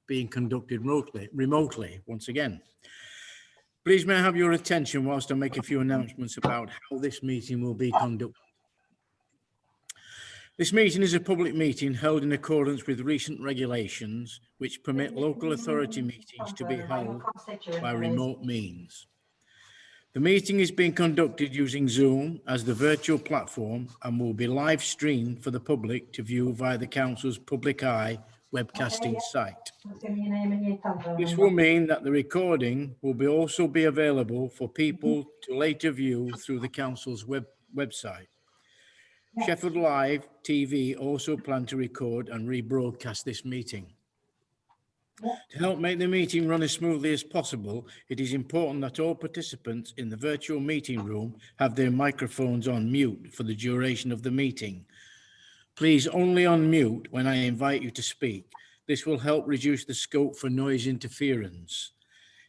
being conducted remotely once again. Please may I have your attention whilst I make a few announcements about how this meeting will be conducted. This meeting is a public meeting held in accordance with recent regulations which permit local authority meetings to be held by remote means. The meeting is being conducted using Zoom as the virtual platform and will be live streamed for the public to view via the Council's Public Eye webcasting site. This will mean that the recording will also be available for people to later view through the Council's website. Sheffield Live TV also plan to record and rebroadcast this meeting. To help make the meeting run as smoothly as possible, it is important that all participants in the virtual meeting room have their microphones on mute for the duration of the meeting. Please only unmute when I invite you to speak. This will help reduce the scope for noise interference.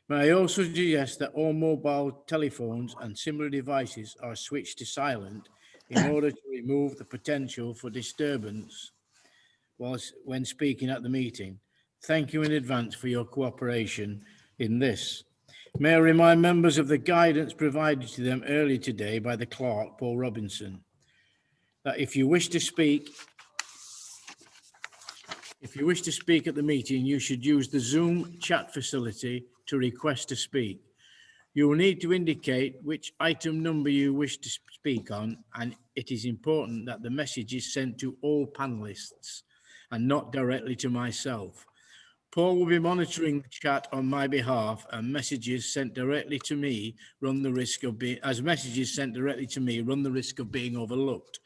May I also suggest that all mobile telephones and similar devices are switched to silent in order to remove the potential for disturbance when speaking at the meeting. Thank you in advance for your cooperation in this. May I remind members of the guidance provided to them earlier today by the clerk, Paul Robinson, that if you wish to speak at the meeting, you should use the Zoom chat facility to request to speak. You will need to indicate which item number you wish to speak on, and it is important that the message is sent to all panelists and not directly to myself. Paul will be monitoring the chat on my behalf, and messages sent directly to me run the risk of being overlooked.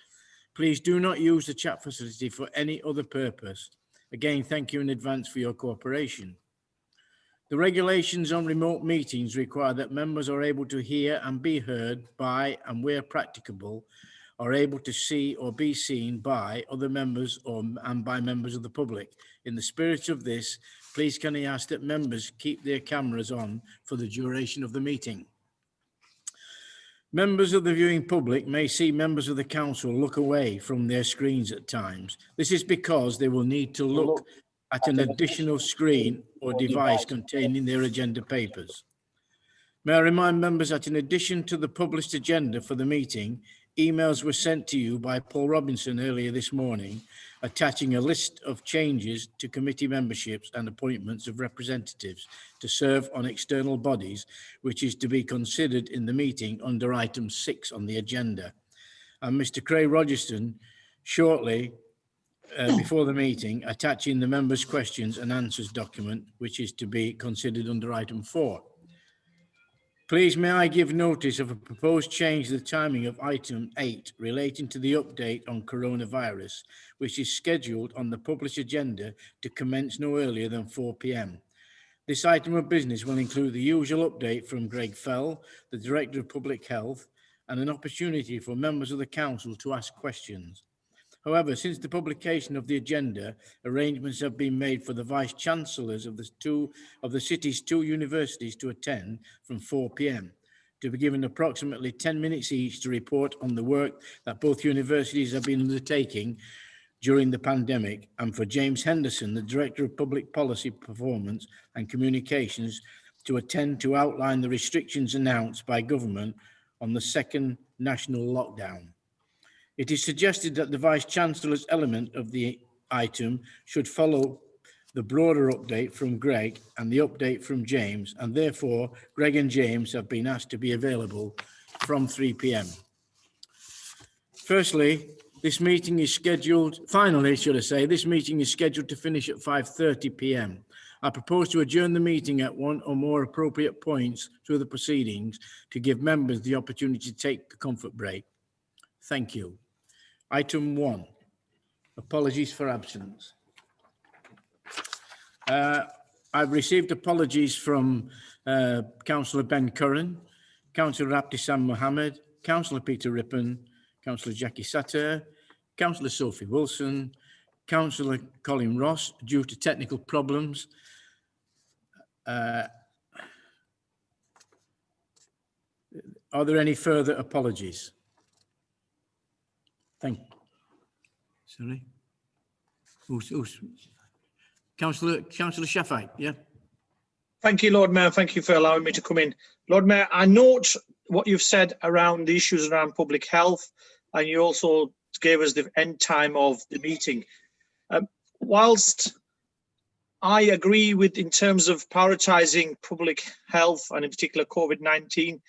Please do not use the chat facility for any other purpose. Again, thank you in advance for your cooperation. The regulations on remote meetings require that members are able to hear and be heard by, and where practicable, are able to see or be seen by other members and by members of the public. In the spirit of this, please can I ask that members keep their cameras on for the duration of the meeting. Members of the viewing public may see members of the council look away from their screens at times. This is because they will need to look at an additional screen or device containing their agenda papers. May I remind members that in addition to the published agenda for the meeting, emails were sent to you by Paul Robinson earlier this morning, attaching a list of changes to committee memberships and appointments of representatives to serve on external bodies, which is to be considered in the meeting under item 6 on the agenda. And Mr. Craig Rogerson shortly before the meeting, attaching the members' questions and answers document, which is to be considered under item 4. Please may I give notice of a proposed change to the timing of item 8 relating to the update on coronavirus, which is scheduled on the published agenda to commence no earlier than 4 p.m. This item of business will include the usual update from Greg Fell, the Director of Public Health, and an opportunity for members of the council to ask questions. However, since the publication of the agenda, arrangements have been made for the Vice-Chancellors of the city's 2 universities to attend from 4 p.m, to be given approximately 10 minutes each to report on the work that both universities have been undertaking during the pandemic, and for James Henderson, the Director of Public Policy, Performance and Communications, to attend to outline the restrictions announced by government on the second national lockdown. It is suggested that the Vice-Chancellor's element of the item should follow the broader update from Greg and the update from James, and therefore Greg and James have been asked to be available from 3 p.m. Finally, this meeting is scheduled to finish at 5:30 p.m. I propose to adjourn the meeting at one or more appropriate points through the proceedings to give members the opportunity to take a comfort break. Thank you. Item 1, apologies for absence. I've received apologies from Councillor Ben Curran, Councillor Abdissam Mohammed, Councillor Peter Rippon, Councillor Jackie Satter, Councillor Sophie Wilson, Councillor Colin Ross, due to technical problems. Are there any further apologies? Thank you. Sorry. Councillor Sheffield, yeah. Thank you, Lord Mayor. Thank you for allowing me to come in. Lord Mayor, I note what you've said around the issues around public health, and you also gave us the end time of the meeting. Whilst I agree with in terms of prioritising public health and in particular COVID-19,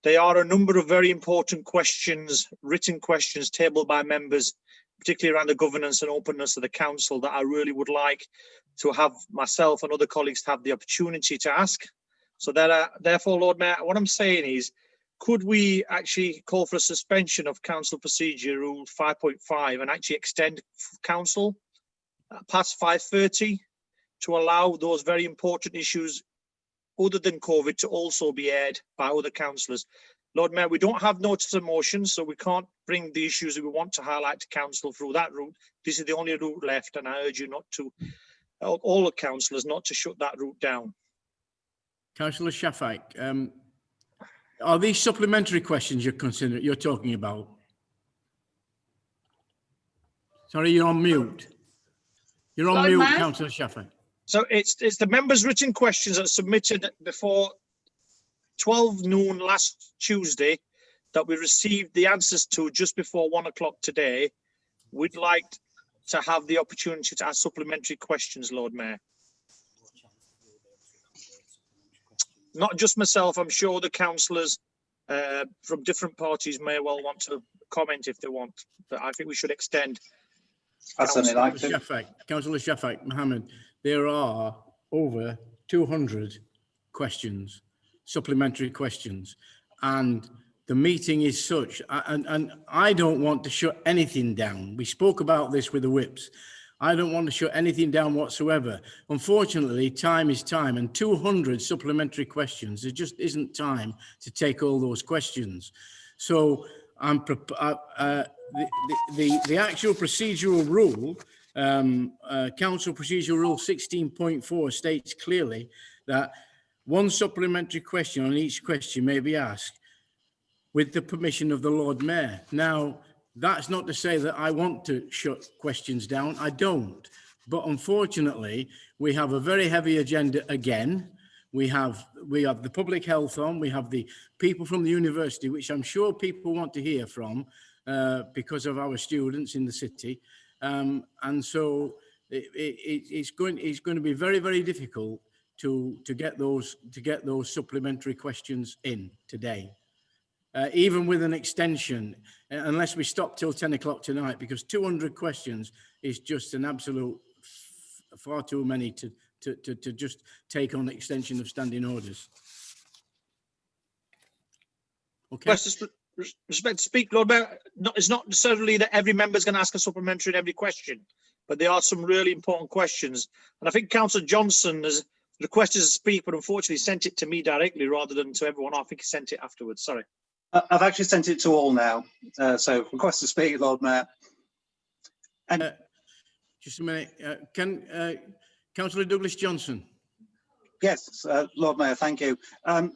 there are a number of very important questions, written questions tabled by members, particularly around the governance and openness of the council, that I really would like to have myself and other colleagues to have the opportunity to ask. So that, therefore, Lord Mayor, what I'm saying is, could we actually call for a suspension of Council Procedure Rule 5.5 and actually extend council past 5:30 to allow those very important issues other than COVID to also be aired by other councillors? Lord Mayor, we don't have notice of motion, so we can't bring the issues that we want to highlight to council through that route. This is the only route left, and I urge you not to, all the councillors, not to shut that route down. Councillor Shafak, are these supplementary questions you're talking about? Sorry, you're on mute. You're on mute, Councillor Shafak. So it's the members' written questions that submitted before 12 noon last Tuesday that we received the answers to just before 1 o'clock today. We'd like to have the opportunity to ask supplementary questions, Lord Mayor. Not just myself, I'm sure the councillors from different parties may well want to comment if they want, but I think we should extend. Councillor Shafak, Mohammed, there are over 200 questions, supplementary questions, and the meeting is such, and I don't want to shut anything down. We spoke about this with the whips. I don't want to shut anything down whatsoever. Unfortunately, time is time, and 200 supplementary questions, there just isn't time to take all those questions. So the actual procedural rule, Council Procedural Rule 16.4 states clearly that one supplementary question on each question may be asked with the permission of the Lord Mayor. Now, that's not to say that I want to shut questions down. I don't. But unfortunately, we have a very heavy agenda again. We have the public health on. We have the people from the university, which I'm sure people want to hear from because of our students in the city. And so it's going to be very, very difficult to get those supplementary questions in today. Even with an extension, unless we stop till 10 o'clock tonight, because 200 questions is just an absolute far too many to just take on extension of standing orders. Okay. Respect to speak, Lord Mayor. It's not necessarily that every member is going to ask a supplementary in every question, but there are some really important questions. And I think Councillor Johnson has requested to speak, but unfortunately sent it to me directly rather than to everyone. I think he sent it afterwards. Sorry. I've actually sent it to all now. So request to speak, Lord Mayor. And just a minute. Can Councillor Douglas Johnson? Yes, Lord Mayor, thank you.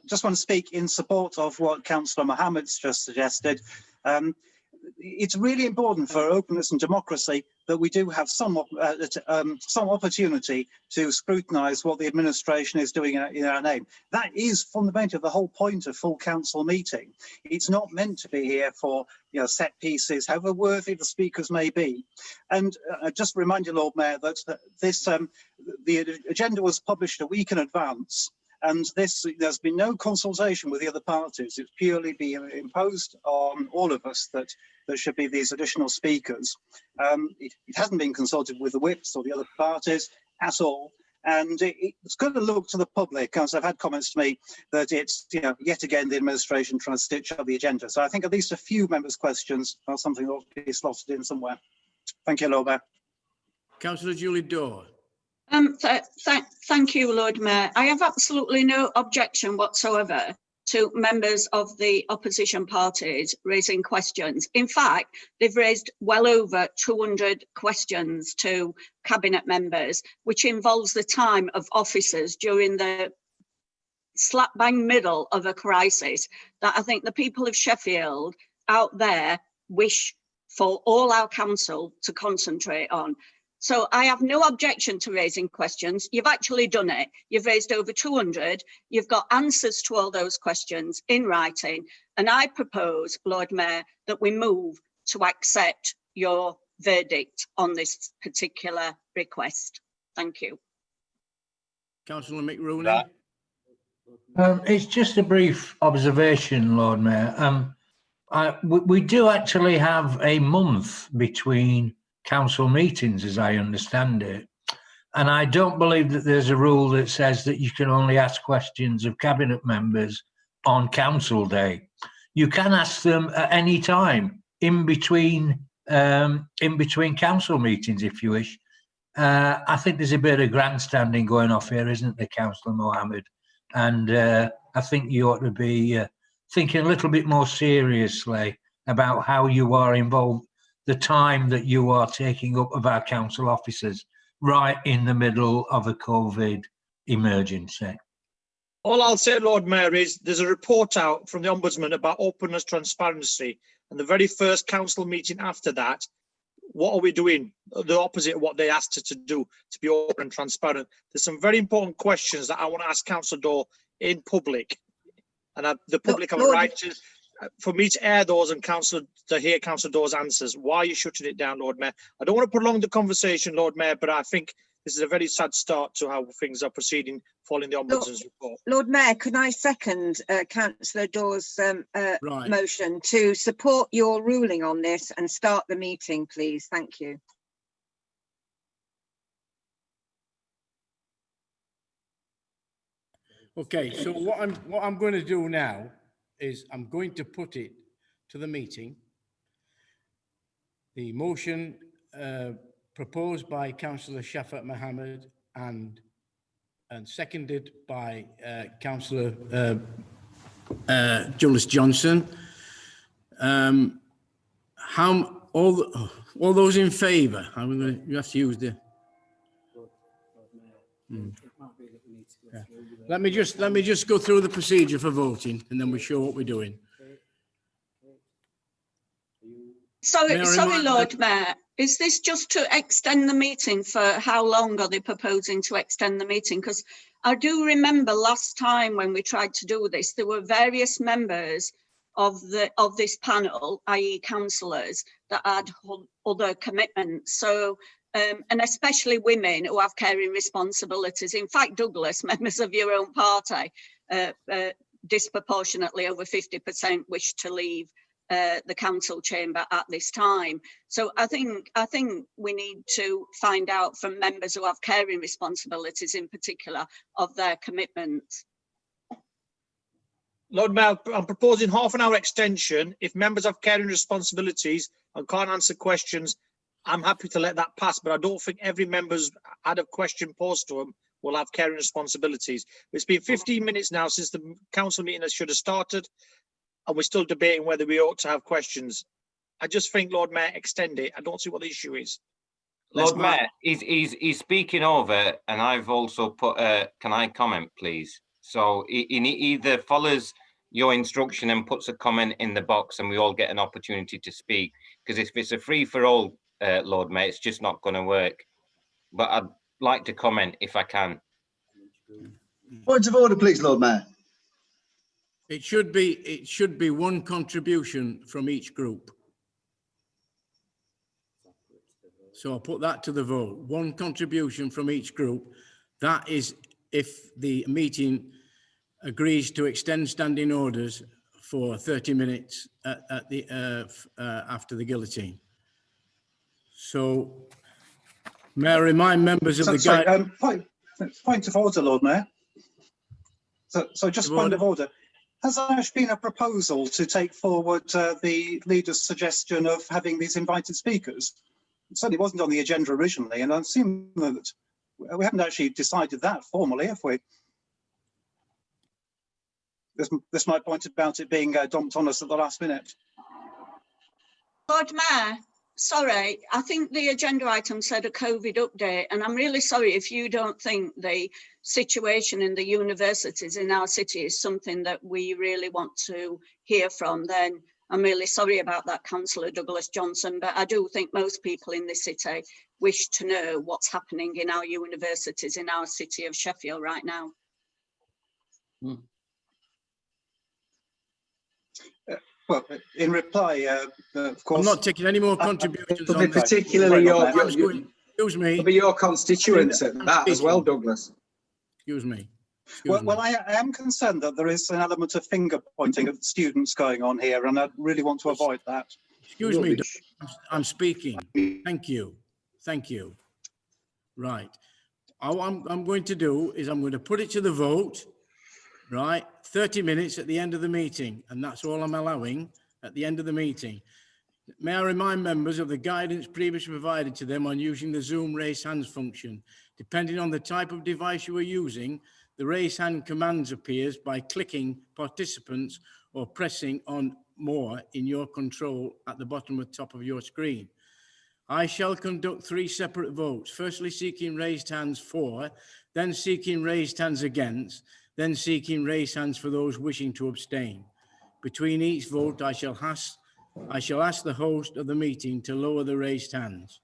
Just want to speak in support of what Councillor Mohammed's just suggested. It's really important for openness and democracy that we do have some opportunity to scrutinise what the administration is doing in our name. That is fundamentally the whole point of full council meeting. It's not meant to be here for set pieces, however worthy the speakers may be. And just remind you, Lord Mayor, that the agenda was published a week in advance. And there's been no consultation with the other parties. It's purely been imposed on all of us that there should be these additional speakers. It hasn't been consulted with the whips or the other parties at all. And it's going to look to the public, as I've had comments to me, that it's yet again the administration trying to stitch up the agenda. So I think at least a few members' questions are something that ought to be slotted in somewhere. Thank you, Lord Mayor. Councillor Julie Dore. Thank you, Lord Mayor. I have absolutely no objection whatsoever to members of the opposition parties raising questions. In fact, they've raised well over 200 questions to cabinet members, which involves the time of officers during the slap bang middle of a crisis that I think the people of Sheffield out there wish for all our council to concentrate on. So I have no objection to raising questions. You've actually done it. You've raised over 200. You've got answers to all those questions in writing. And I propose, Lord Mayor, that we move to accept your verdict on this particular request. Thank you. Councillor McRooney. It's just a brief observation, Lord Mayor. We do actually have a month between council meetings, as I understand it. And I don't believe that there's a rule that says that you can only ask questions of cabinet members on council day. You can ask them at any time in between council meetings, if you wish. I think there's a bit of grandstanding going off here, isn't there, Councillor Mohammed? And I think you ought to be thinking a little bit more seriously about how you are involved, the time that you are taking up of our council officers right in the middle of a COVID emergency. All I'll say, Lord Mayor, is there's a report out from the Ombudsman about openness, transparency, and the very first council meeting after that, what are we doing? The opposite of what they asked us to do, to be open and transparent. There's some very important questions that I want to ask Councillor Daw in public, and the public have a right to, for me to air those and to hear Councillor Daw's answers. Why are you shutting it down, Lord Mayor? I don't want to prolong the conversation, Lord Mayor, but I think this is a very sad start to how things are proceeding following the Ombudsman's report. Lord Mayor, can I second Councillor Daw's motion to support your ruling on this and start the meeting, please? Thank you. Okay, so what I'm going to do now is I'm going to put it to the meeting. The motion proposed by Councillor Shafat Mohammed and seconded by Councillor Julius Johnson. All those in favour? You have to use the. Yeah. Let me just go through the procedure for voting, and then we show what we're doing. Sorry, Lord Mayor, is this just to extend the meeting? For how long are they proposing to extend the meeting? Because I do remember last time when we tried to do this, there were various members of this panel, i.e. councillors, that had other commitments. So, and especially women who have caring responsibilities. In fact, Douglas, members of your own party, disproportionately over 50% wish to leave the council chamber at this time. So I think we need to find out from members who have caring responsibilities in particular of their commitments. Lord Mayor, I'm proposing half an hour extension. If members have caring responsibilities and can't answer questions, I'm happy to let that pass, but I don't think every member's had a question posed to them will have caring responsibilities. It's been 15 minutes now since the council meeting should have started, and we're still debating whether we ought to have questions. I just think, Lord Mayor, extend it. I don't see what the issue is. Lord Mayor, he's speaking over, and I've also put, can I comment, please? So he either follows your instruction and puts a comment in the box and we all get an opportunity to speak. Because if it's a free-for-all, Lord Mayor, it's just not going to work. But I'd like to comment if I can. Point of order, please, Lord Mayor. It should be one contribution from each group. So I'll put that to the vote. One contribution from each group. That is if the meeting agrees to extend standing orders for 30 minutes after the guillotine. So may I remind members of Point of order, Lord Mayor. So just point of order. Has there actually been a proposal to take forward the leader's suggestion of having these invited speakers? It certainly wasn't on the agenda originally, and I assume that we haven't actually decided that formally, have we? This might point about it being dumped on us at the last minute. Lord Mayor, sorry, I think the agenda item said a COVID update, and I'm really sorry if you don't think the situation in the universities in our city is something that we really want to hear from, then I'm really sorry about that, Councillor Douglas Johnson, but I do think most people in this city wish to know what's happening in our universities in our city of Sheffield right now. Well, in reply, of course. I'm not taking any more contributions It'll on be this. particularly Excuse me. it'll be your constituents at that as well, Douglas. Excuse me. Well, I am concerned that there is an element of finger pointing at students going on here, and I really want to avoid that. Excuse me, I'm speaking. Thank you. Thank you. Right. All I'm going to do is I'm going to put it to the vote, right? 30 minutes at the end of the meeting, and that's all I'm allowing at the end of the meeting. May I remind members of the guidance previously provided to them on using the Zoom raise hands function. Depending on the type of device you are using, the raise hand commands appears by clicking participants or pressing on more in your control at the bottom of the top of your screen. I shall conduct 3 separate votes, firstly seeking raised hands for, then seeking raised hands against, then seeking raised hands for those wishing to abstain. Between each vote, I shall ask the host of the meeting to lower the raised hands.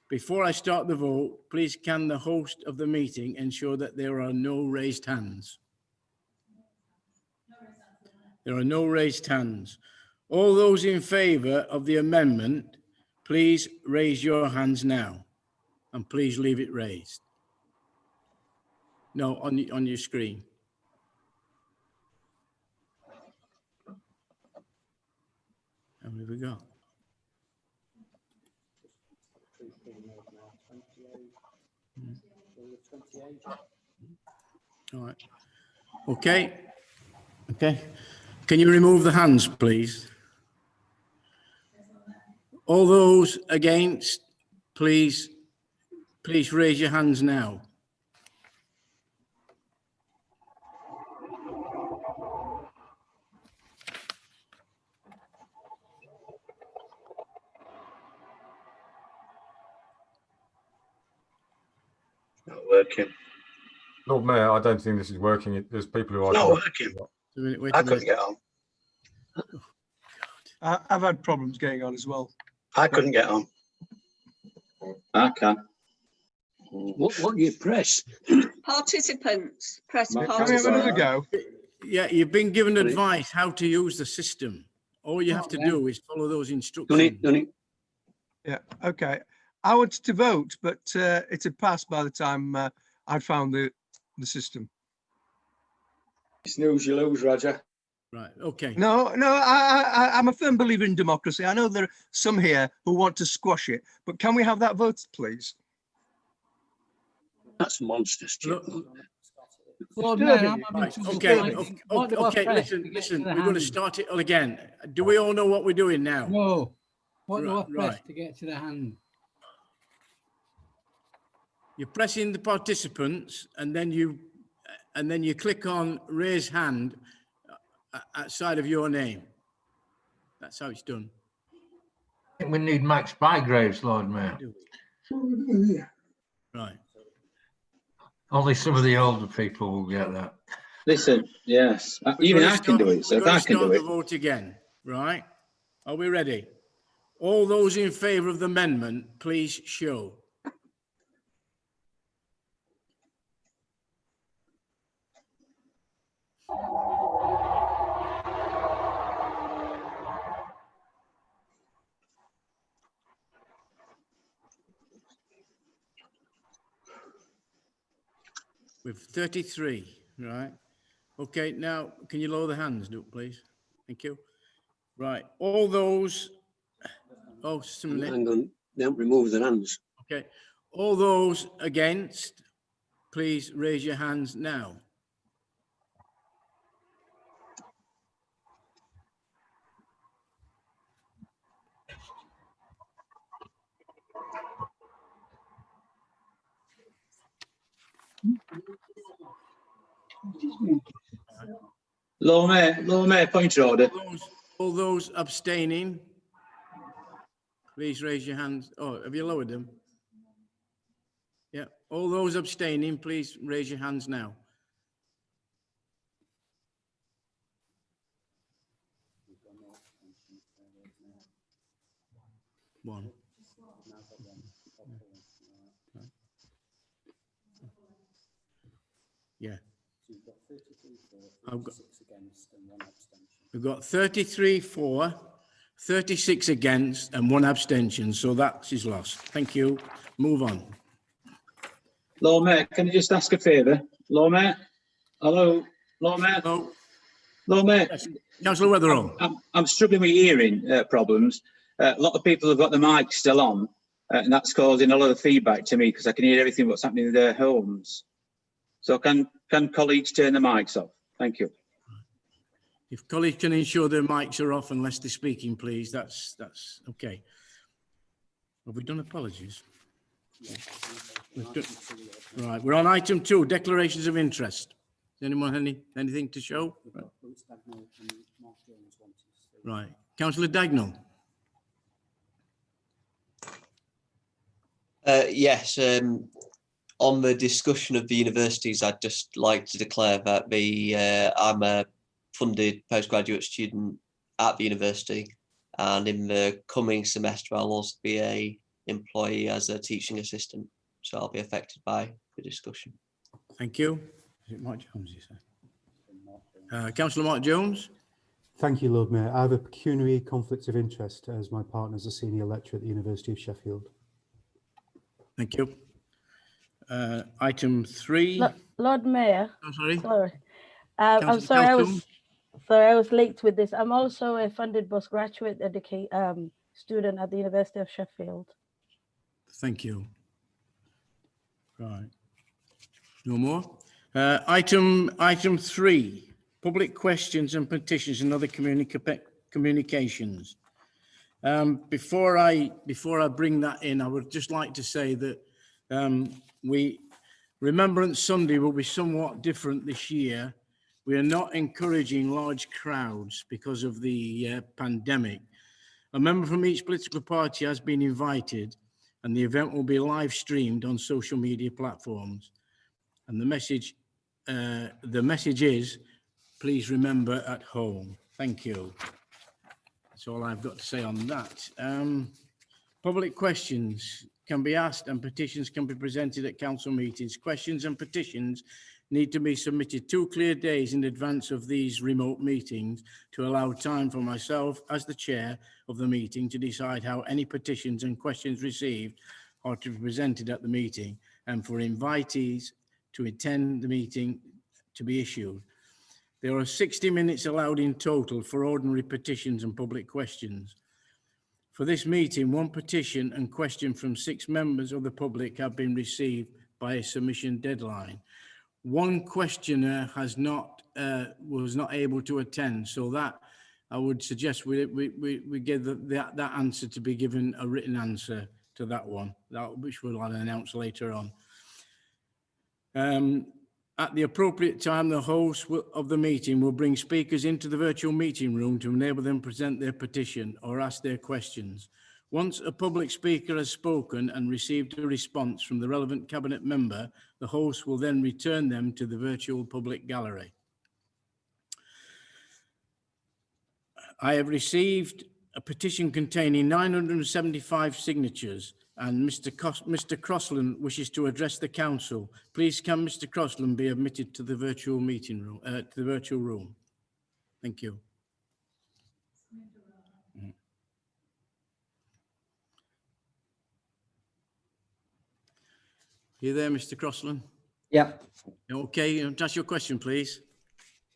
Before I start the vote, please can the host of the meeting ensure that there are no raised hands? There are no raised hands. All those in favour of the amendment, please raise your hands now, and please leave it raised. No, on your screen. How many have we got? All right. Okay. Okay. Can you remove the hands, please? All those against, please raise your hands now. Not working. Lord Mayor, I don't think this is working. There's people who are not working. I couldn't get on. I've had problems getting on as well. I couldn't get on. I can. What do you press? Participants, press Can we have participants. another go? Yeah, you've been given advice how to use the system. All you have to do is follow those instructions. Yeah, okay. I wanted to vote, but it had passed by the time I'd found the system. Snooze, you lose, Roger. Right, okay. No, I'm a firm believer in democracy. I know there are some here who want to squash it, but can we have that vote, please? That's monstrous, Jim. Lord Mayor, I'm Right, having okay, listen, we're going to start it all again. Do we all know what we're doing now? No. What do I press Right. to get to the hand? You're pressing the participants, and then you click on raise hand outside of your name. That's how it's done. I think we need Max Bygraves, Lord Mayor. Right. Only some of the older people will get that. Listen, yes, even I can do it. So if I can do the it, vote again, right? Are we ready? All those in favour of the amendment, please show. With 33, right? Okay, now can you lower the hands, please? Thank you. Right, all those. Oh, Hang on, they haven't removed their hands. Okay, all those against, please raise your hands now. Lord Mayor, point of order. All those abstaining, please raise your hands. Oh, have you lowered them? Yeah, all those abstaining, please raise your hands now. One. Yeah. We've got 33 for, 36 against and 1 abstention. So that's his loss. Thank you. Move on. Lord Mayor, can I just ask a favour? Lord Mayor? Hello? Lord Mayor? Hello. Lord Mayor? Yes. Councillor Weatherall. I'm struggling with hearing problems. A lot of people have got the mic still on, and that's causing a lot of feedback to me because I can hear everything what's happening in their homes. So can colleagues turn the mics off? Thank you. If colleagues can ensure their mics are off unless they're speaking, please, that's okay. Have we done apologies? Right, we're on item 2, declarations of interest. Does anyone have anything to show? Right, Councillor Dagnall. Yes, on the discussion of the universities, I'd just like to declare that I'm a funded postgraduate student at the university, and in the coming semester I'll also be a employee as a teaching assistant, so I'll be affected by the discussion. Thank you. Is it Mark Jones, you say? Councillor Mark Jones. Thank you, Lord Mayor. I have a pecuniary conflict of interest as my partner is a senior lecturer at the University of Sheffield. Thank you. Item 3. Lord Mayor. I'm sorry. Sorry. I'm sorry. I was late with this. I'm also a funded postgraduate student at the University of Sheffield. Thank you. Right. No more. Item 3. Public questions and petitions and other communications. Before I bring that in, I would just like to say that Remembrance Sunday will be somewhat different this year. We are not encouraging large crowds because of the pandemic. A member from each political party has been invited, and the event will be live streamed on social media platforms. And the message is, please remember at home. Thank you. That's all I've got to say on that. Public questions can be asked and petitions can be presented at council meetings. Questions and petitions need to be submitted 2 clear days in advance of these remote meetings to allow time for myself as the chair of the meeting to decide how any petitions and questions received are to be presented at the meeting, and for invitees to attend the meeting to be issued. There are 60 minutes allowed in total for ordinary petitions and public questions. For this meeting, 1 petition and question from 6 members of the public have been received by a submission deadline. 1 questioner was not able to attend, so that I would suggest we give that answer to be given a written answer to that one, which we'll announce later on. At the appropriate time, the host of the meeting will bring speakers into the virtual meeting room to enable them to present their petition or ask their questions. Once a public speaker has spoken and received a response from the relevant cabinet member, the host will then return them to the virtual public gallery. I have received a petition containing 975 signatures, and Mr. Crossland wishes to address the council. Please can Mr. Crossland be admitted to the virtual meeting room, to the virtual room? Thank you. You there, Mr. Crossland? Yep. Okay, that's your question, please.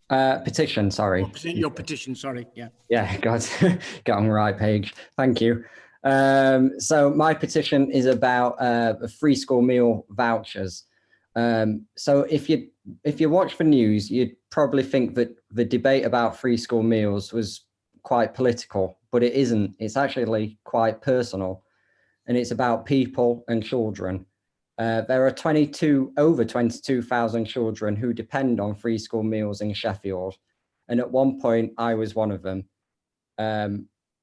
Petition, sorry. Your petition, sorry, yeah. Yeah, got on the right page. Thank you. So my petition is about free school meal vouchers. So if you watch the news, you'd probably think that the debate about free school meals was quite political, but it isn't. It's actually quite personal, and it's about people and children. There are over 22,000 children who depend on free school meals in Sheffield, and at one point I was one of them.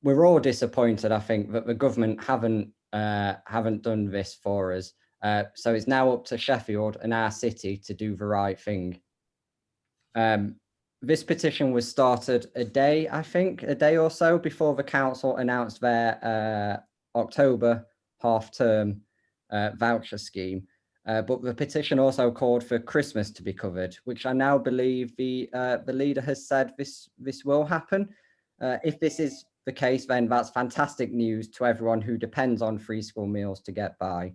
We're all disappointed, I think, that the government haven't done this for us. So it's now up to Sheffield and our city to do the right thing. This petition was started a day or so before the council announced their October half-term voucher scheme. But the petition also called for Christmas to be covered, which I now believe the leader has said this will happen. If this is the case, then that's fantastic news to everyone who depends on free school meals to get by.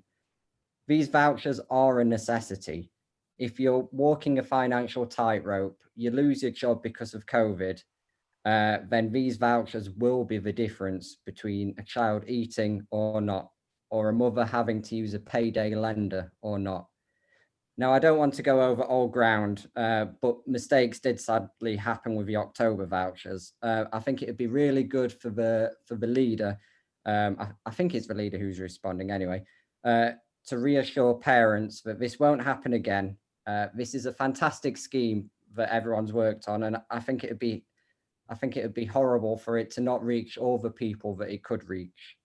These vouchers are a necessity. If you're walking a financial tightrope, you lose your job because of COVID, then these vouchers will be the difference between a child eating or not, or a mother having to use a payday lender or not. Now, I don't want to go over old ground, but mistakes did sadly happen with the October vouchers. I think it would be really good for the leader, I think it's the leader who's responding anyway, to reassure parents that this won't happen again. This is a fantastic scheme that everyone's worked on, and I think it would be horrible for it to not reach all the people that it could reach.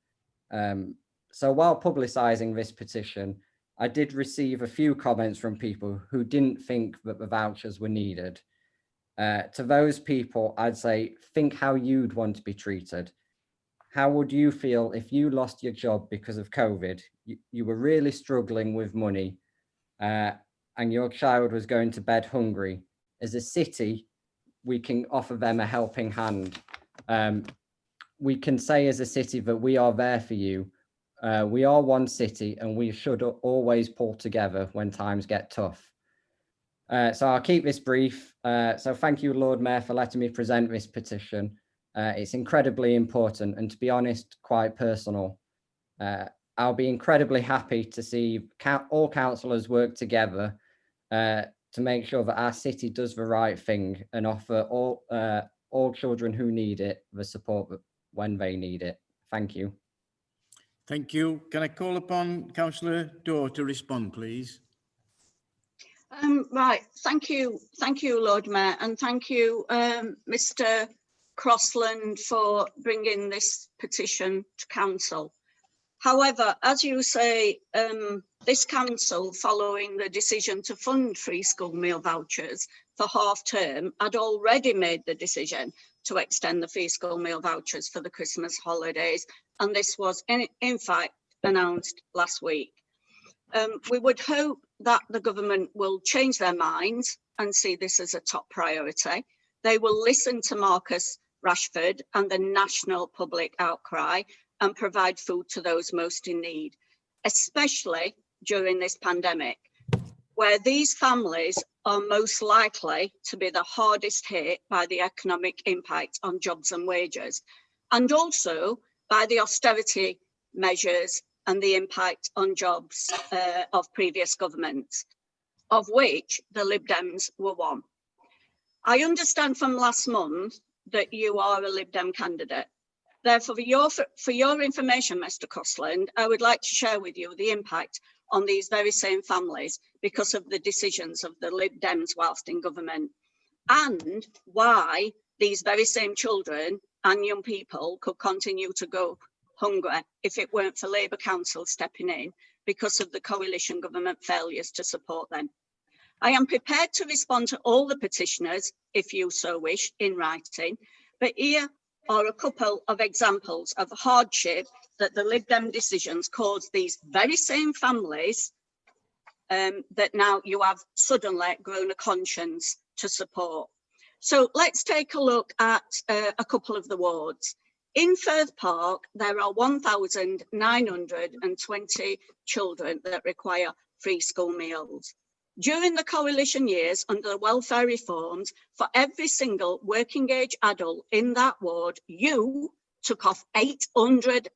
So while publicising this petition, I did receive a few comments from people who didn't think that the vouchers were needed. To those people, I'd say, think how you'd want to be treated. How would you feel if you lost your job because of COVID? You were really struggling with money, and your child was going to bed hungry. As a city, we can offer them a helping hand. We can say as a city that we are there for you. We are one city and we should always pull together when times get tough. So I'll keep this brief. So thank you, Lord Mayor, for letting me present this petition. It's incredibly important and, to be honest, quite personal. I'll be incredibly happy to see all councillors work together to make sure that our city does the right thing and offer all children who need it the support when they need it. Thank you. Thank you. Can I call upon Councillor Dorr to respond, please? Right. Thank you, Lord Mayor, and thank you, Mr. Crossland, for bringing this petition to council. However, as you say, this council, following the decision to fund free school meal vouchers for half term, had already made the decision to extend the free school meal vouchers for the Christmas holidays, and this was in fact announced last week. We would hope that the government will change their minds and see this as a top priority. They will listen to Marcus Rashford and the national public outcry and provide food to those most in need, especially during this pandemic, where these families are most likely to be the hardest hit by the economic impact on jobs and wages, and also by the austerity measures and the impact on jobs of previous governments, of which the Lib Dems were one. I understand from last month that you are a Lib Dem candidate. Therefore, for your information, Mr. Crossland, I would like to share with you the impact on these very same families because of the decisions of the Lib Dems whilst in government, and why these very same children and young people could continue to go hungry if it weren't for Labour Council stepping in because of the coalition government failures to support them. I am prepared to respond to all the petitioners, if you so wish, in writing, but here are a couple of examples of hardship that the Lib Dem decisions caused these very same families that now you have suddenly grown a conscience to support. So let's take a look at a couple of the wards. In Firth Park, there are 1,920 children that require free school meals. During the coalition years under the welfare reforms, for every single working age adult in that ward, you took off £800.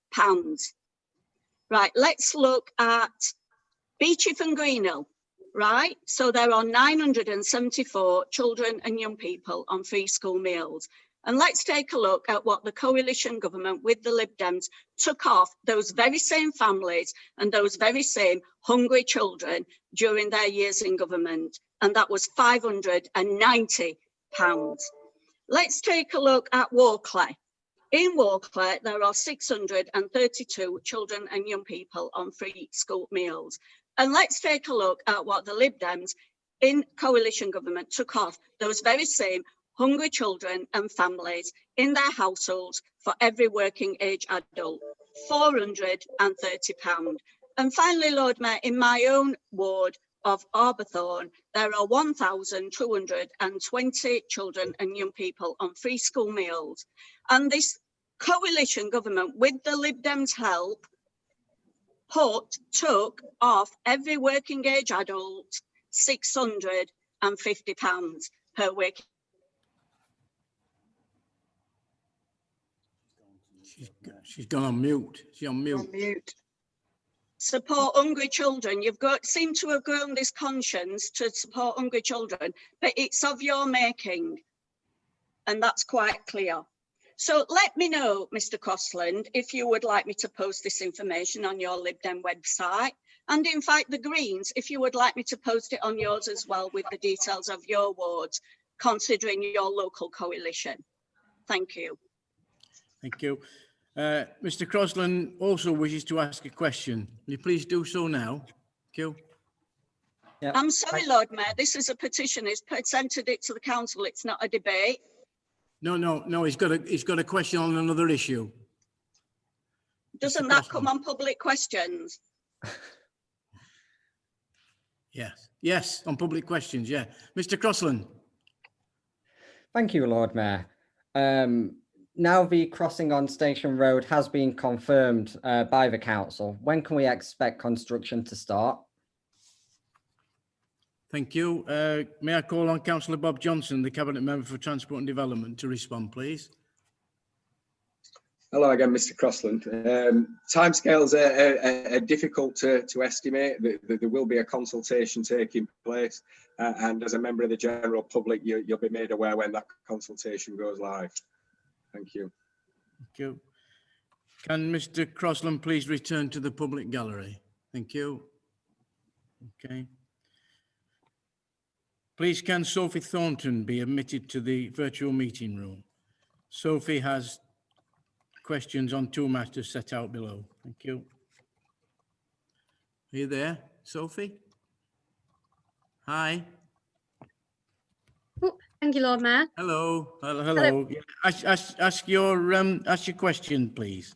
Right, let's look at Beachy and Greenhill, right? So there are 974 children and young people on free school meals. And let's take a look at what the coalition government with the Lib Dems took off those very same families and those very same hungry children during their years in government. And that was £590. Let's take a look at Walkley. In Walkley, there are 632 children and young people on free school meals. And let's take a look at what the Lib Dems in coalition government took off those very same hungry children and families in their households for every working age adult, £430. And finally, Lord Mayor, in my own ward of Arbourthorne, there are 1,220 children and young people on free school meals. And this coalition government, with the Lib Dems' help, took off every working age adult £650 per week. She's gone on mute. She's on mute. On mute. Support hungry children. You've seem to have grown this conscience to support hungry children, but it's of your making, and that's quite clear. So let me know, Mr. Crossland, if you would like me to post this information on your Lib Dem website, and in fact the Greens, if you would like me to post it on yours as well with the details of your wards, considering your local coalition. Thank you. Thank you. Mr. Crossland also wishes to ask a question. Will you please do so now? Thank you. Yep. I'm sorry, Lord Mayor, this is a petition. He's presented it to the council. It's not a debate. No, he's got a question on another issue. Doesn't that come on public questions? Yes, on public questions, yeah. Mr. Crossland. Thank you, Lord Mayor. Now the crossing on Station Road has been confirmed by the council. When can we expect construction to start? Thank you. May I call on Councillor Bob Johnson, the Cabinet Member for Transport and Development, to respond, please? Hello again, Mr. Crossland. Timescales are difficult to estimate. There will be a consultation taking place, and as a member of the general public, you'll be made aware when that consultation goes live. Thank you. Thank you. Can Mr. Crossland please return to the public gallery? Thank you. Okay. Please can Sophie Thornton be admitted to the virtual meeting room? Sophie has questions on 2 matters set out below. Thank you. Are you there, Sophie? Hi. Oh, thank you, Lord Mayor. Hello. Hello. Ask your question, please.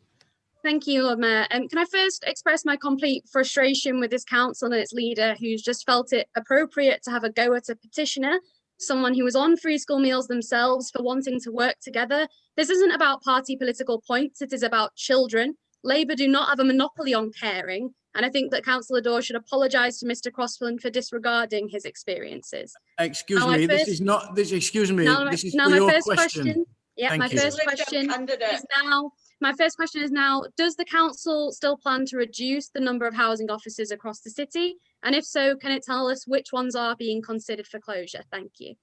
Thank you, Lord Mayor. Can I first express my complete frustration with this council and its leader, who's just felt it appropriate to have a go at a petitioner, someone who was on free school meals themselves, for wanting to work together. This isn't about party political points, it is about children. Labour do not have a monopoly on caring, and I think that Councillor Dawes should apologise to Mr. Crossland for disregarding his experiences. Excuse me, this is not this. Excuse me, this is for my your first question. Yeah, Thank my you. first question is now. My first question is now: does the council still plan to reduce the number of housing officers across the city? And if so, can it tell us which ones are being considered for closure? Thank you.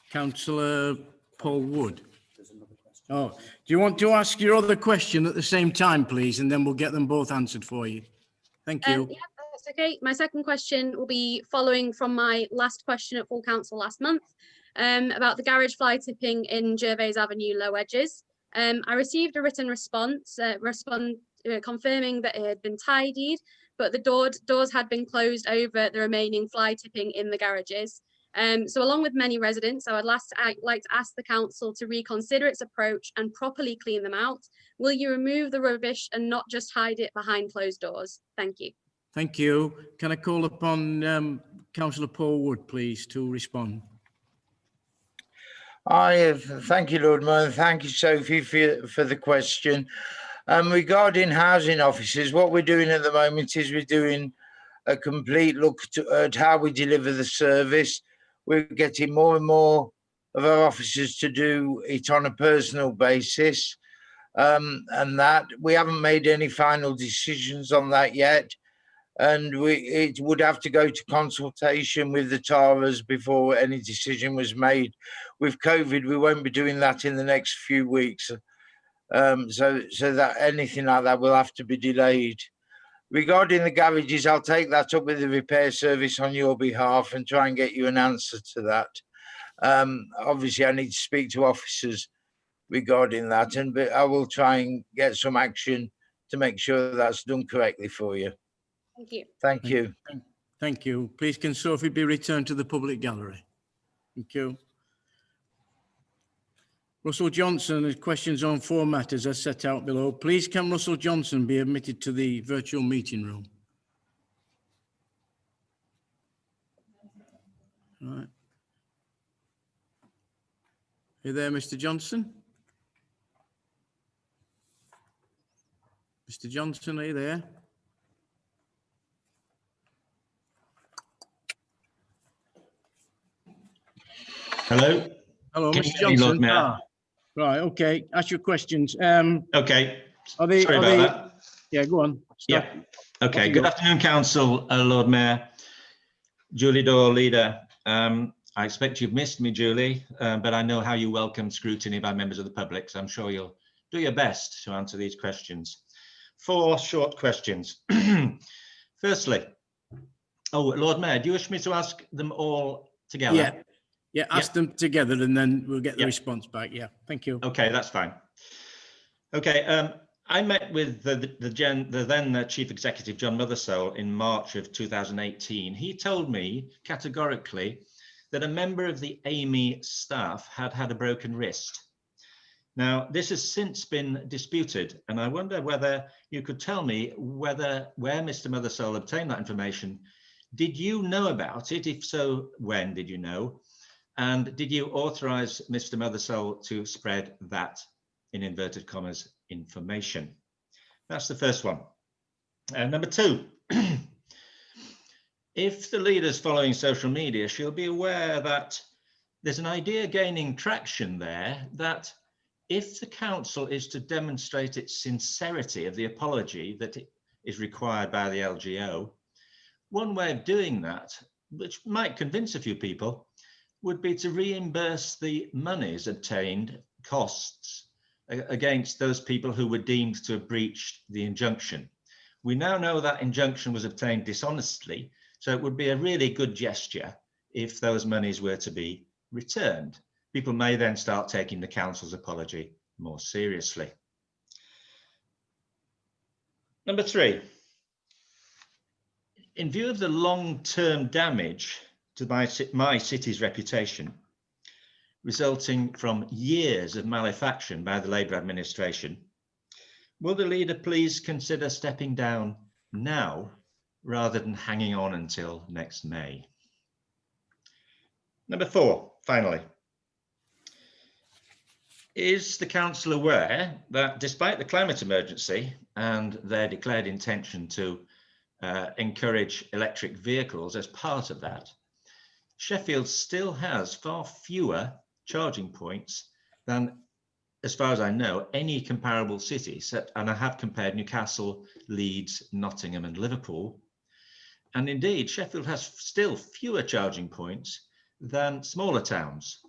Councillor Paul Wood. Oh, do you want to ask your other question at the same time, please, and then we'll get them both answered for you. Thank you. Yeah, that's okay. My second question will be following from my last question at Full Council last month about the garage fly tipping in Gervais Avenue, Low Edges. I received a written response confirming that it had been tidied, but the doors had been closed over the remaining fly tipping in the garages. So along with many residents, I would like to ask the council to reconsider its approach and properly clean them out. Will you remove the rubbish and not just hide it behind closed doors? Thank you. Thank you. Can I call upon Councillor Paul Wood, please, to respond? Thank you, Lord Mayor. Thank you, Sophie, for the question. Regarding housing officers, what we're doing at the moment is we're doing a complete look at how we deliver the service. We're getting more and more of our officers to do it on a personal basis, and that we haven't made any final decisions on that yet. And it would have to go to consultation with the TARAs before any decision was made. With COVID, we won't be doing that in the next few weeks. So that anything like that will have to be delayed. Regarding the garages, I'll take that up with the repair service on your behalf and try and get you an answer to that. Obviously, I need to speak to officers regarding that, but I will try and get some action to make sure that's done correctly for you. Thank you. Thank you. Thank you. Please can Sophie be returned to the public gallery? Thank you. Russell Johnson has questions on 4 matters as set out below. Please can Russell Johnson be admitted to the virtual meeting room? Right. Are you there, Mr. Johnson? Mr. Johnson, are you there? Hello. Hello, Can Mr. you hear me, Johnson. Lord Mayor? Right, okay. Ask your questions. Okay. Sorry about that. Yeah, go on. Stop. Yeah. Okay. you Good go. afternoon, Council, Lord Mayor. Julie Dore, Leader. I expect you've missed me, Julie, but I know how you welcome scrutiny by members of the public, so I'm sure you'll do your best to answer these questions. 4 short questions. Firstly, Lord Mayor, do you wish me to ask them all together? Yeah, ask them together and then we'll get the response back. Yeah, thank you. Okay, that's fine. Okay, I met with the then Chief Executive, John Mothersole, in March of 2018. He told me categorically that a member of the AME staff had a broken wrist. Now, this has since been disputed, and I wonder whether you could tell me where Mr. Mothersole obtained that information. Did you know about it? If so, when did you know? And did you authorize Mr. Mothersole to spread that, in inverted commas, information? That's the first one. Number 2, if the leader's following social media, she'll be aware that there's an idea gaining traction there that if the council is to demonstrate its sincerity of the apology that is required by the LGO, one way of doing that, which might convince a few people, would be to reimburse the monies obtained, costs, against those people who were deemed to have breached the injunction. We now know that injunction was obtained dishonestly, so it would be a really good gesture if those monies were to be returned. People may then start taking the council's apology more seriously. Number 3, in view of the long-term damage to my city's reputation, resulting from years of malefaction by the Labour administration, will the leader please consider stepping down now rather than hanging on until next May? Number 4, finally. Is the council aware that despite the climate emergency and their declared intention to encourage electric vehicles as part of that, Sheffield still has far fewer charging points than, as far as I know, any comparable city, and I have compared Newcastle, Leeds, Nottingham and Liverpool. And indeed, Sheffield has still fewer charging points than smaller towns.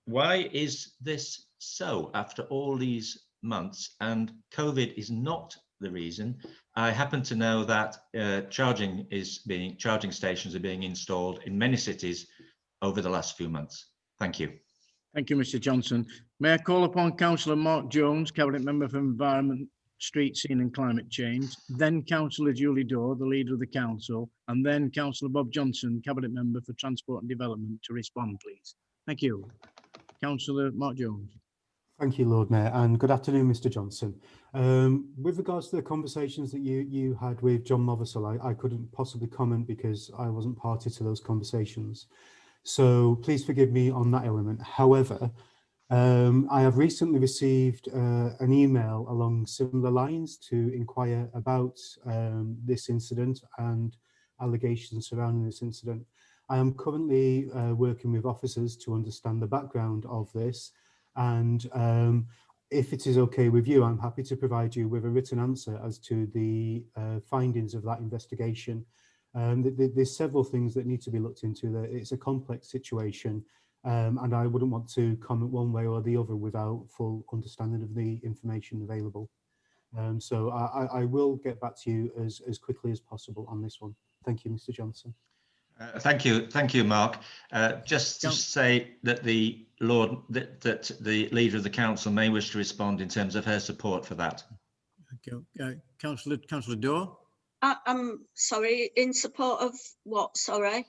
Why is this so after all these months? And COVID is not the reason. I happen to know that charging stations are being installed in many cities over the last few months. Thank you. Thank you, Mr. Johnson. May I call upon Councillor Mark Jones, Cabinet Member for Environment, Street Scene and Climate Change, then Councillor Julie Dore, the Leader of the Council, and then Councillor Bob Johnson, Cabinet Member for Transport and Development, to respond, please. Thank you. Councillor Mark Jones. Thank you, Lord Mayor, and good afternoon, Mr. Johnson. With regards to the conversations that you had with John Mothersole, I couldn't possibly comment because I wasn't party to those conversations. So please forgive me on that element. However, I have recently received an email along similar lines to inquire about this incident and allegations surrounding this incident. I am currently working with officers to understand the background of this, and if it is okay with you, I'm happy to provide you with a written answer as to the findings of that investigation. There's several things that need to be looked into. It's a complex situation, and I wouldn't want to comment one way or the other without full understanding of the information available. So I will get back to you as quickly as possible on this one. Thank you, Mr. Johnson. Thank you, Mark. Just to say that the Leader of the Council may wish to respond in terms of her support for that. Okay. Councillor Dore. I'm sorry, in support of what, sorry?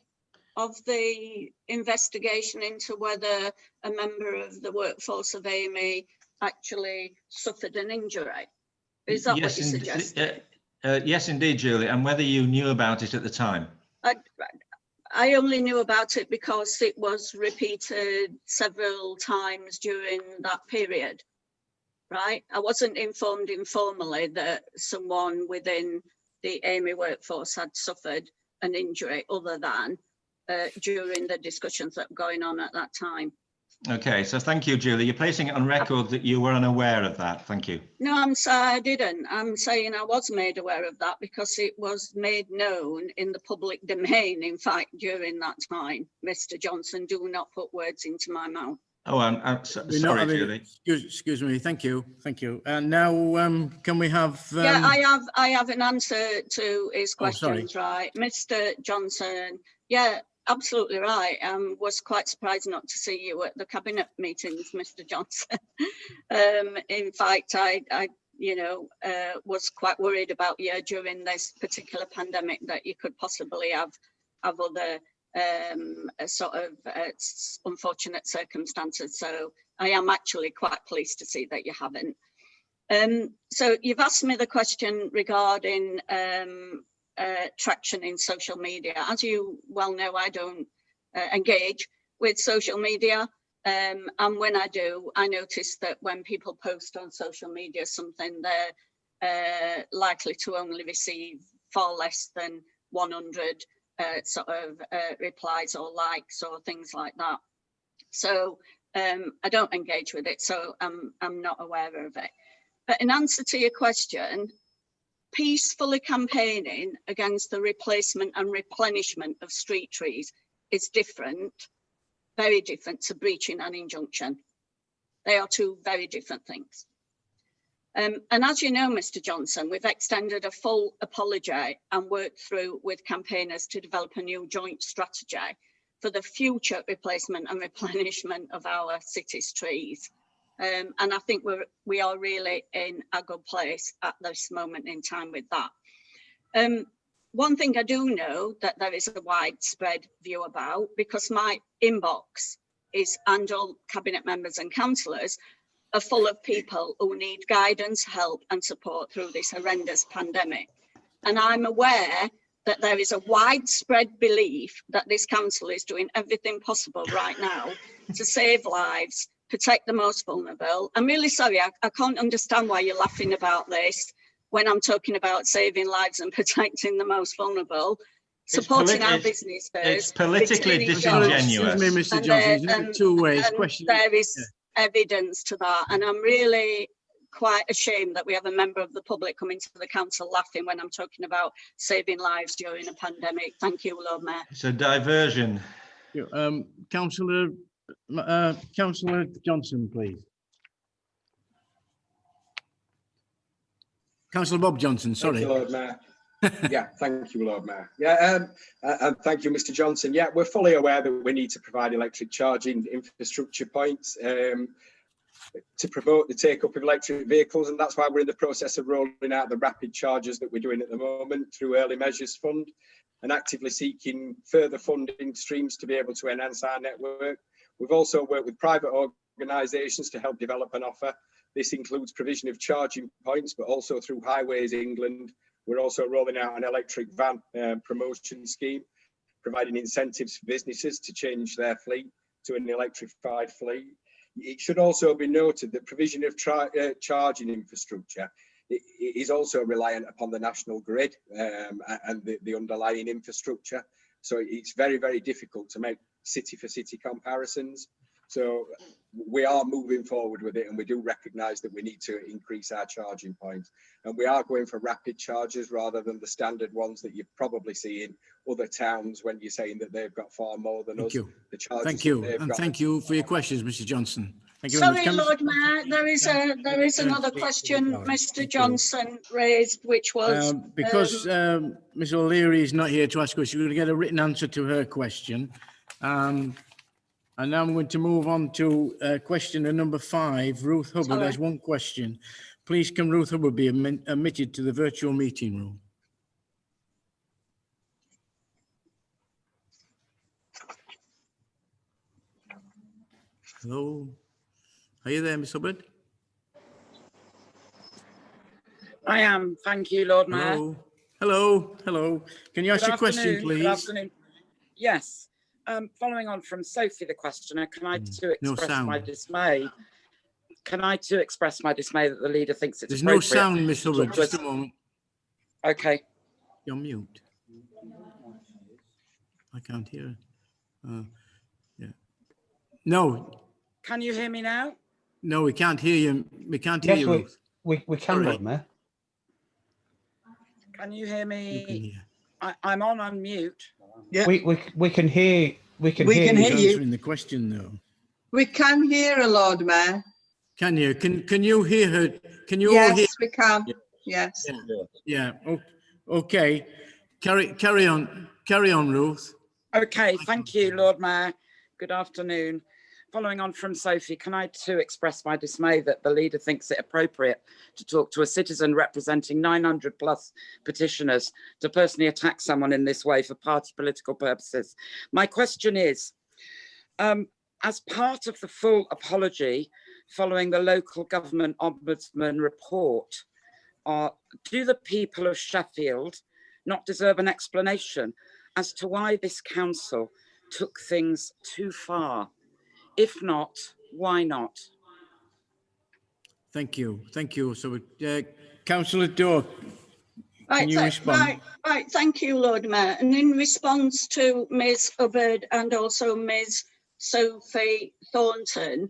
of the investigation into whether a member of the workforce of AME actually suffered an injury? Is that what you suggested? Yes, indeed, Julie, and whether you knew about it at the time. I only knew about it because it was repeated several times during that period, right? I wasn't informed informally that someone within the AME workforce had suffered an injury other than during the discussions that were going on at that time. Okay, so thank you, Julie. You're placing it on record that you were unaware of that. Thank you. No, I'm sorry, I didn't. I'm saying I was made aware of that because it was made known in the public domain, in fact, during that time. Mr. Johnson, do not put words into my mouth. Oh, I'm sorry, Julie. Excuse me. Thank you. Thank you. And now, can we have? Yeah, I have an answer to his questions, right, Mr. Johnson. Yeah, absolutely right. Was quite surprised not to see you at the cabinet meetings, Mr. Johnson. In fact, I was quite worried about you during this particular pandemic that you could possibly have other sort of unfortunate circumstances. So I am actually quite pleased to see that you haven't. So you've asked me the question regarding traction in social media. As you well know, I don't engage with social media. And when I do, I notice that when people post on social media something, they're likely to only receive far less than 100 sort of replies or likes or things like that. So I don't engage with it, so I'm not aware of it. But in answer to your question, peacefully campaigning against the replacement and replenishment of street trees is different, very different to breaching an injunction. They are two very different things. And as you know, Mr. Johnson, we've extended a full apology and worked through with campaigners to develop a new joint strategy for the future replacement and replenishment of our city's trees. And I think we are really in a good place at this moment in time with that. One thing I do know that there is a widespread view about, because my inbox and all cabinet members and councillors are full of people who need guidance, help and support through this horrendous pandemic. And I'm aware that there is a widespread belief that this council is doing everything possible right now to save lives, protect the most vulnerable. I'm really sorry, I can't understand why you're laughing about this when I'm talking about saving lives and protecting the most vulnerable, supporting our businesses. It's politically disingenuous. Excuse me, Mr. Johnson, two ways. Question. There is evidence to that, and I'm really quite ashamed that we have a member of the public coming to the council laughing when I'm talking about saving lives during a pandemic. Thank you, Lord Mayor. It's a diversion. Councillor Johnson, please. Councillor Bob Johnson, sorry. Thank you, Lord Mayor. Yeah, thank you, Lord Mayor. Yeah, and thank you, Mr. Johnson. Yeah, we're fully aware that we need to provide electric charging infrastructure points to promote the take-up of electric vehicles, and that's why we're in the process of rolling out the rapid chargers that we're doing at the moment through Early Measures Fund, and actively seeking further funding streams to be able to enhance our network. We've also worked with private organisations to help develop an offer. This includes provision of charging points, but also through Highways England. We're also rolling out an electric van promotion scheme, providing incentives for businesses to change their fleet to an electrified fleet. It should also be noted that provision of charging infrastructure is also reliant upon the national grid and the underlying infrastructure. So it's very, very difficult to make city-for-city comparisons. So we are moving forward with it, and we do recognise that we need to increase our charging points. And we are going for rapid chargers rather than the standard ones that you probably see in other towns when you're saying that they've got far more than us. Thank you, and thank you for your questions, Mr. Johnson. Thank you. Sorry, Lord Mayor, there is another question Mr. Johnson raised, which was because Ms. O'Leary is not here to ask us, you're going to get a written answer to her question. And now I'm going to move on to questioner number 5. Ruth Hubbard has one question. Please, can Ruth Hubbard be admitted to the virtual meeting room? Hello. Are you there, Miss Hubbard? I am. Thank you, Lord Mayor. Hello. Hello. Hello. Can you ask your question, please? Good afternoon. Yes. Following on from Sophie, the questioner, can I too express my dismay? Can I too express my dismay that the leader thinks it's There's appropriate? no sound, Miss Hubbard. Just a moment. Okay. You're mute. I can't hear her. Yeah. No. Can you hear me now? No, we can't hear you. We can't hear you, Ruth. We can, Lord Mayor. Can you hear me? I'm on unmute. Yeah. We can hear. We can hear He's you. answering the question, though. We can hear her, Lord Mayor. Can you? Can you hear her? Can you all hear? Yes, we can. Yes. Yeah. Okay. Carry on. Carry on, Ruth. Okay. Thank you, Lord Mayor. Good afternoon. Following on from Sophie, can I too express my dismay that the leader thinks it appropriate to talk to a citizen representing 900 plus petitioners to personally attack someone in this way for party political purposes? My question is, as part of the full apology following the local government ombudsman report, do the people of Sheffield not deserve an explanation as to why this council took things too far? If not, why not? Thank you. Thank you. So, Councillor Dorr, can you respond? Right. Thank you, Lord Mayor. And in response to Ms. Hubbard and also Ms. Sophie Thornton,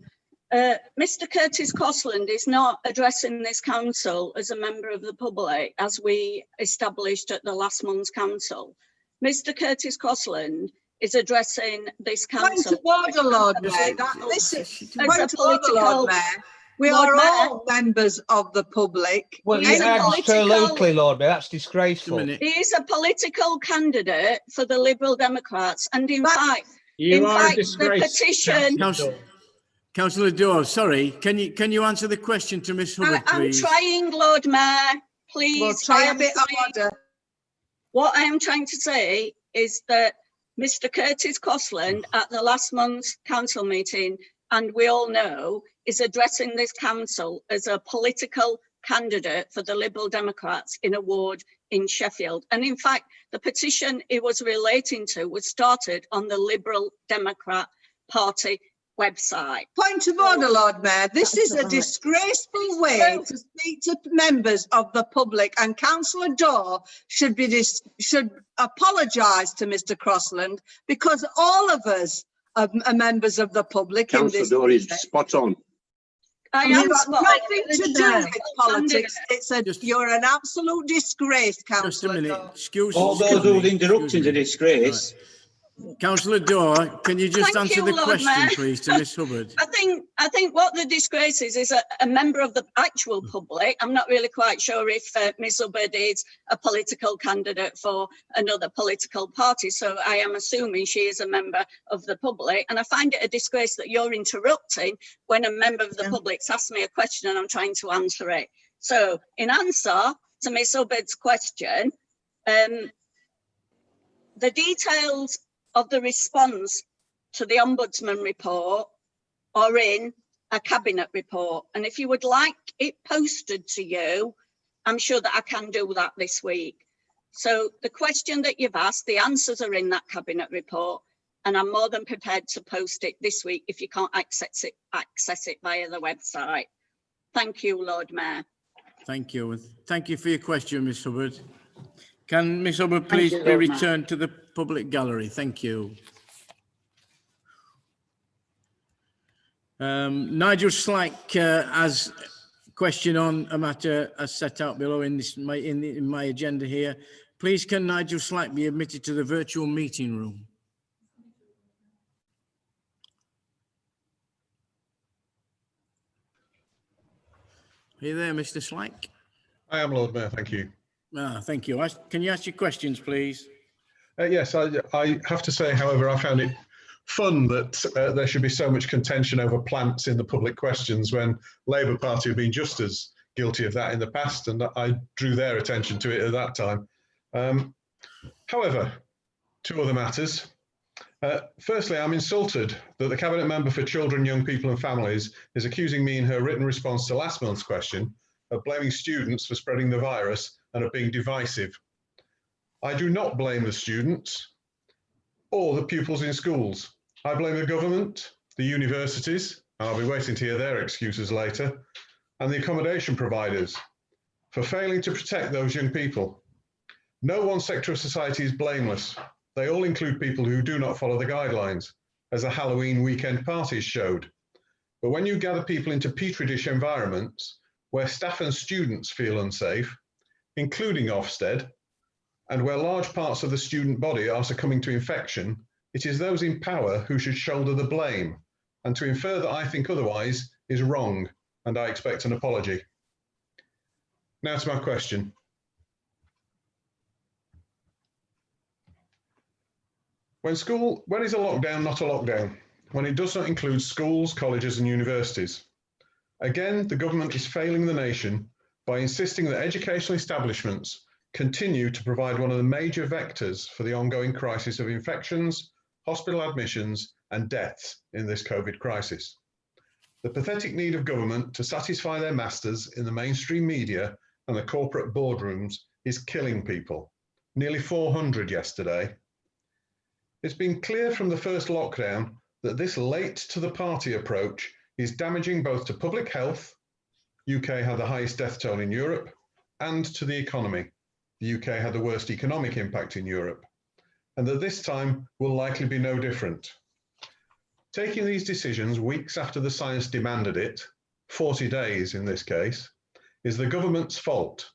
Mr. Curtis Cosland is not addressing this council as a member of the public, as we established at the last month's council. Mr. Curtis Cosland is addressing this council. Point of order, Lord Mayor. Point of order, Lord Mayor. We are all members of the public. Well, you absolutely, Lord Mayor. That's disgraceful. He is a political candidate for the Liberal Democrats, and in fact, the petition. Councillor Dorr, sorry, can you answer the question to Miss Hubbard, please? I'm trying, Lord Mayor. Please. We'll try a bit of order. What I am trying to say is that Mr. Curtis Cosland at the last month's council meeting, and we all know, is addressing this council as a political candidate for the Liberal Democrats in a ward in Sheffield. And in fact, the petition he was relating to was started on the Liberal Democrat Party website. Point of order, Lord Mayor. This is a disgraceful way to speak to members of the public, and Councillor Dorr should apologise to Mr. Crossland, because all of us are members of the public. Councillor Dorr is spot on. You've got nothing to do with politics. You're an absolute disgrace, Councillor. Just a minute. Excuse me. All those who've interrupted a disgrace. Councillor Dorr, can you just Thank answer you, the Lord question, Mayor. please, to Miss Hubbard? I think what the disgrace is a member of the actual public. I'm not really quite sure if Ms. Hubbard is a political candidate for another political party, so I am assuming she is a member of the public. And I find it a disgrace that you're interrupting when a member of the public's asked me a question and I'm trying to answer it. So, in answer to Ms. Hubbard's question, the details of the response to the Ombudsman report are in a cabinet report. And if you would like it posted to you, I'm sure that I can do that this week. So the question that you've asked, the answers are in that cabinet report, and I'm more than prepared to post it this week if you can't access it via the website. Thank you, Lord Mayor. Thank you. Thank you for your question, Miss Hubbard. Can Miss Hubbard Thank please you, be Lord Mayor. returned to the public gallery? Thank you. Nigel Slack has a question on a matter as set out below in my agenda here. Please, can Nigel Slack be admitted to the virtual meeting room? Are you there, Mr. Slack? I am, Lord Mayor, thank you. Thank you. Can you ask your questions, please? Yes, I have to say, however, I found it fun that there should be so much contention over plants in the public questions when Labour Party have been just as guilty of that in the past, and I drew their attention to it at that time. However, two other matters. Firstly, I'm insulted that the Cabinet Member for Children, Young People and Families is accusing me in her written response to last month's question of blaming students for spreading the virus and of being divisive. I do not blame the students or the pupils in schools. I blame the government, the universities, and I'll be waiting to hear their excuses later, and the accommodation providers for failing to protect those young people. No one sector of society is blameless. They all include people who do not follow the guidelines, as the Halloween weekend parties showed. But when you gather people into petri dish environments where staff and students feel unsafe, including Ofsted, and where large parts of the student body are succumbing to infection, it is those in power who should shoulder the blame. And to infer that I think otherwise is wrong, and I expect an apology. Now to my question. When is a lockdown not a lockdown? When it does not include schools, colleges and universities. Again, the government is failing the nation by insisting that educational establishments continue to provide one of the major vectors for the ongoing crisis of infections, hospital admissions and deaths in this COVID crisis. The pathetic need of government to satisfy their masters in the mainstream media and the corporate boardrooms is killing people. Nearly 400 yesterday. It's been clear from the first lockdown that this late to the party approach is damaging both to public health, UK had the highest death toll in Europe, and to the economy. The UK had the worst economic impact in Europe, and that this time will likely be no different. Taking these decisions weeks after the science demanded it, 40 days in this case, is the government's fault,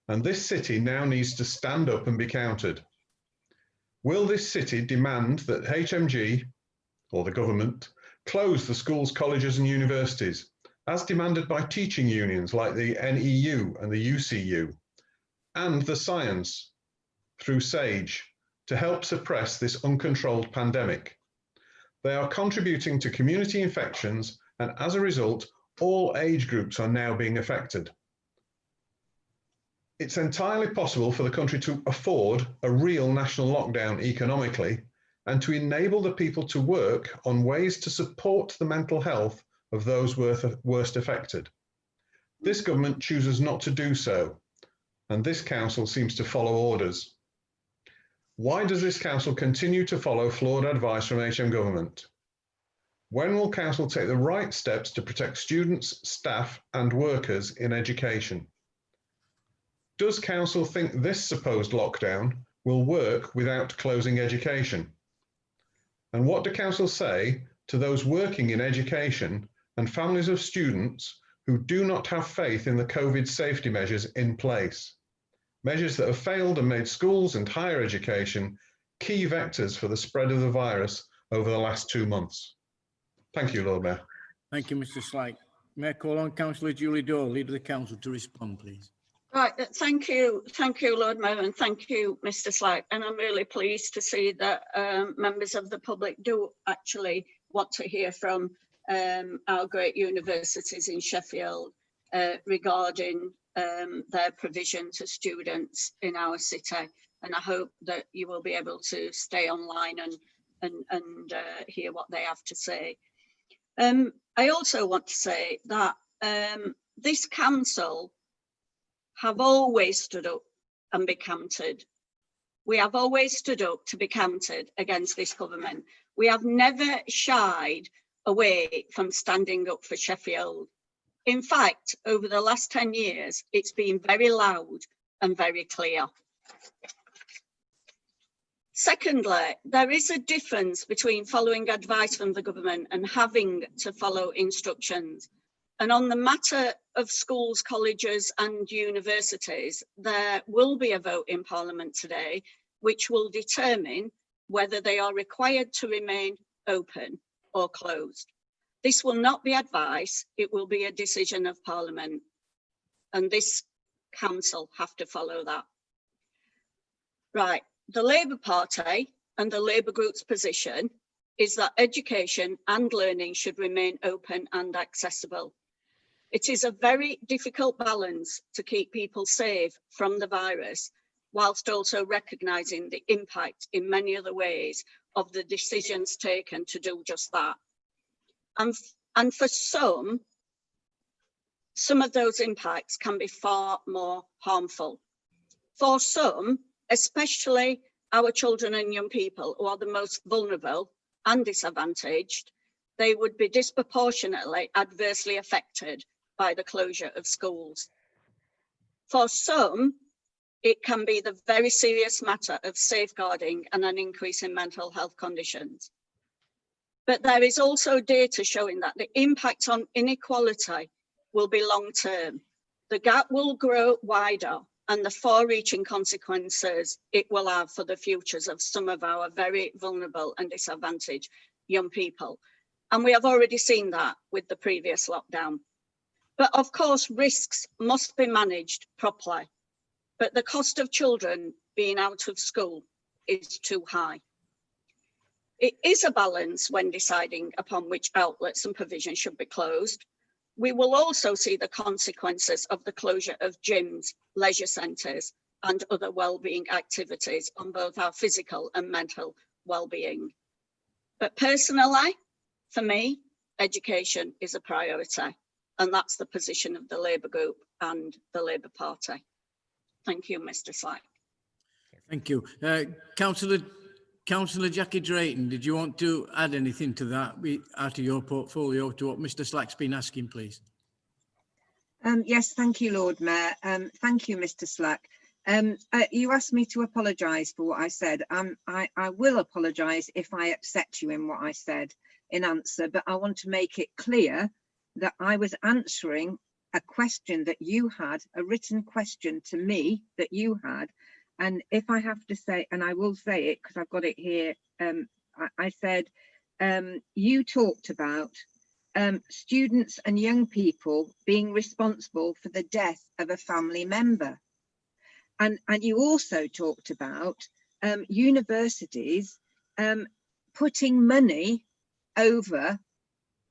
and this city now needs to stand up and be counted. Will this city demand that HMG, or the government, close the schools, colleges and universities, as demanded by teaching unions like the NEU and the UCU, and the science through SAGE to help suppress this uncontrolled pandemic? They are contributing to community infections, and as a result, all age groups are now being affected. It's entirely possible for the country to afford a real national lockdown economically and to enable the people to work on ways to support the mental health of those worst affected. This government chooses not to do so, and this council seems to follow orders. Why does this council continue to follow flawed advice from HM government? When will council take the right steps to protect students, staff and workers in education? Does council think this supposed lockdown will work without closing education? And what do council say to those working in education and families of students who do not have faith in the COVID safety measures in place? Measures that have failed and made schools and higher education key vectors for the spread of the virus over the last 2 months. Thank you, Lord Mayor. Thank you, Mr. Slight. May I call on Councillor Julie Dore, Leader of the Council, to respond, please? Right, thank you, Lord Mayor, and thank you, Mr. Slack. And I'm really pleased to see that members of the public do actually want to hear from our great universities in Sheffield regarding their provision to students in our city. And I hope that you will be able to stay online and hear what they have to say. I also want to say that this council have always stood up and be counted. We have always stood up to be counted against this government. We have never shied away from standing up for Sheffield. In fact, over the last 10 years, it's been very loud and very clear. Secondly, there is a difference between following advice from the government and having to follow instructions. And on the matter of schools, colleges and universities, there will be a vote in Parliament today, which will determine whether they are required to remain open or closed. This will not be advice, it will be a decision of Parliament. And this council have to follow that. Right, the Labour Party and the Labour Group's position is that education and learning should remain open and accessible. It is a very difficult balance to keep people safe from the virus, whilst also recognising the impact in many other ways of the decisions taken to do just that. And for some of those impacts can be far more harmful. For some, especially our children and young people who are the most vulnerable and disadvantaged, they would be disproportionately adversely affected by the closure of schools. For some, it can be the very serious matter of safeguarding and an increase in mental health conditions. But there is also data showing that the impact on inequality will be long-term. The gap will grow wider, and the far-reaching consequences it will have for the futures of some of our very vulnerable and disadvantaged young people. And we have already seen that with the previous lockdown. But of course, risks must be managed properly. But the cost of children being out of school is too high. It is a balance when deciding upon which outlets and provisions should be closed. We will also see the consequences of the closure of gyms, leisure centres and other wellbeing activities on both our physical and mental wellbeing. But personally, for me, education is a priority, and that's the position of the Labour Group and the Labour Party. Thank you, Mr. Slack. Thank you. Councillor Jackie Drayton, did you want to add anything to that out of your portfolio to what Mr. Slack's been asking, please? Yes, thank you, Lord Mayor. Thank you, Mr. Slack. You asked me to apologise for what I said. I will apologise if I upset you in what I said in answer, but I want to make it clear that I was answering a question that you had, a written question to me that you had. And if I have to say, and I will say it because I've got it here, I said, you talked about students and young people being responsible for the death of a family member. And you also talked about universities putting money over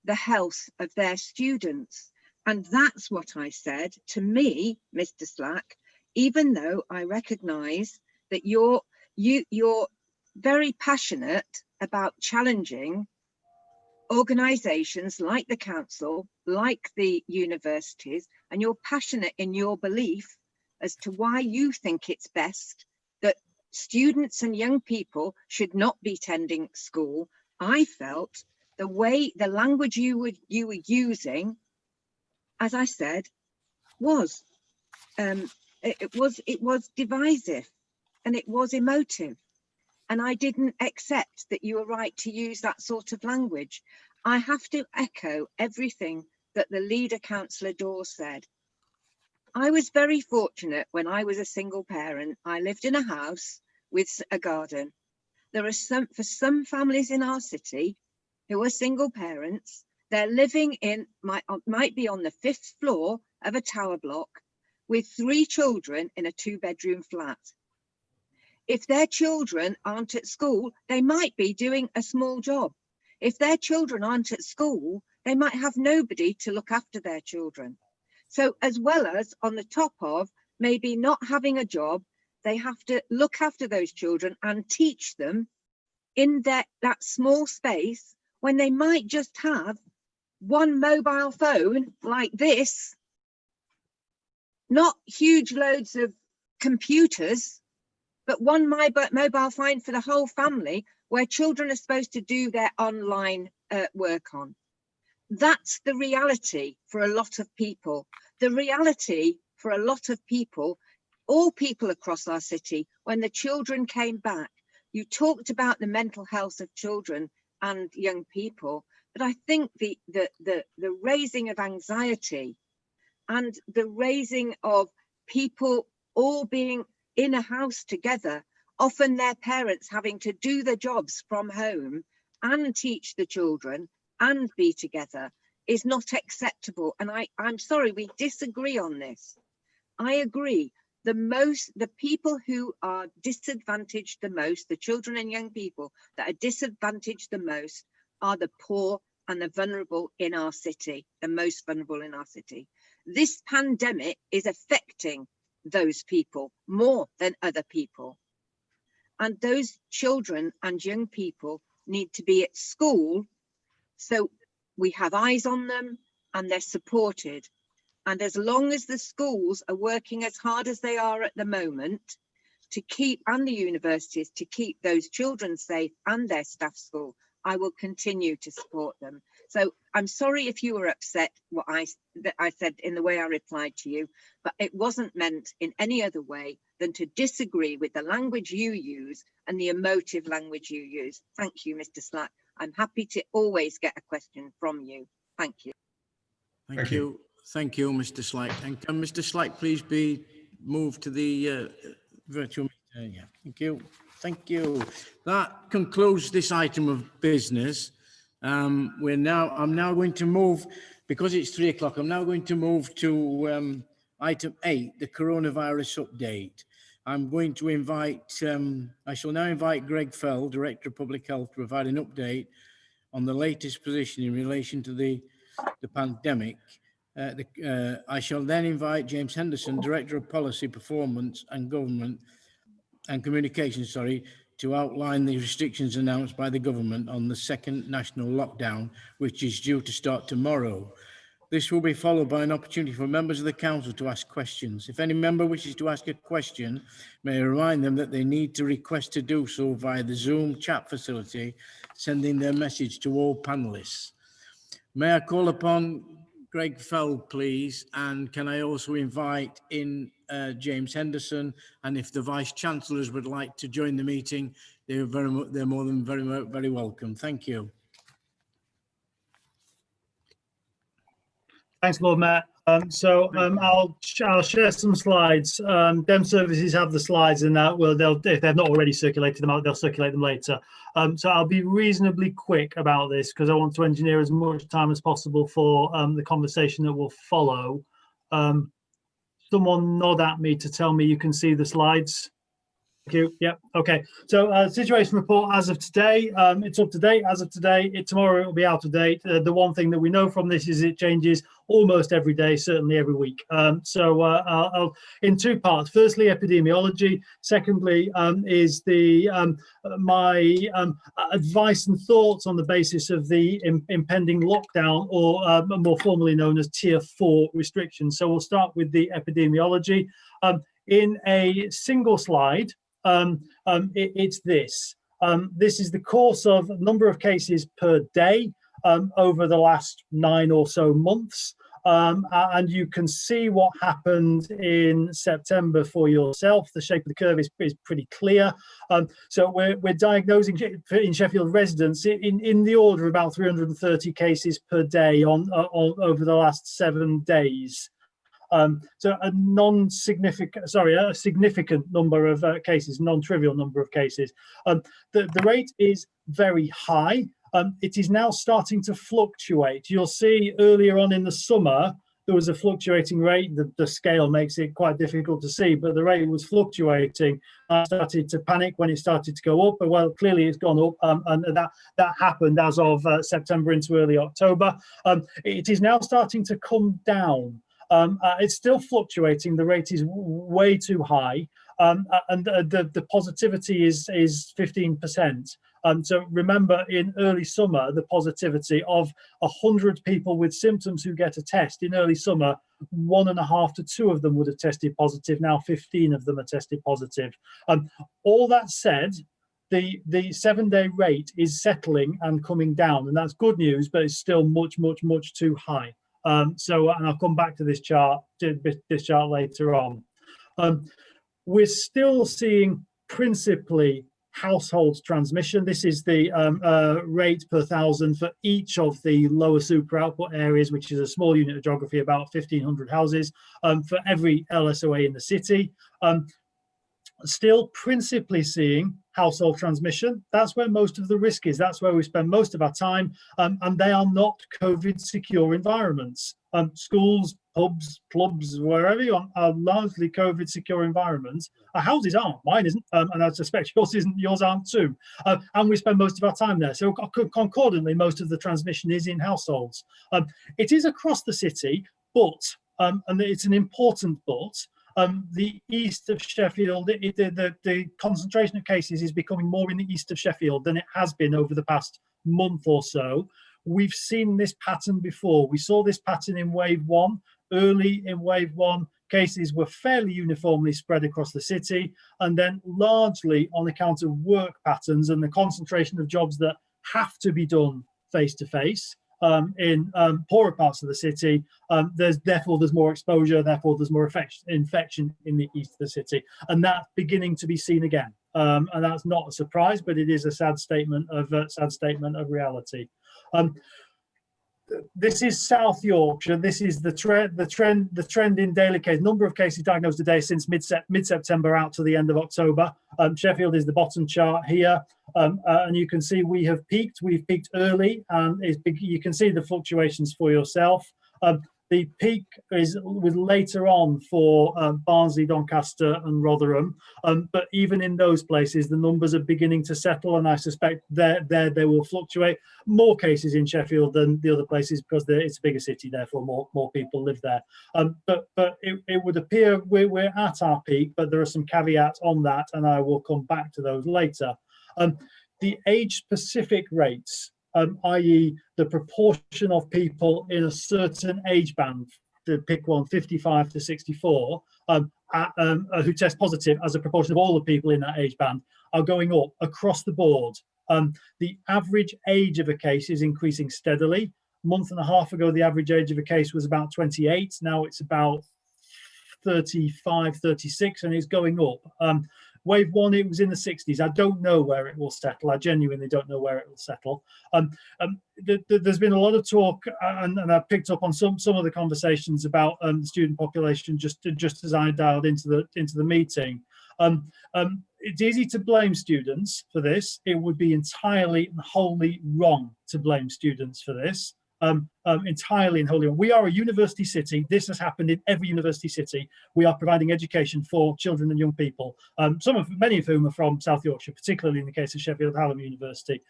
the health of their students. And that's what I said. To me, Mr. Slack, even though I recognise that you're very passionate about challenging organisations like the council, like the universities, and you're passionate in your belief as to why you think it's best that students and young people should not be attending school, I felt the language you were using, as I said, was it was divisive and it was emotive, and I didn't accept that you were right to use that sort of language. I have to echo everything that the leader, Councillor Dawes, said. I was very fortunate when I was a single parent. I lived in a house with a garden. There are for some families in our city who are single parents, they're living in, might be on the 5th floor of a tower block with 3 children in a 2-bedroom flat. If their children aren't at school, they might be doing a small job. If their children aren't at school, they might have nobody to look after their children. So as well as on the top of maybe not having a job, they have to look after those children and teach them in that small space when they might just have one mobile phone like this, not huge loads of computers, but one mobile phone for the whole family where children are supposed to do their online work on. That's the reality for a lot of people. The reality for a lot of people, all people across our city, when the children came back, you talked about the mental health of children and young people, but I think the raising of anxiety and the raising of people all being in a house together, often their parents having to do the jobs from home and teach the children and be together, is not acceptable. And I'm sorry, we disagree on this. I agree. The people who are disadvantaged the most, the children and young people that are disadvantaged the most, are the poor and the vulnerable in our city, the most vulnerable in our city. This pandemic is affecting those people more than other people. and those children and young people need to be at school, so we have eyes on them and they're supported. And as long as the schools are working as hard as they are at the moment to keep, and the universities, to keep those children safe and their staff school, I will continue to support them. So I'm sorry if you were upset that I said in the way I replied to you, but it wasn't meant in any other way than to disagree with the language you use and the emotive language you use. Thank you, Mr. Slack. I'm happy to always get a question from you. Thank you. Thank you. Thank you, Mr. Slack. And can Mr. Slack please be moved to the virtual meeting? Yeah, thank you. Thank you. That concludes this item of business. I'm now going to move, because it's 3 o'clock, I'm now going to move to item 8, the coronavirus update. I'm going to invite, I shall now invite Greg Fell, Director of Public Health, to provide an update on the latest position in relation to the pandemic. I shall then invite James Henderson, Director of Policy, Performance and Government and Communications, to outline the restrictions announced by the government on the second national lockdown, which is due to start tomorrow. This will be followed by an opportunity for members of the council to ask questions. If any member wishes to ask a question, may I remind them that they need to request to do so via the Zoom chat facility, sending their message to all panelists. May I call upon Greg Fell, please, and can I also invite in James Henderson, and if the Vice-Chancellors would like to join the meeting, they're more than very welcome. Thank you. Thanks, Lord Mayor. I'll share some slides. Dem Services have the slides, and that if they've not already circulated them out, they'll circulate them later. So I'll be reasonably quick about this because I want to engineer as much time as possible for the conversation that will follow. Someone nod at me to tell me you can see the slides. Thank you. Yeah. Okay. So situation report as of today, it's up to date as of today. Tomorrow it will be out of date. The one thing that we know from this is it changes almost every day, certainly every week. I'll in two parts. Firstly, epidemiology. Secondly, is the my advice and thoughts on the basis of the impending lockdown, or more formally known as Tier 4 restrictions. So we'll start with the epidemiology. In a single slide, it's this. This is the course of number of cases per day over the last 9 or so months. And you can see what happened in September for yourself. The shape of the curve is pretty clear. So we're diagnosing in Sheffield residents in the order of about 330 cases per day on over the last 7 days. So a significant number of cases, non-trivial number of cases. The rate is very high. It is now starting to fluctuate. You'll see earlier on in the summer, there was a fluctuating rate. The scale makes it quite difficult to see, but the rate was fluctuating. I started to panic when it started to go up, but well, clearly it's gone up, and that happened as of September into early October. It is now starting to come down. It's still fluctuating. The rate is way too high, and the positivity is 15%. So remember, in early summer, the positivity of 100 people with symptoms who get a test in early summer, 1.5 to 2 of them would have tested positive. Now 15 of them are tested positive. All that said, the 7-day rate is settling and coming down, and that's good news, but it's still much too high. And I'll come back to this chart later on. We're still seeing principally household transmission. This is the rate per thousand for each of the lower super output areas, which is a small unit of geography, about 1,500 houses, for every LSOA in the city. Still principally seeing household transmission. That's where most of the risk is. That's where we spend most of our time, and they are not COVID secure environments. Schools, pubs, clubs, wherever you are largely COVID secure environments. Our houses aren't, mine isn't, and I suspect yours isn't, yours aren't too. And we spend most of our time there. So concordantly, most of the transmission is in households. It is across the city, but, and it's an important but, The east of Sheffield, the concentration of cases is becoming more in the east of Sheffield than it has been over the past month or so. We've seen this pattern before. We saw this pattern in wave one. Early in wave one, cases were fairly uniformly spread across the city, and then largely on account of work patterns and the concentration of jobs that have to be done face to face in poorer parts of the city, there's more exposure, therefore there's more infection in the east of the city, and that's beginning to be seen again. And that's not a surprise, but it is a sad statement of reality. This is South Yorkshire. This is the trend in daily case number of cases diagnosed a day since mid-September out to the end of October. Sheffield is the bottom chart here, and you can see we have peaked. We've peaked early, and you can see the fluctuations for yourself. The peak was later on for Barnsley, Doncaster and Rotherham, but even in those places the numbers are beginning to settle, and I suspect they will fluctuate. More cases in Sheffield than the other places because it's a bigger city, therefore more people live there. But it would appear we're at our peak, but there are some caveats on that, and I will come back to those later. The age-specific rates, i.e. the proportion of people in a certain age band, to pick one, 55 to 64, who test positive as a proportion of all the people in that age band, are going up across the board. The average age of a case is increasing steadily. A month and a half ago, the average age of a case was about 28. Now it's about 35, 36, and it's going up. Wave one, it was in the 60s. I don't know where it will settle. I genuinely don't know where it will settle. There's been a lot of talk, and I've picked up on some of the conversations about the student population just as I dialed into the meeting. It's easy to blame students for this. It would be entirely and wholly wrong to blame students for this. Entirely and wholly wrong. We are a university city. This has happened in every university city. We are providing education for children and young people. Many of whom are from South Yorkshire, particularly in the case of Sheffield Hallam University.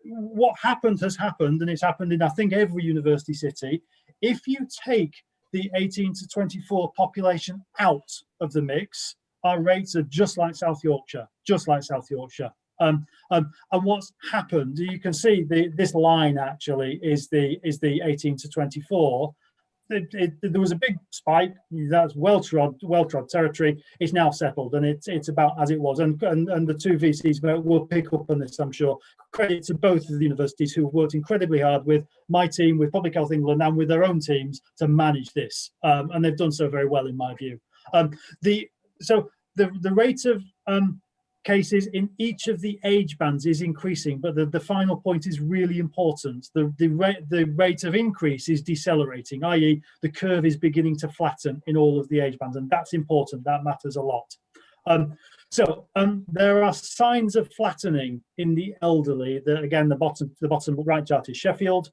What happened has happened, and it's happened in I think every university city. If you take the 18 to 24 population out of the mix, our rates are just like South Yorkshire, And what's happened, you can see this line actually is the 18 to 24. There was a big spike. That's well-trod territory. It's now settled, and it's about as it was. And the two VCs will pick up on this, I'm sure. Credit to both of the universities who have worked incredibly hard with my team, with Public Health England, and with their own teams to manage this, and they've done so very well, in my view. The rate of cases in each of the age bands is increasing, but the final point is really important. The rate of increase is decelerating, i.e. the curve is beginning to flatten in all of the age bands, and that's important. That matters a lot. There are signs of flattening in the elderly. Again, the bottom right chart is Sheffield.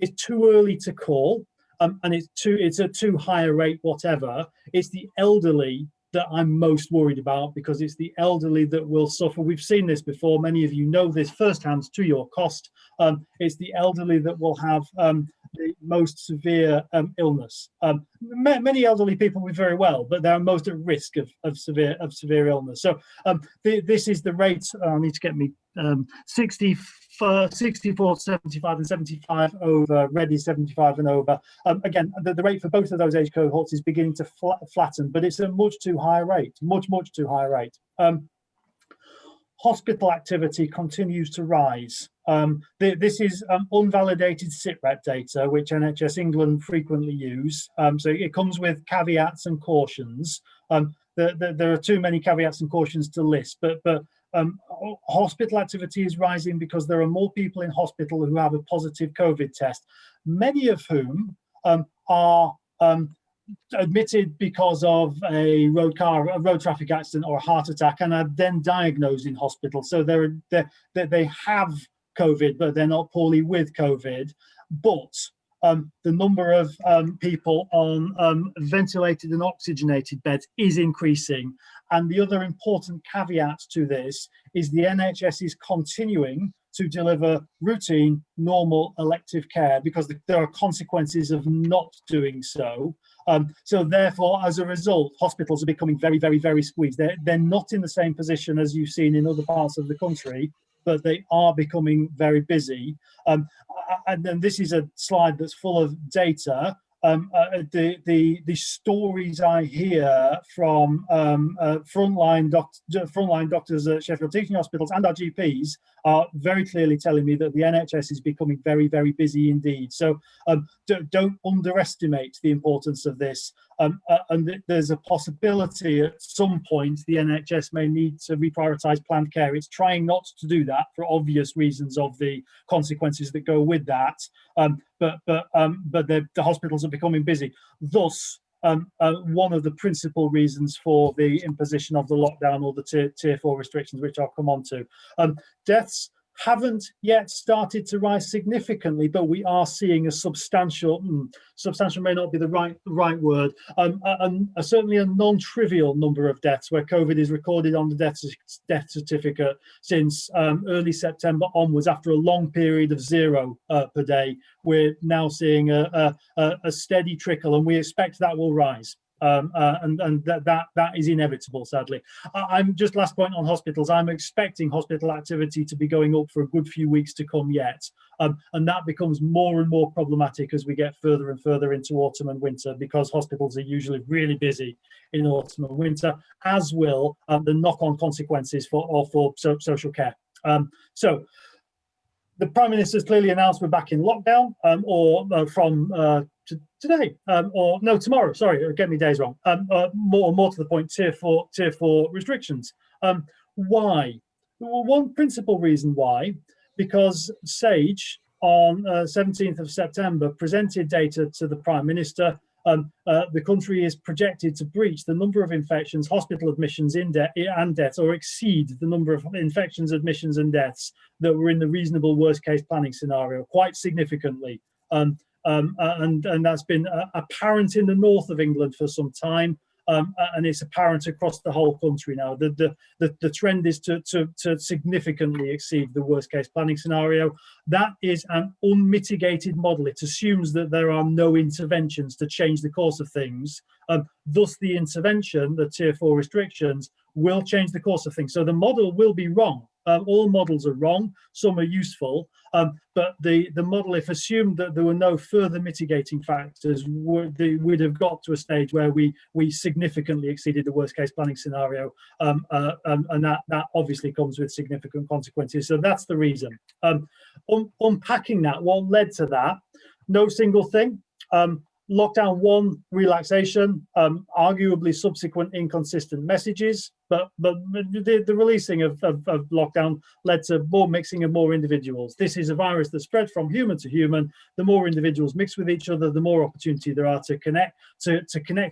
It's too early to call, and it's a too high a rate, whatever. It's the elderly that I'm most worried about, because it's the elderly that will suffer. We've seen this before. Many of you know this firsthand to your cost. It's the elderly that will have the most severe illness. Many elderly people will be very well, but they're most at risk of severe illness. So this is the rate. I need to get me 64, 75 and 75 over, ready 75 and over. Again, the rate for both of those age cohorts is beginning to flatten, but it's a much too high rate, much too high rate. Hospital activity continues to rise. This is unvalidated SITREP data, which NHS England frequently use. So it comes with caveats and cautions. There are too many caveats and cautions to list, but hospital activity is rising because there are more people in hospital who have a positive COVID test, many of whom are admitted because of a road traffic accident or a heart attack, and are then diagnosed in hospital. So they have COVID, but they're not poorly with COVID. But the number of people on ventilated and oxygenated beds is increasing. And the other important caveat to this is the NHS is continuing to deliver routine, normal, elective care, because there are consequences of not doing so. So therefore, as a result, hospitals are becoming very, very, very squeezed. They're not in the same position as you've seen in other parts of the country, but they are becoming very busy. And then this is a slide that's full of data. The stories I hear from frontline doctors at Sheffield teaching hospitals and our GPs are very clearly telling me that the NHS is becoming very, very busy indeed. So don't underestimate the importance of this. And there's a possibility at some point the NHS may need to reprioritise planned care. It's trying not to do that for obvious reasons of the consequences that go with that. But the hospitals are becoming busy. Thus, one of the principal reasons for the imposition of the lockdown or the tier 4 restrictions, which I'll come on to. Deaths haven't yet started to rise significantly, but we are seeing a substantial may not be the right word, certainly a non-trivial number of deaths where COVID is recorded on the death certificate since early September onwards. After a long period of 0 per day, we're now seeing a steady trickle, and we expect that will rise. And that is inevitable, sadly. I'm just last point on hospitals. I'm expecting hospital activity to be going up for a good few weeks to come yet. And that becomes more and more problematic as we get further and further into autumn and winter, because hospitals are usually really busy in autumn and winter, as will the knock-on consequences for social care. So the Prime Minister's clearly announced we're back in lockdown, from today, or no, tomorrow. Sorry, get me days wrong. More to the point, tier 4 restrictions. Why? Well, one principal reason why, because SAGE on 17th of September presented data to the Prime Minister. The country is projected to breach the number of infections, hospital admissions and deaths, or exceed the number of infections, admissions and deaths that were in the reasonable worst case planning scenario quite significantly. And that's been apparent in the north of England for some time, and it's apparent across the whole country now. The trend is to significantly exceed the worst case planning scenario. That is an unmitigated model. It assumes that there are no interventions to change the course of things. Thus, the intervention, the tier 4 restrictions, will change the course of things. So the model will be wrong. All models are wrong, some are useful, but the model, if assumed that there were no further mitigating factors, would have got to a stage where we significantly exceeded the worst case planning scenario, and that obviously comes with significant consequences. So that's the reason. Unpacking that, what led to that? No single thing. Lockdown 1 relaxation, arguably subsequent inconsistent messages, but the releasing of lockdown led to more mixing of more individuals. This is a virus that spread from human to human. The more individuals mix with each other, the more opportunity there are to connect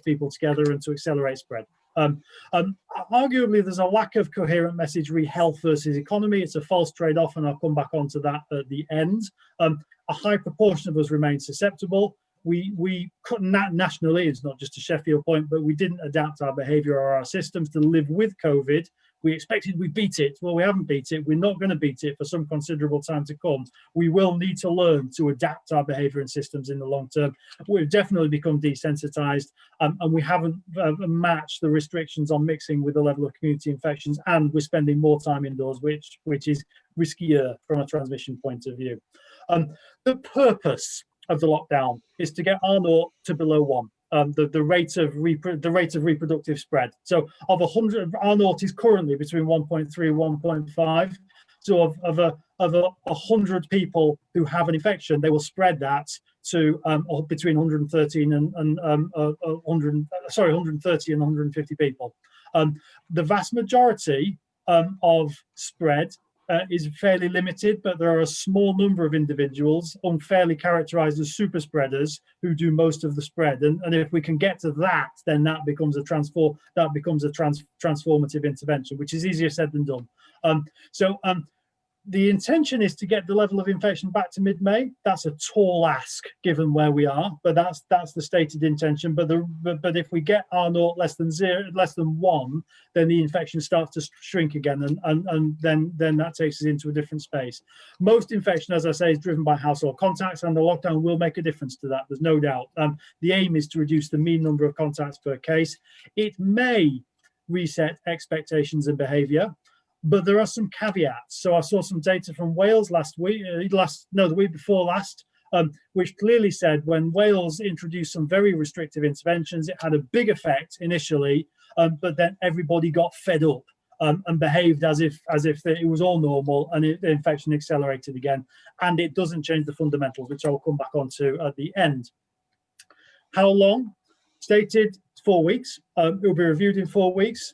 people together and to accelerate spread. Arguably, there's a lack of coherent message health versus economy. It's a false trade-off, and I'll come back onto that at the end. A high proportion of us remain susceptible. We couldn't, nationally, it's not just a Sheffield point, but we didn't adapt our behaviour or our systems to live with COVID. We expected we beat it. Well, we haven't beat it. We're not going to beat it for some considerable time to come. We will need to learn to adapt our behaviour and systems in the long term. We've definitely become desensitised, and we haven't matched the restrictions on mixing with the level of community infections, and we're spending more time indoors, which is riskier from a transmission point of view. The purpose of the lockdown is to get R0 to below 1. The rate of reproductive spread. So of 100, R0 is currently between 1.3 and 1.5. So of 100 people who have an infection, they will spread that to between 130 and 150 people. The vast majority of spread is fairly limited, but there are a small number of individuals unfairly characterized as super spreaders who do most of the spread. And if we can get to that, then that becomes a transformative intervention, which is easier said than done. The intention is to get the level of infection back to mid-May. That's a tall ask given where we are, but that's the stated intention. But if we get R0 less than 1, then the infection starts to shrink again, and then that takes us into a different space. Most infection, as I say, is driven by household contacts, and the lockdown will make a difference to that. There's no doubt. The aim is to reduce the mean number of contacts per case. It may reset expectations and behaviour, but there are some caveats. So I saw some data from Wales the week before last, which clearly said when Wales introduced some very restrictive interventions, it had a big effect initially, but then everybody got fed up and behaved as if it was all normal, and the infection accelerated again. And it doesn't change the fundamentals, which I'll come back onto at the end. How long? Stated 4 weeks. It will be reviewed in 4 weeks.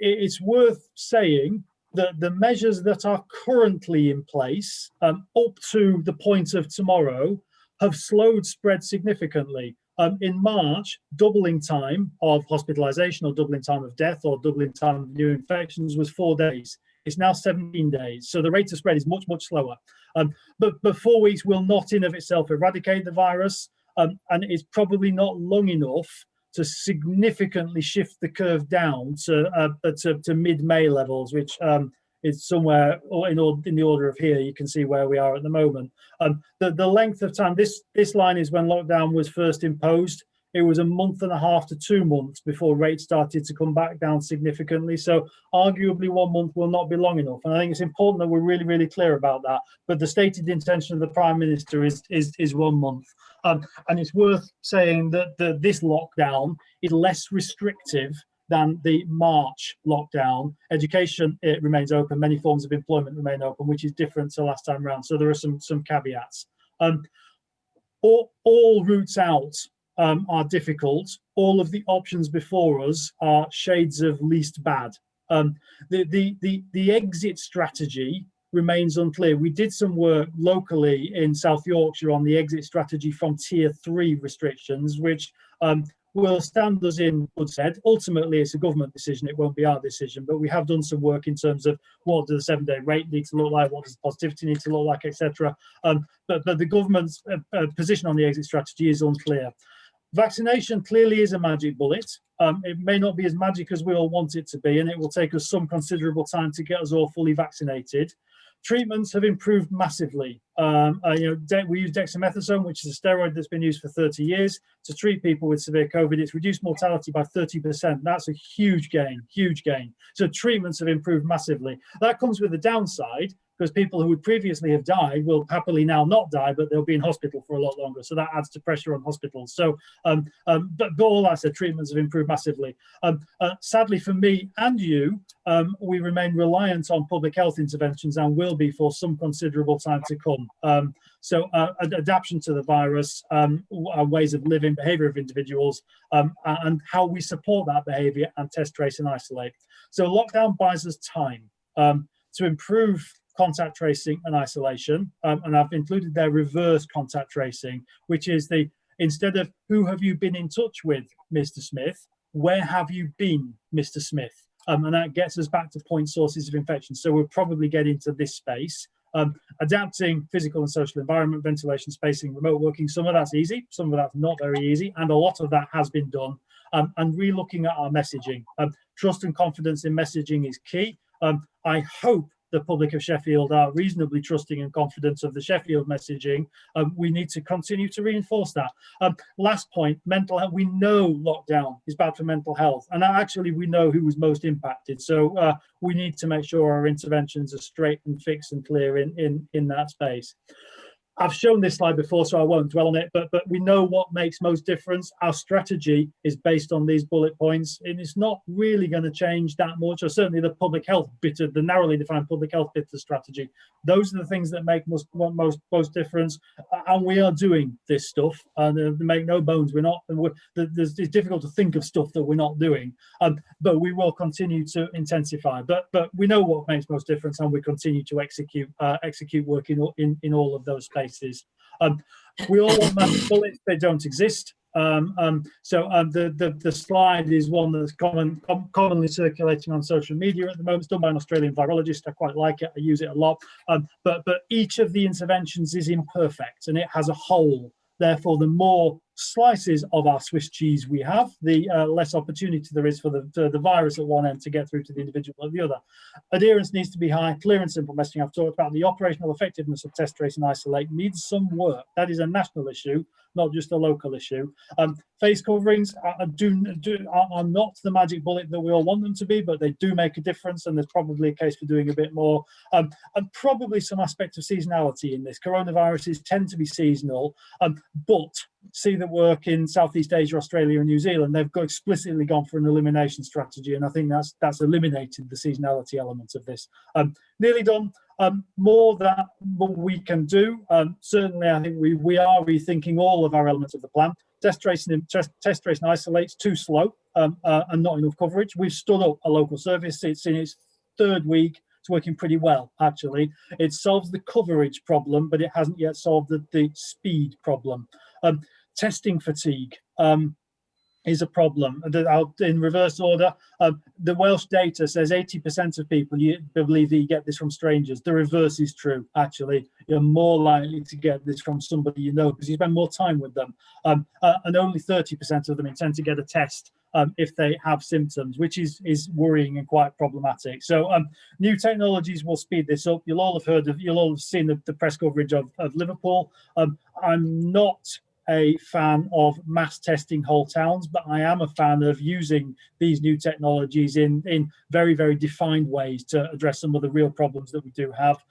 It's worth saying that the measures that are currently in place up to the point of tomorrow have slowed spread significantly. In March, doubling time of hospitalisation or doubling time of death or doubling time of new infections was 4 days. It's now 17 days. So the rate of spread is much, much slower. But 4 weeks will not in of itself eradicate the virus. And it's probably not long enough to significantly shift the curve down to mid-May levels, which is somewhere in the order of here. You can see where we are at the moment. The length of time, this line is when lockdown was first imposed. It was a month and a half to 2 months before rates started to come back down significantly. So arguably 1 month will not be long enough. And I think it's important that we're really, really clear about that. But the stated intention of the Prime Minister is 1 month. And it's worth saying that this lockdown is less restrictive than the March lockdown. Education, it remains open. Many forms of employment remain open, which is different to last time around. So there are some caveats. All routes out are difficult. All of the options before us are shades of least bad. The exit strategy remains unclear. We did some work locally in South Yorkshire on the exit strategy from tier 3 restrictions, which will stand us in good stead. Ultimately, it's a government decision. It won't be our decision, but we have done some work in terms of what does the 7-day rate need to look like, what does positivity need to look like, etc. But the government's position on the exit strategy is unclear. Vaccination clearly is a magic bullet. It may not be as magic as we all want it to be, and it will take us some considerable time to get us all fully vaccinated. Treatments have improved massively. We use dexamethasone, which is a steroid that's been used for 30 years to treat people with severe COVID. It's reduced mortality by 30%. That's a huge gain, huge gain. So treatments have improved massively. That comes with a downside, because people who would previously have died will happily now not die, but they'll be in hospital for a lot longer. So that adds to pressure on hospitals. So, but all that said, treatments have improved massively. Sadly for me and you, we remain reliant on public health interventions and will be for some considerable time to come. So adaptation to the virus, ways of living, behaviour of individuals, and how we support that behaviour and test, trace and isolate. So lockdown buys us time to improve contact tracing and isolation, and I've included their reverse contact tracing, which is instead of who have you been in touch with, Mr. Smith, where have you been, Mr. Smith? And that gets us back to point sources of infection. So we'll probably get into this space. Adapting physical and social environment, ventilation, spacing, remote working, some of that's easy, some of that's not very easy, and a lot of that has been done. And re-looking at our messaging. Trust and confidence in messaging is key. I hope the public of Sheffield are reasonably trusting and confident of the Sheffield messaging. We need to continue to reinforce that. Last point, mental health. We know lockdown is bad for mental health, and actually we know who was most impacted. So we need to make sure our interventions are straight and fixed and clear in that space. I've shown this slide before, so I won't dwell on it, but we know what makes most difference. Our strategy is based on these bullet points, and it's not really going to change that much, or certainly the public health bit of the narrowly defined public health bit of the strategy. Those are the things that make most difference, and we are doing this stuff, and make no bones, it's difficult to think of stuff that we're not doing, but we will continue to intensify. But we know what makes most difference, and we continue to execute work in all of those spaces. We all want magic bullets. They don't exist. The slide is one that's commonly circulating on social media at the moment. It's done by an Australian virologist. I quite like it. I use it a lot. But each of the interventions is imperfect and it has a hole. Therefore, the more slices of our Swiss cheese we have, the less opportunity there is for the virus at one end to get through to the individual at the other. Adherence needs to be high, clear and simple messaging. I've talked about the operational effectiveness of test, trace and isolate needs some work. That is a national issue, not just a local issue. Face coverings are not the magic bullet that we all want them to be, but they do make a difference, and there's probably a case for doing a bit more. And probably some aspect of seasonality in this. Coronaviruses tend to be seasonal, but see the work in Southeast Asia, Australia and New Zealand, they've explicitly gone for an elimination strategy, and I think that's eliminated the seasonality element of this. Nearly done. More that we can do. Certainly, I think we are rethinking all of our elements of the plan. Test, trace and isolate's too slow and not enough coverage. We've stood up a local service. It's in its third week. It's working pretty well, actually. It solves the coverage problem, but it hasn't yet solved the speed problem. Testing fatigue is a problem. In reverse order, the Welsh data says 80% of people believe that you get this from strangers. The reverse is true, actually. You're more likely to get this from somebody you know because you spend more time with them. And only 30% of them intend to get a test if they have symptoms, which is worrying and quite problematic. So new technologies will speed this up. You'll all have seen the press coverage of Liverpool. I'm not a fan of mass testing whole towns, but I am a fan of using these new technologies in very, very defined ways to address some of the real problems that we do have.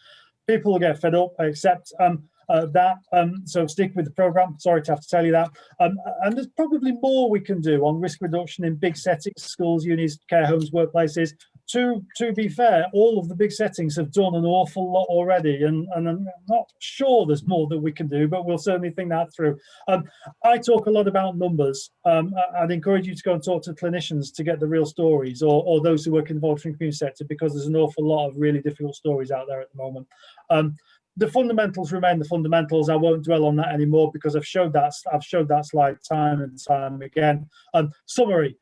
People will get fed up, I accept that, so stick with the programme. Sorry to have to tell you that. And there's probably more we can do on risk reduction in big settings, schools, unis, care homes, workplaces. To be fair, all of the big settings have done an awful lot already, and I'm not sure there's more that we can do, but we'll certainly think that through. I talk a lot about numbers. I'd encourage you to go and talk to clinicians to get the real stories, or those who work in the voluntary community sector, because there's an awful lot of really difficult stories out there at the moment. The fundamentals remain the fundamentals. I won't dwell on that anymore because I've showed that slide time and time again. Summary: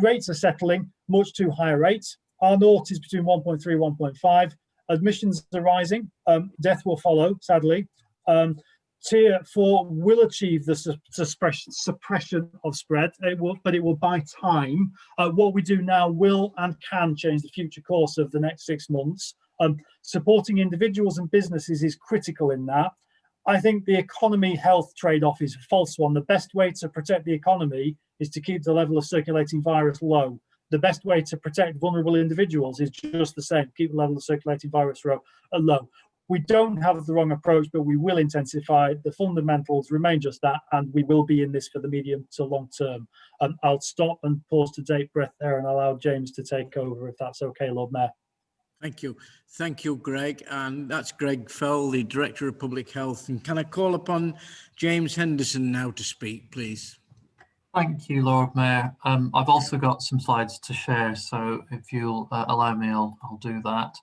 rates are settling, much too high rates. R naught is between 1.3 and 1.5. Admissions are rising. Death will follow, sadly. Tier 4 will achieve the suppression of spread, but it will buy time. What we do now will and can change the future course of the next 6 months. Supporting individuals and businesses is critical in that. I think the economy health trade-off is a false one. The best way to protect the economy is to keep the level of circulating virus low. The best way to protect vulnerable individuals is just the same, keep the level of circulating virus low. We don't have the wrong approach, but we will intensify. The fundamentals remain just that, and we will be in this for the medium to long term. I'll stop and pause to take breath there and allow James to take over, if that's okay, Lord Mayor. Thank you. Thank you, Greg. And that's Greg Fell, the Director of Public Health. And can I call upon James Henderson now to speak, please? Thank you, Lord Mayor. I've also got some slides to share, so if you'll allow me, I'll do that.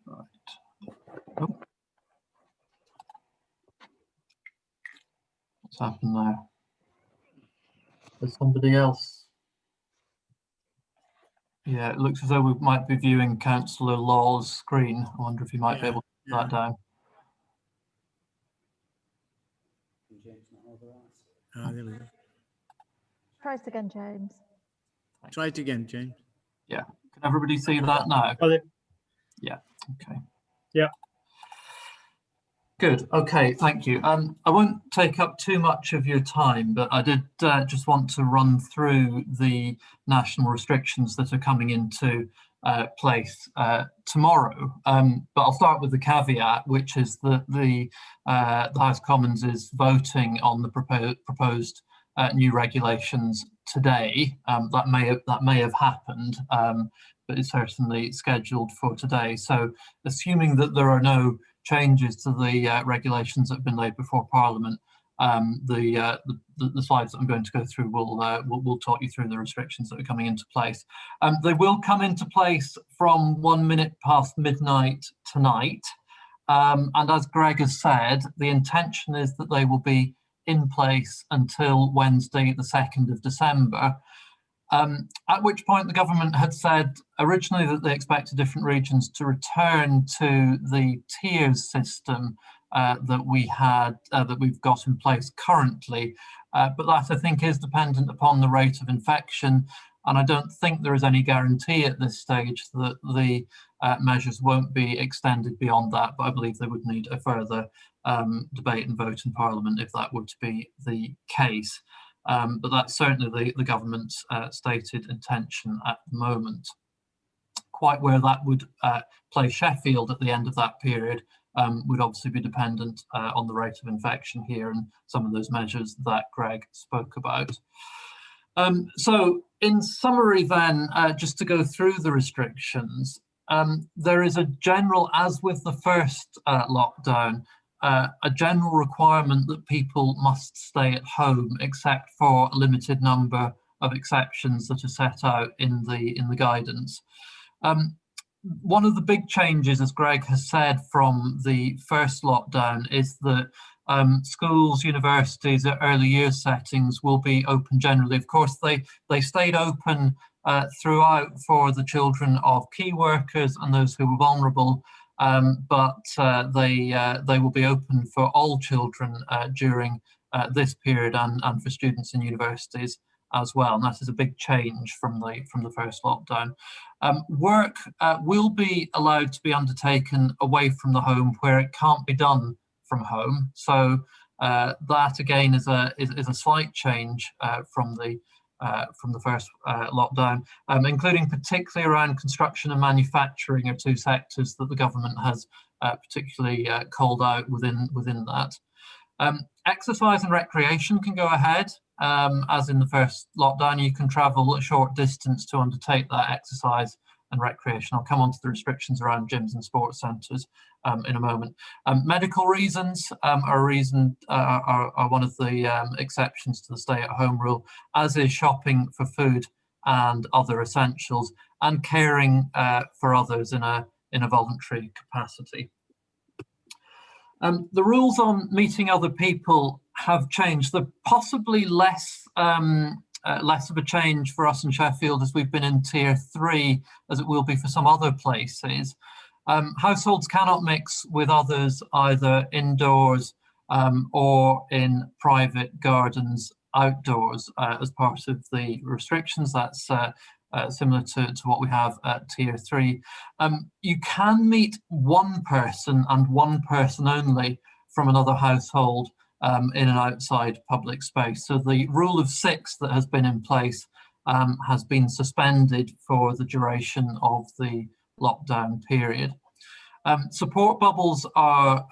Right. Oh. What's happened there? There's somebody else. Yeah, it looks as though we might be viewing Councillor Law's screen. I wonder if you might be able to put that down. There we go. Try it again, James. Try it again, James. Yeah. Can everybody see that now? Yeah. Okay. Yeah. Good. Okay. Thank you. I won't take up too much of your time, but I did just want to run through the national restrictions that are coming into place tomorrow. But I'll start with the caveat, which is that the House of Commons is voting on the proposed new regulations today. That may have happened, but it's certainly scheduled for today. So, assuming that there are no changes to the regulations that have been laid before Parliament, the slides that I'm going to go through will talk you through the restrictions that are coming into place. They will come into place from 1 minute past midnight tonight, And as Greg has said, the intention is that they will be in place until Wednesday, the 2nd of December. At which point the government had said originally that they expected different regions to return to the tiers system that we've got in place currently, but that I think is dependent upon the rate of infection, and I don't think there is any guarantee at this stage that the measures won't be extended beyond that, but I believe they would need a further debate and vote in Parliament if that were to be the case. But that's certainly the government's stated intention at the moment. Quite where that would place Sheffield at the end of that period would obviously be dependent on the rate of infection here and some of those measures that Greg spoke about. So in summary then, just to go through the restrictions, there is a general, as with the first lockdown, a general requirement that people must stay at home, except for a limited number of exceptions that are set out in the guidance. One of the big changes, as Greg has said, from the first lockdown is that schools, universities, early years settings will be open generally. Of course, they stayed open throughout for the children of key workers and those who were vulnerable, but they will be open for all children during this period and for students in universities as well. And that is a big change from the first lockdown. Work will be allowed to be undertaken away from the home where it can't be done from home. So that again is a slight change from the first lockdown, including particularly around construction and manufacturing are two sectors that the government has particularly called out within that. Exercise and recreation can go ahead. As in the first lockdown, you can travel a short distance to undertake that exercise and recreation. I'll come on to the restrictions around gyms and sports centres in a moment. Medical reasons are one of the exceptions to the stay-at-home rule, as is shopping for food and other essentials, and caring for others in a voluntary capacity. The rules on meeting other people have changed. They're possibly less of a change for us in Sheffield as we've been in Tier 3 as it will be for some other places. Households cannot mix with others either indoors or in private gardens outdoors as part of the restrictions. That's similar to what we have at Tier 3. You can meet one person and one person only from another household in an outside public space. So the rule of 6 that has been in place has been suspended for the duration of the lockdown period. Support bubbles are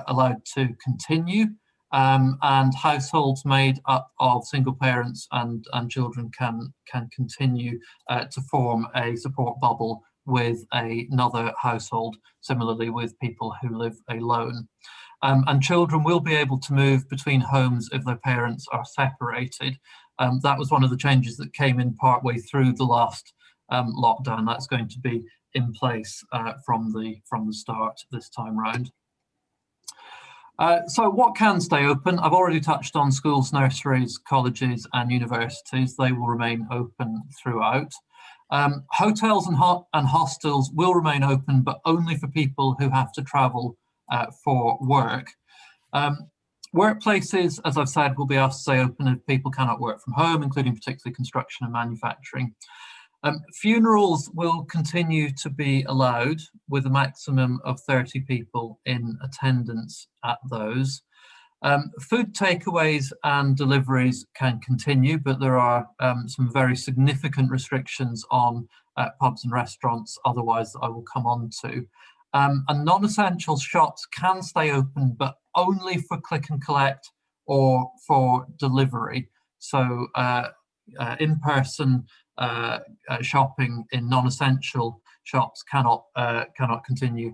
allowed to continue, and households made up of single parents and children can continue to form a support bubble with another household, similarly with people who live alone. And children will be able to move between homes if their parents are separated. That was one of the changes that came in partway through the last lockdown. That's going to be in place from the start this time round. So what can stay open? I've already touched on schools, nurseries, colleges and universities. They will remain open throughout. Hotels and hostels will remain open, but only for people who have to travel for work. Workplaces, as I've said, will be asked to stay open if people cannot work from home, including particularly construction and manufacturing. Funerals will continue to be allowed with a maximum of 30 people in attendance at those. Food takeaways and deliveries can continue, but there are some very significant restrictions on pubs and restaurants otherwise that I will come on to. And non-essential shops can stay open, but only for click and collect or for delivery. So in-person shopping in non-essential shops cannot continue.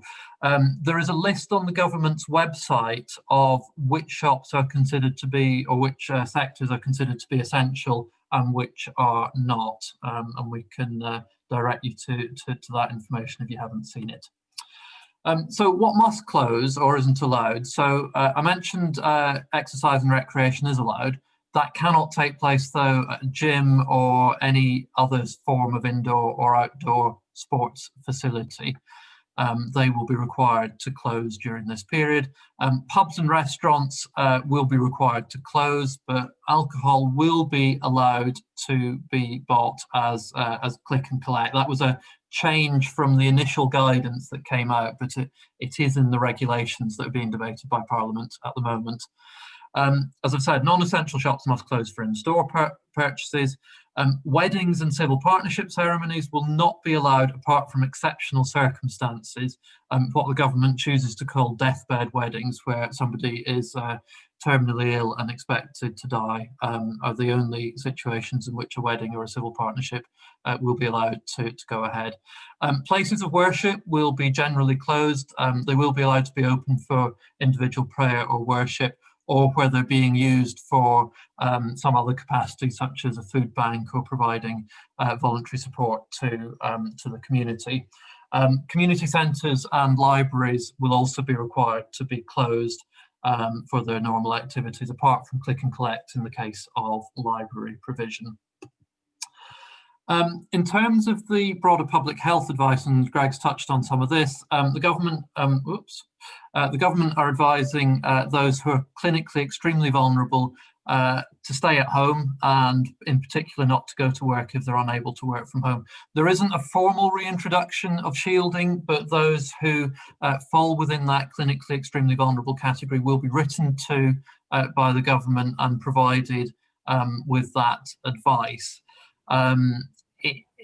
There is a list on the government's website of which shops are considered to be, or which sectors are considered to be essential and which are not. And we can direct you to that information if you haven't seen it. So what must close or isn't allowed? So I mentioned exercise and recreation is allowed. That cannot take place though at a gym or any other form of indoor or outdoor sports facility. They will be required to close during this period. Pubs and restaurants will be required to close, but alcohol will be allowed to be bought as click and collect. That was a change from the initial guidance that came out, but it is in the regulations that are being debated by Parliament at the moment. As I've said, non-essential shops must close for in-store purchases. Weddings and civil partnership ceremonies will not be allowed apart from exceptional circumstances. What the government chooses to call deathbed weddings, where somebody is terminally ill and expected to die, are the only situations in which a wedding or a civil partnership will be allowed to go ahead. Places of worship will be generally closed. They will be allowed to be open for individual prayer or worship, or where they're being used for some other capacity, such as a food bank or providing voluntary support to the community. Community centres and libraries will also be required to be closed for their normal activities, apart from click and collect in the case of library provision. In terms of the broader public health advice, and Greg's touched on some of this, the government are advising those who are clinically extremely vulnerable to stay at home, and in particular not to go to work if they're unable to work from home. There isn't a formal reintroduction of shielding, but those who fall within that clinically extremely vulnerable category will be written to by the government and provided with that advice.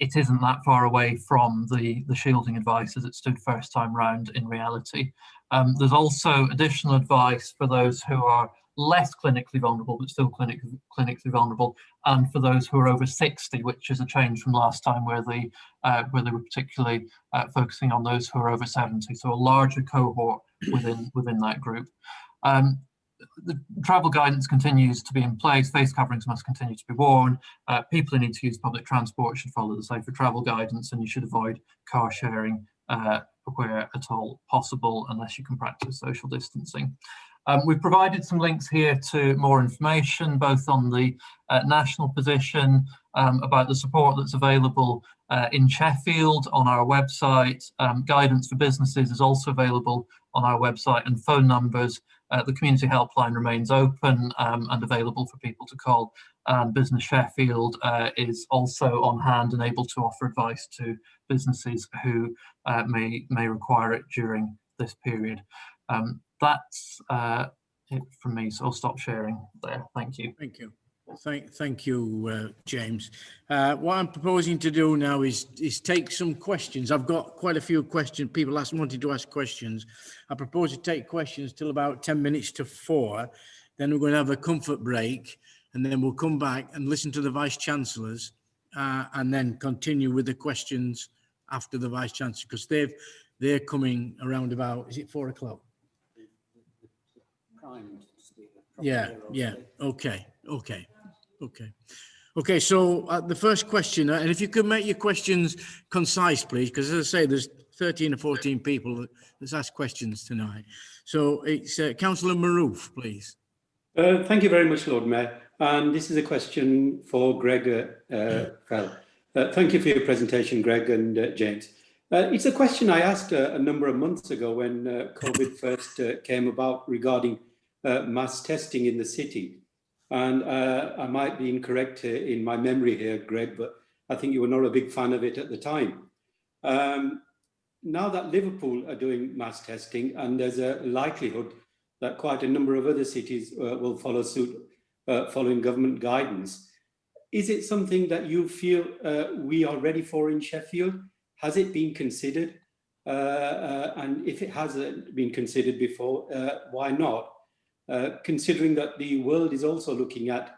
It isn't that far away from the shielding advice as it stood first time round in reality. There's also additional advice for those who are less clinically vulnerable, but still clinically vulnerable, and for those who are over 60, which is a change from last time where they were particularly focusing on those who are over 70, so a larger cohort within that group. The travel guidance continues to be in place. Face coverings must continue to be worn. People who need to use public transport should follow the safer travel guidance, and you should avoid car sharing where at all possible, unless you can practice social distancing. We've provided some links here to more information, both on the national position, about the support that's available in Sheffield on our website. Guidance for businesses is also available on our website, and phone numbers. The community helpline remains open and available for people to call. Business Sheffield is also on hand and able to offer advice to businesses who may require it during this period. That's it from me, so I'll stop sharing there. Thank you. Thank you. Thank you, James. What I'm proposing to do now is take some questions. I've got quite a few questions. People wanted to ask questions. I propose to take questions till about 10 minutes to 4. Then we're going to have a comfort break, and then we'll come back and listen to the Vice Chancellors, and then continue with the questions after the Vice Chancellor, because they're coming around about, is it 4 o'clock? Yeah. Okay. So the first question, and if you could make your questions concise, please, because as I say, there's 13 or 14 people that's asked questions tonight. So it's Councillor Maroof, please. Thank you very much, Lord Mayor. And this is a question for Greg Fell. Thank you for your presentation, Greg and James. It's a question I asked a number of months ago when COVID first came about regarding mass testing in the city. And I might be incorrect in my memory here, Greg, but I think you were not a big fan of it at the time. Now that Liverpool are doing mass testing, and there's a likelihood that quite a number of other cities will follow suit following government guidance, is it something that you feel we are ready for in Sheffield? Has it been considered? And if it hasn't been considered before, why not? Considering that the world is also looking at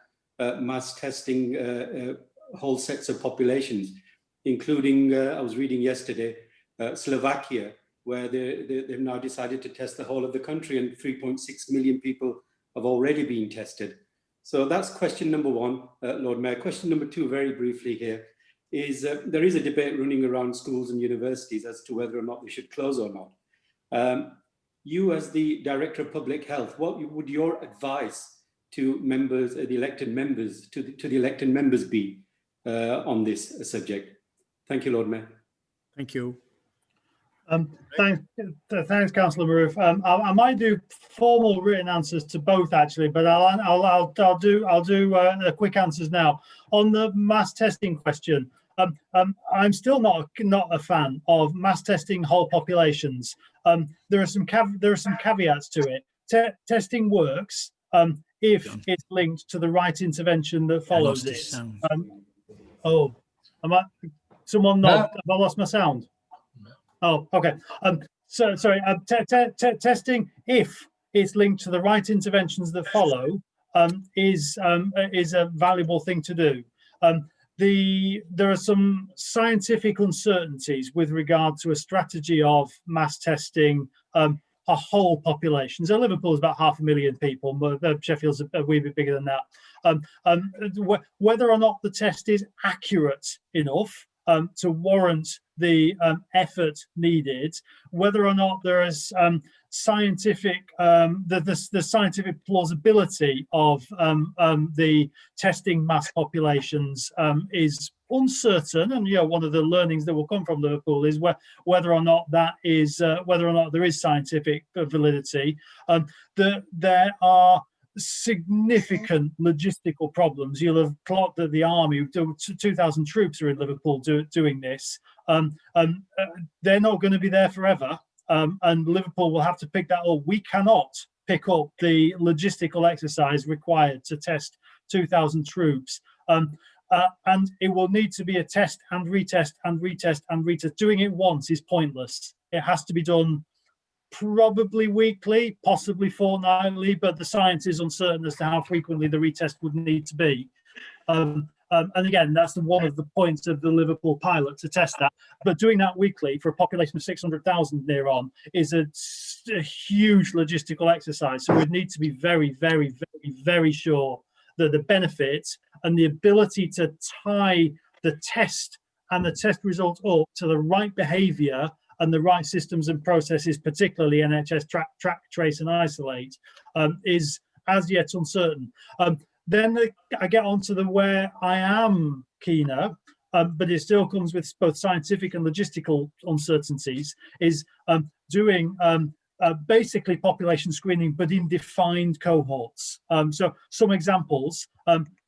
mass testing whole sets of populations, including, I was reading yesterday, Slovakia, where they've now decided to test the whole of the country, and 3.6 million people have already been tested. So that's question number one, Lord Mayor. Question number two, very briefly here, is there is a debate running around schools and universities as to whether or not they should close or not. You as the Director of Public Health, what would your advice to members, the elected members, to the elected members be on this subject? Thank you, Lord Mayor. Thank you. Thanks, Councillor Maroof. I might do formal written answers to both actually, but I'll do quick answers now. On the mass testing question, I'm still not a fan of mass testing whole populations. There are some caveats to it. Testing works if it's linked to the right intervention that follows it. Someone nod. Have I lost my sound? Oh, okay. Sorry. Testing, if it's linked to the right interventions that follow, is a valuable thing to do. There are some scientific uncertainties with regard to a strategy of mass testing a whole population. So Liverpool is about 500,000 people, but Sheffield's a wee bit bigger than that. Whether or not the test is accurate enough to warrant the effort needed, whether or not there is scientific the scientific plausibility of the testing mass populations is uncertain, and one of the learnings that will come from Liverpool is whether or not that is whether or not there is scientific validity. There are significant logistical problems. You'll have clocked that the army, 2,000 troops are in Liverpool doing this. They're not going to be there forever, and Liverpool will have to pick that up. We cannot pick up the logistical exercise required to test 2,000 troops. And it will need to be a test and retest and retest and retest. Doing it once is pointless. It has to be done probably weekly, possibly fortnightly, but the science is uncertain as to how frequently the retest would need to be. And again, that's one of the points of the Liverpool pilot, to test that. But doing that weekly for a population of 600,000 near on is a huge logistical exercise. So we'd need to be very, very, very, very sure that the benefits and the ability to tie the test and the test results up to the right behaviour and the right systems and processes, particularly NHS track, trace and isolate, is as yet uncertain. Then I get on to where I am keener, but it still comes with both scientific and logistical uncertainties, is doing basically population screening, but in defined cohorts. So some examples,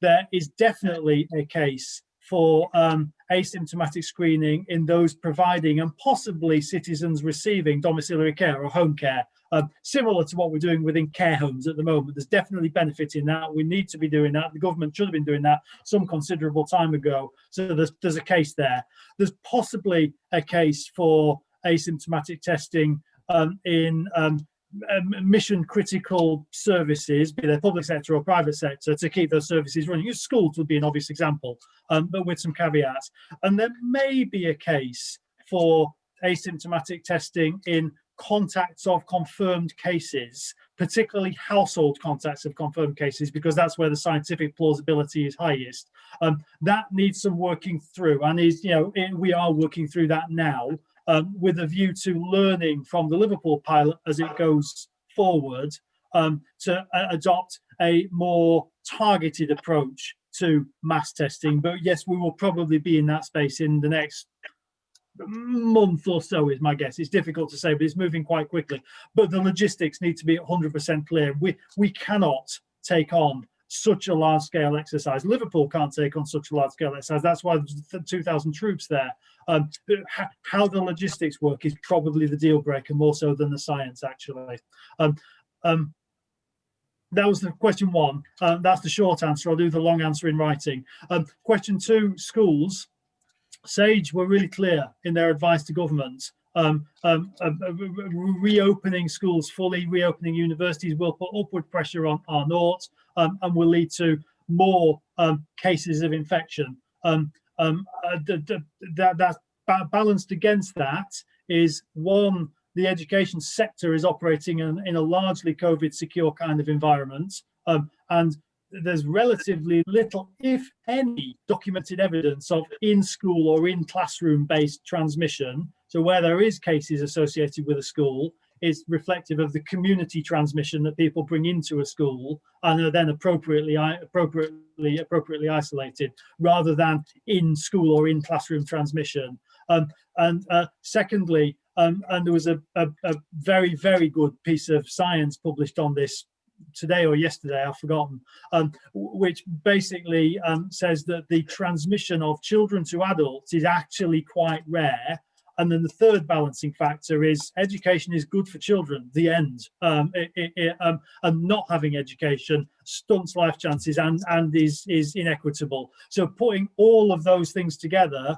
there is definitely a case for asymptomatic screening in those providing and possibly citizens receiving domiciliary care or home care, similar to what we're doing within care homes at the moment. There's definitely benefit in that. We need to be doing that. The government should have been doing that some considerable time ago. So there's a case there. There's possibly a case for asymptomatic testing in mission critical services, be they public sector or private sector, to keep those services running. Your schools would be an obvious example, but with some caveats. And there may be a case for asymptomatic testing in contacts of confirmed cases, particularly household contacts of confirmed cases, because that's where the scientific plausibility is highest. That needs some working through, and we are working through that now. With a view to learning from the Liverpool pilot as it goes forward, to adopt a more targeted approach to mass testing. But yes, we will probably be in that space in the next month or so, is my guess. It's difficult to say, but it's moving quite quickly. But the logistics need to be 100% clear. We cannot take on such a large-scale exercise. Liverpool can't take on such a large-scale exercise. That's why there's 2,000 troops there. How the logistics work is probably the deal breaker, more so than the science, actually. That was the question one. That's the short answer. I'll do the long answer in writing. Question two, schools. SAGE were really clear in their advice to government. Reopening schools fully, reopening universities will put upward pressure on our nought and will lead to more cases of infection. That's balanced against that is, one, the education sector is operating in a largely COVID secure kind of environment, and there's relatively little, if any, documented evidence of in-school or in-classroom based transmission. So where there is cases associated with a school, is reflective of the community transmission that people bring into a school and are then appropriately isolated, rather than in school or in classroom transmission. Secondly, and there was a very, very good piece of science published on this today or yesterday, I've forgotten, which basically says that the transmission of children to adults is actually quite rare. And then the third balancing factor is education is good for children, the end. And not having education stunts life chances and is inequitable. So putting all of those things together,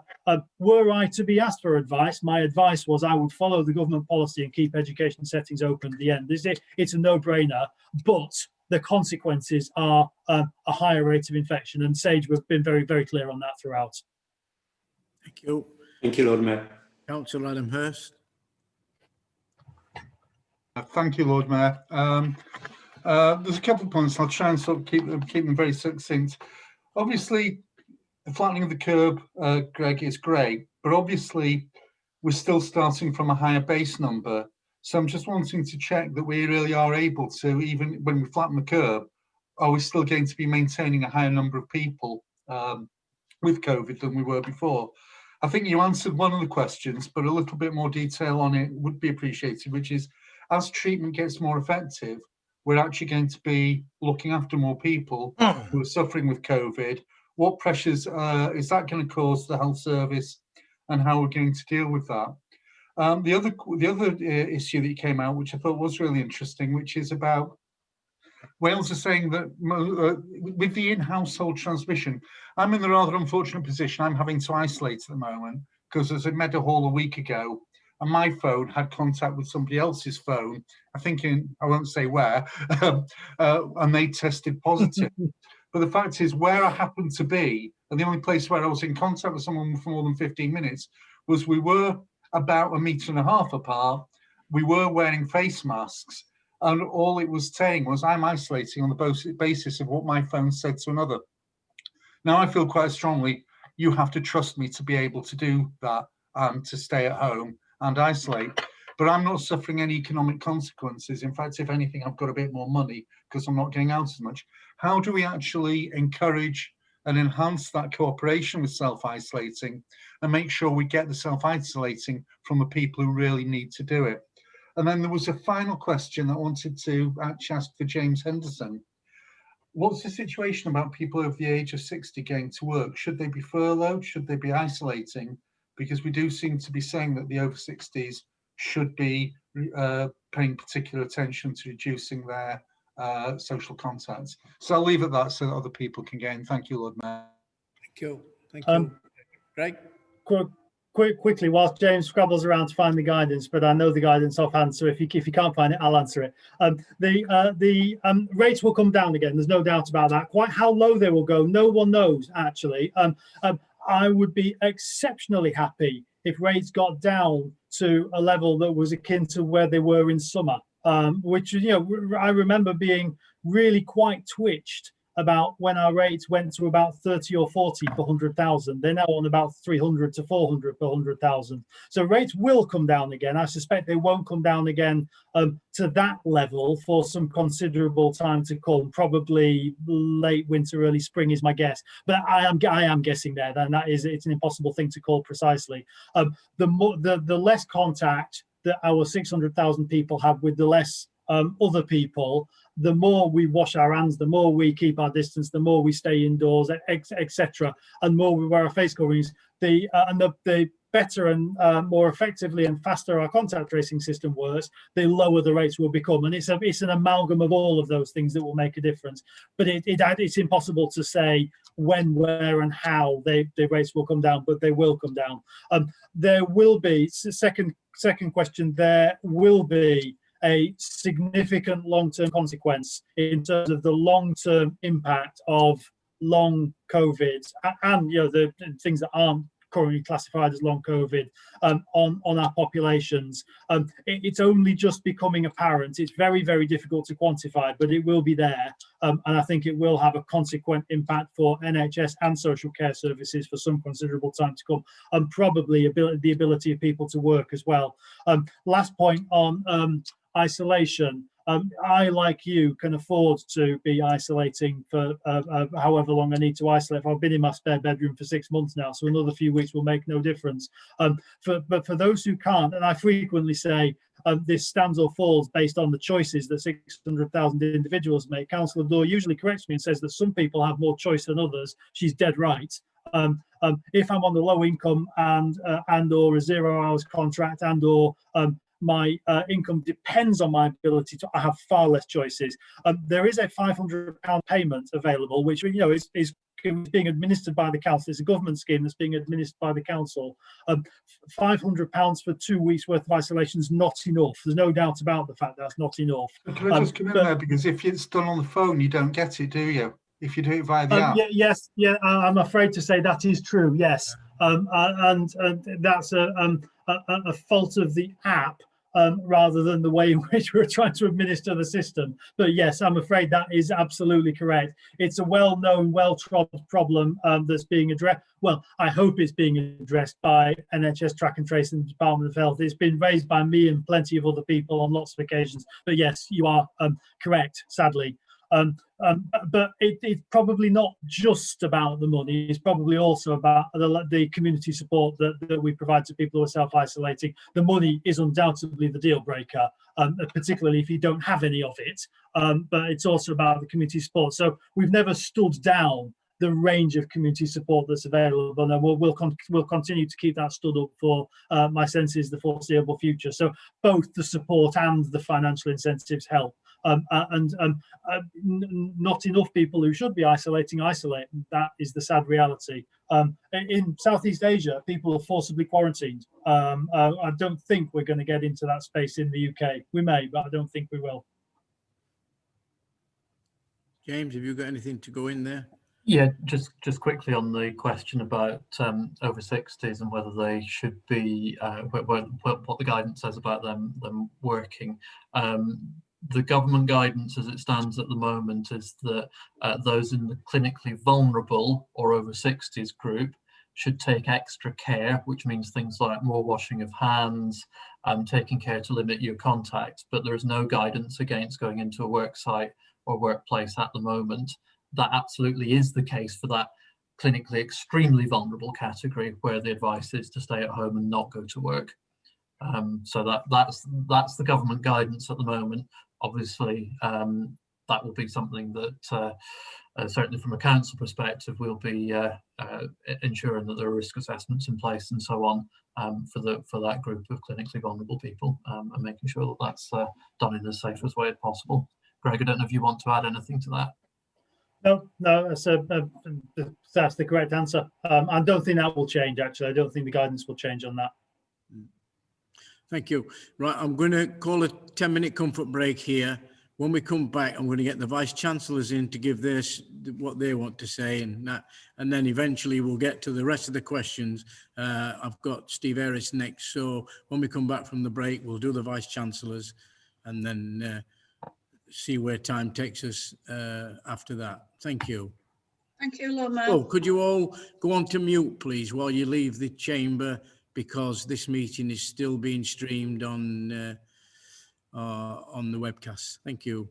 were I to be asked for advice, my advice was I would follow the government policy and keep education settings open at the end. It's a no-brainer, but the consequences are a higher rate of infection, and Sage, we've been very, very clear on that throughout. Thank you. Thank you, Lord Mayor. Councillor Adam Hurst. Thank you, Lord Mayor. There's a couple of points. I'll try and sort of keep them very succinct. Obviously, the flattening of the curve, Greg, is great, but obviously we're still starting from a higher base number. So I'm just wanting to check that we really are able to, even when we flatten the curve, are we still going to be maintaining a higher number of people with COVID than we were before? I think you answered one of the questions, but a little bit more detail on it would be appreciated, which is, as treatment gets more effective, we're actually going to be looking after more people who are suffering with COVID. What pressures is that going to cause the health service, and how we're going to deal with that? The other issue that came out, which I thought was really interesting, which is about Wales are saying that with the in-household transmission, I'm in the rather unfortunate position. I'm having to isolate at the moment because I was in Meadowhall a week ago, and my phone had contact with somebody else's phone, I think I won't say where, and they tested positive. But the fact is, where I happened to be, and the only place where I was in contact with someone for more than 15 minutes, was we were about 1.5 meters apart. We were wearing face masks, and all it was saying was, I'm isolating on the basis of what my phone said to another. Now I feel quite strongly, you have to trust me to be able to do that, to stay at home and isolate. But I'm not suffering any economic consequences. In fact, if anything, I've got a bit more money because I'm not going out as much. How do we actually encourage and enhance that cooperation with self-isolating and make sure we get the self-isolating from the people who really need to do it? And then there was a final question that I wanted to actually ask for James Henderson. What's the situation about people over the age of 60 going to work? Should they be furloughed? Should they be isolating? Because we do seem to be saying that the over 60s should be paying particular attention to reducing their social contacts. So I'll leave it at that so that other people can get in. Thank you, Lord Mayor. Thank you. Thank you. Greg? Quickly, whilst James scrabbles around to find the guidance, but I know the guidance offhand, so if you can't find it, I'll answer it. The rates will come down again, there's no doubt about that. Quite how low they will go, no one knows, actually. I would be exceptionally happy if rates got down to a level that was akin to where they were in summer, which, you know, I remember being really quite twitched about when our rates went to about 30 or 40 per 100,000. They're now on about 300 to 400 per 100,000. So rates will come down again. I suspect they won't come down again to that level for some considerable time to come. Probably late winter, early spring is my guess. But I am guessing there. Then it's an impossible thing to call precisely. The less contact that our 600,000 people have with the less other people, the more we wash our hands, the more we keep our distance, the more we stay indoors, etc., and more we wear our face coverings, the better and more effectively and faster our contact tracing system works, the lower the rates will become. And it's an amalgam of all of those things that will make a difference. But it's impossible to say when, where, and how the rates will come down, but they will come down. There will be, second question, there will be a significant long-term consequence in terms of the long-term impact of long COVID and, you know, the things that aren't currently classified as long COVID on our populations. It's only just becoming apparent. It's very, very difficult to quantify, but it will be there. and I think it will have a consequent impact for NHS and social care services for some considerable time to come, and probably the ability of people to work as well. Last point on isolation. I, like you, can afford to be isolating for however long I need to isolate. I've been in my spare bedroom for 6 months now, so another few weeks will make no difference. But for those who can't, and I frequently say this stands or falls based on the choices that 600,000 individuals make. Councillor Dorr usually corrects me and says that some people have more choice than others. She's dead right. If I'm on the low income and or a 0 hours contract and or my income depends on my ability to, I have far less choices. There is a £500 payment available, which is being administered by the council. It's a government scheme that's being administered by the council. £500 for 2 weeks worth of isolation is not enough. There's no doubt about the fact that's not enough. Can I just come in there, because if it's done on the phone, you don't get it, do you? If you do it via the app. I'm afraid to say that is true. Yes, and that's a fault of the app rather than the way in which we're trying to administer the system. But yes, I'm afraid that is absolutely correct. It's a well-known, well-trod problem that's being addressed. Well, I hope it's being addressed by NHS Track and Trace and the Department of Health. It's been raised by me and plenty of other people on lots of occasions. But yes, you are correct, sadly. But it's probably not just about the money. It's probably also about the community support that we provide to people who are self-isolating. The money is undoubtedly the deal breaker, particularly if you don't have any of it. But it's also about the community support. So we've never stood down the range of community support that's available, and we'll continue to keep that stood up for my sense is the foreseeable future. So both the support and the financial incentives help. Not enough people who should be isolating isolate. That is the sad reality. In Southeast Asia, people are forcibly quarantined. I don't think we're going to get into that space in the UK. We may, but I don't think we will. James, have you got anything to go in there? Yeah, just quickly on the question about over 60s and whether they should be, what the guidance says about them working. The government guidance as it stands at the moment is that those in the clinically vulnerable or over 60s group should take extra care, which means things like more washing of hands, taking care to limit your contact. But there is no guidance against going into a work site or workplace at the moment. That absolutely is the case for that clinically extremely vulnerable category where the advice is to stay at home and not go to work. So that's the government guidance at the moment. Obviously, that will be something that certainly from a council perspective, we'll be ensuring that there are risk assessments in place and so on for that group of clinically vulnerable people, and making sure that that's done in the safest way as possible. Greg, I don't know if you want to add anything to that. No, that's the correct answer. I don't think that will change, actually. I don't think the guidance will change on that. Thank you. Right, I'm going to call a 10-minute comfort break here. When we come back, I'm going to get the Vice-Chancellors in to give what they want to say, and then eventually we'll get to the rest of the questions. I've got Steve Harris next, so when we come back from the break, we'll do the Vice-Chancellors and then see where time takes us after that. Thank you. Thank you, Lord Mayor. Oh, could you all go on to mute, please, while you leave the chamber, because this meeting is still being streamed on the webcast. Thank you.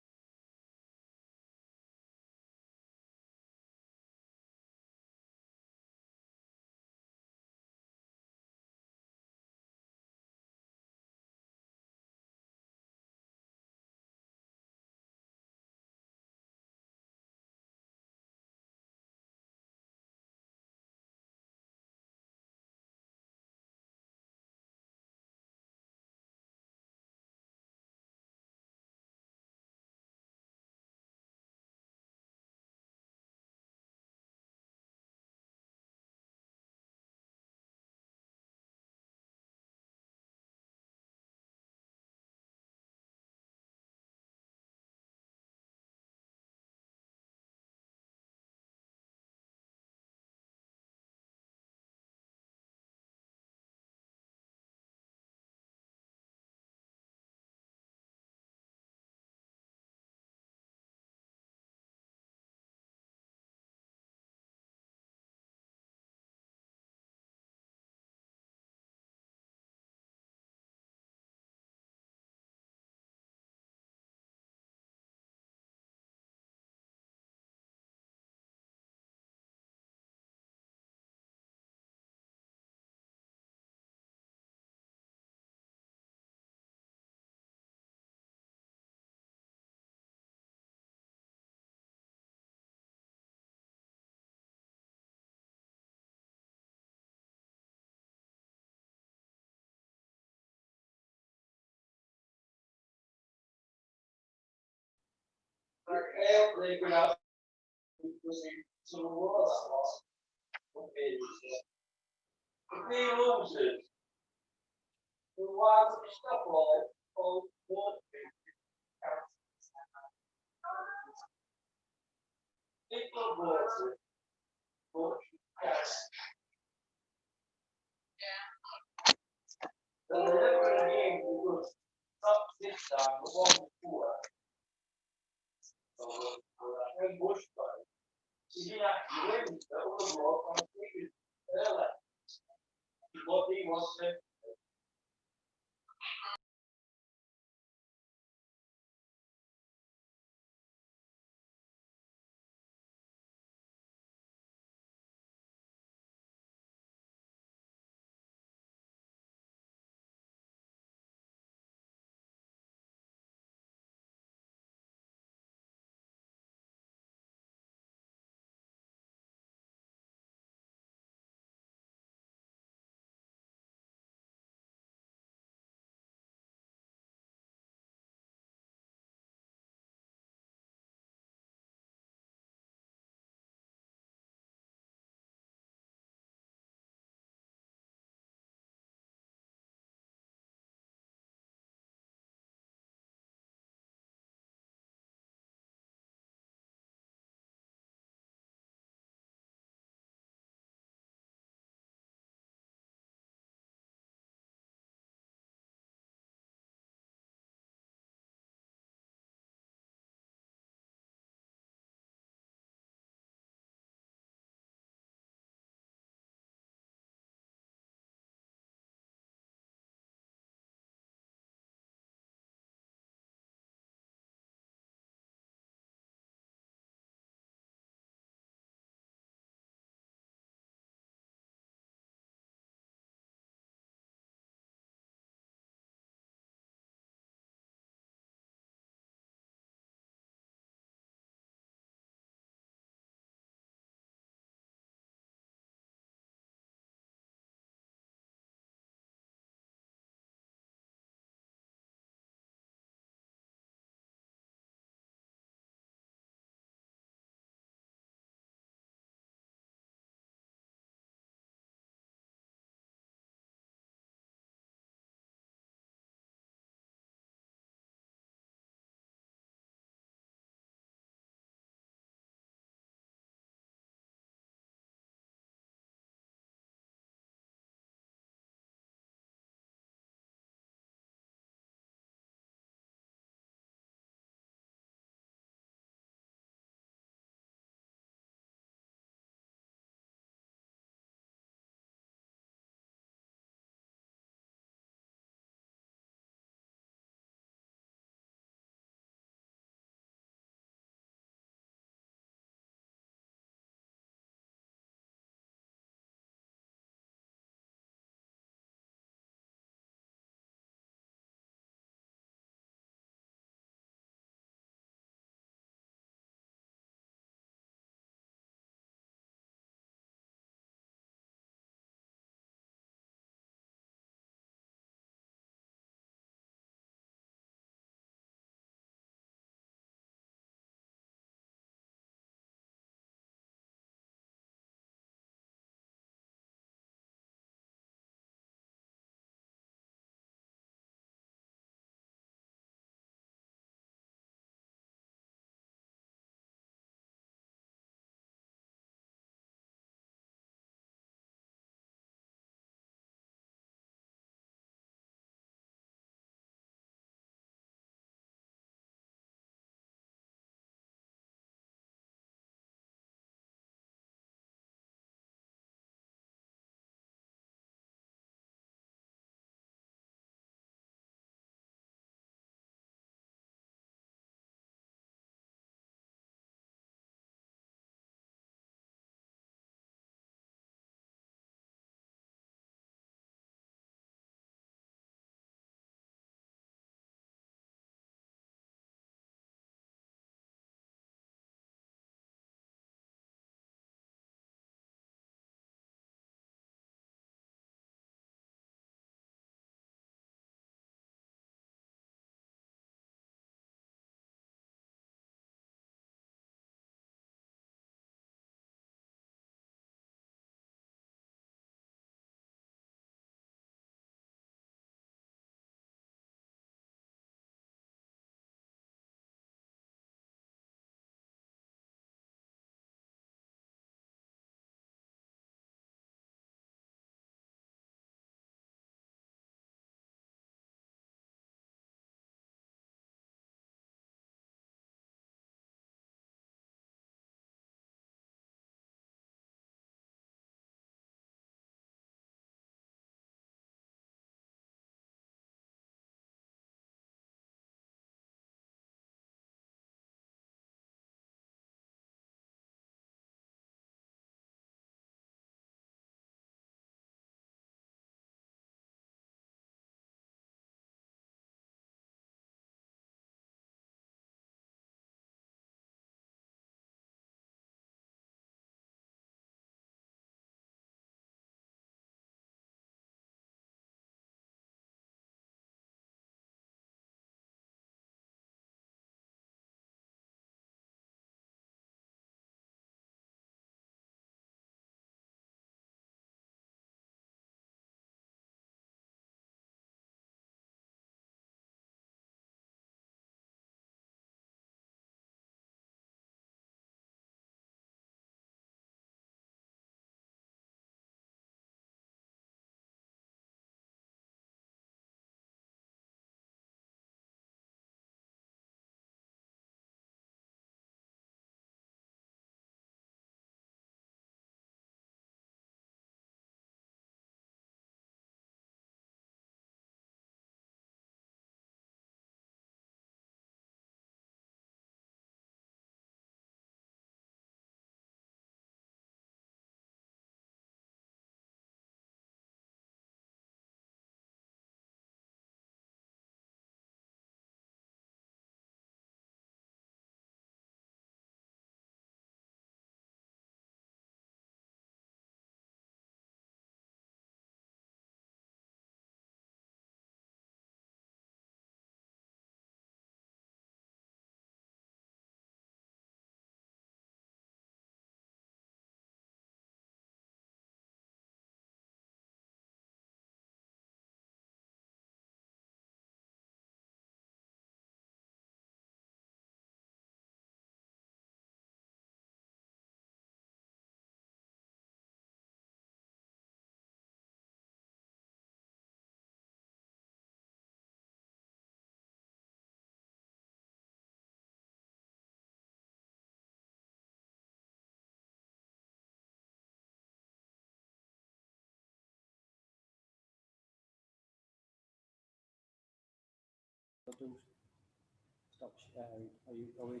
Stop sharing. Are we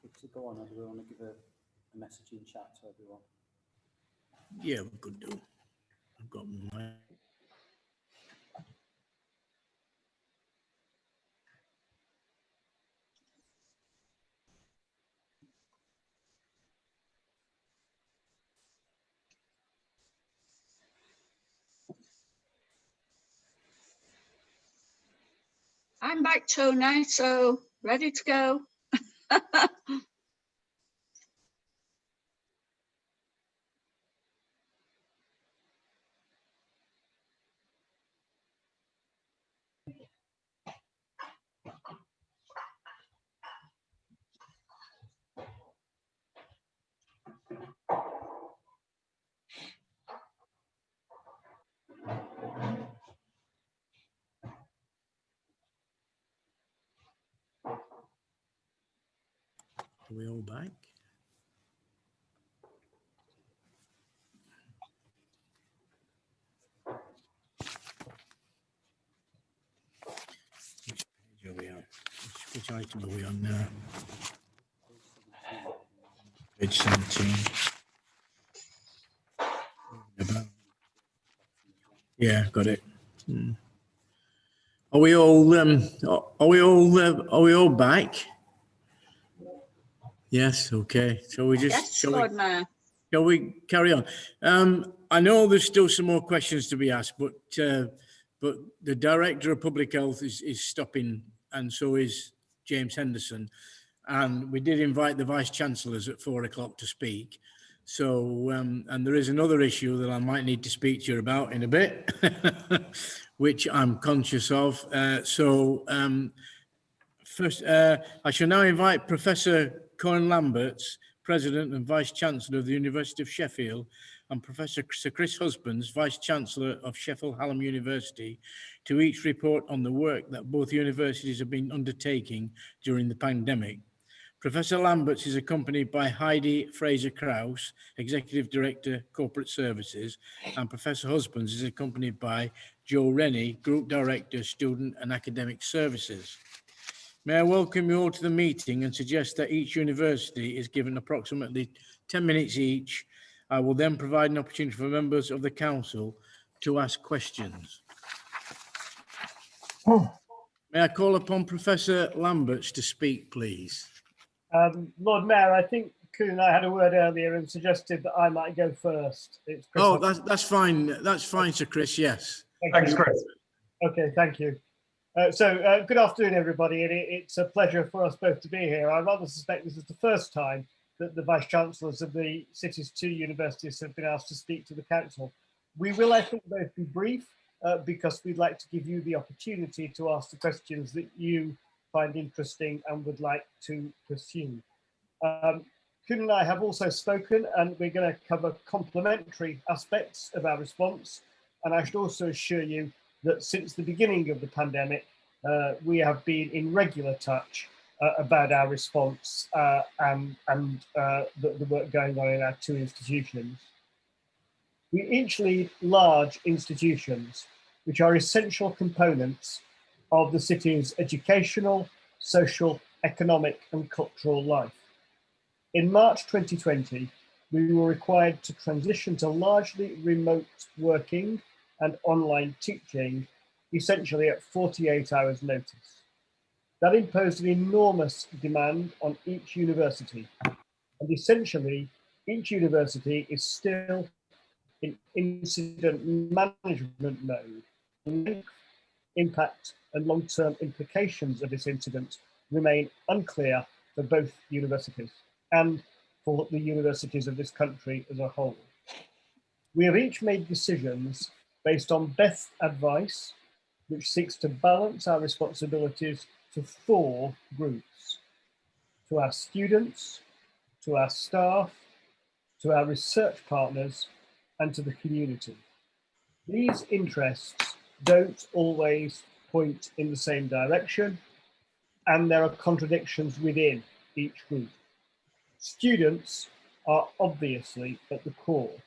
good to go on, or do we want to give a message in chat to everyone? Yeah, we could do. I've got my. I'm back, Tony, so ready to go. Are we all back? Which page are we on? Which item are we on now? Page 17. Yeah, got it. Are we all? Are we all back? Yes. Okay. So we just. Yes, Lord Mayor. Shall we carry on? I know there's still some more questions to be asked, but the Director of Public Health is stopping, and so is James Henderson. And we did invite the Vice Chancellors at 4 o'clock to speak. So, and there is another issue that I might need to speak to you about in a bit, which I'm conscious of. First, I shall now invite Professor Colin Lamberts, President and Vice-Chancellor of the University of Sheffield, and Professor Sir Chris Husbands, Vice-Chancellor of Sheffield Hallam University, to each report on the work that both universities have been undertaking during the pandemic. Professor Lamberts is accompanied by Heidi Fraser-Krauss, Executive Director, Corporate Services, and Professor Husbands is accompanied by Joe Rennie, Group Director, Student and Academic Services. May I welcome you all to the meeting and suggest that each university is given approximately 10 minutes each. I will then provide an opportunity for members of the council to ask questions. May I call upon Professor Lamberts to speak, please? Lord Mayor, I think Kuhn and I had a word earlier and suggested that I might go first. It's Chris. Oh, that's fine. That's fine, Sir Chris. Yes. Thanks, Chris. Okay, thank you. Good afternoon, everybody. It's a pleasure for us both to be here. I rather suspect this is the first time that the Vice Chancellors of the city's 2 universities have been asked to speak to the council. We will, I think, both be brief because we'd like to give you the opportunity to ask the questions that you find interesting and would like to pursue. Kuhn and I have also spoken, and we're going to cover complementary aspects of our response. And I should also assure you that since the beginning of the pandemic, we have been in regular touch about our response and the work going on in our 2 institutions. We each lead large institutions, which are essential components of the city's educational, social, economic and cultural life. In March 2020, we were required to transition to largely remote working and online teaching, essentially at 48 hours notice. That imposed an enormous demand on each university, and essentially each university is still in incident management mode. The impact and long-term implications of this incident remain unclear for both universities and for the universities of this country as a whole. We have each made decisions based on best advice, which seeks to balance our responsibilities to 4 groups: to our students, to our staff, to our research partners, and to the community. These interests don't always point in the same direction, and there are contradictions within each group. Students are obviously at the core.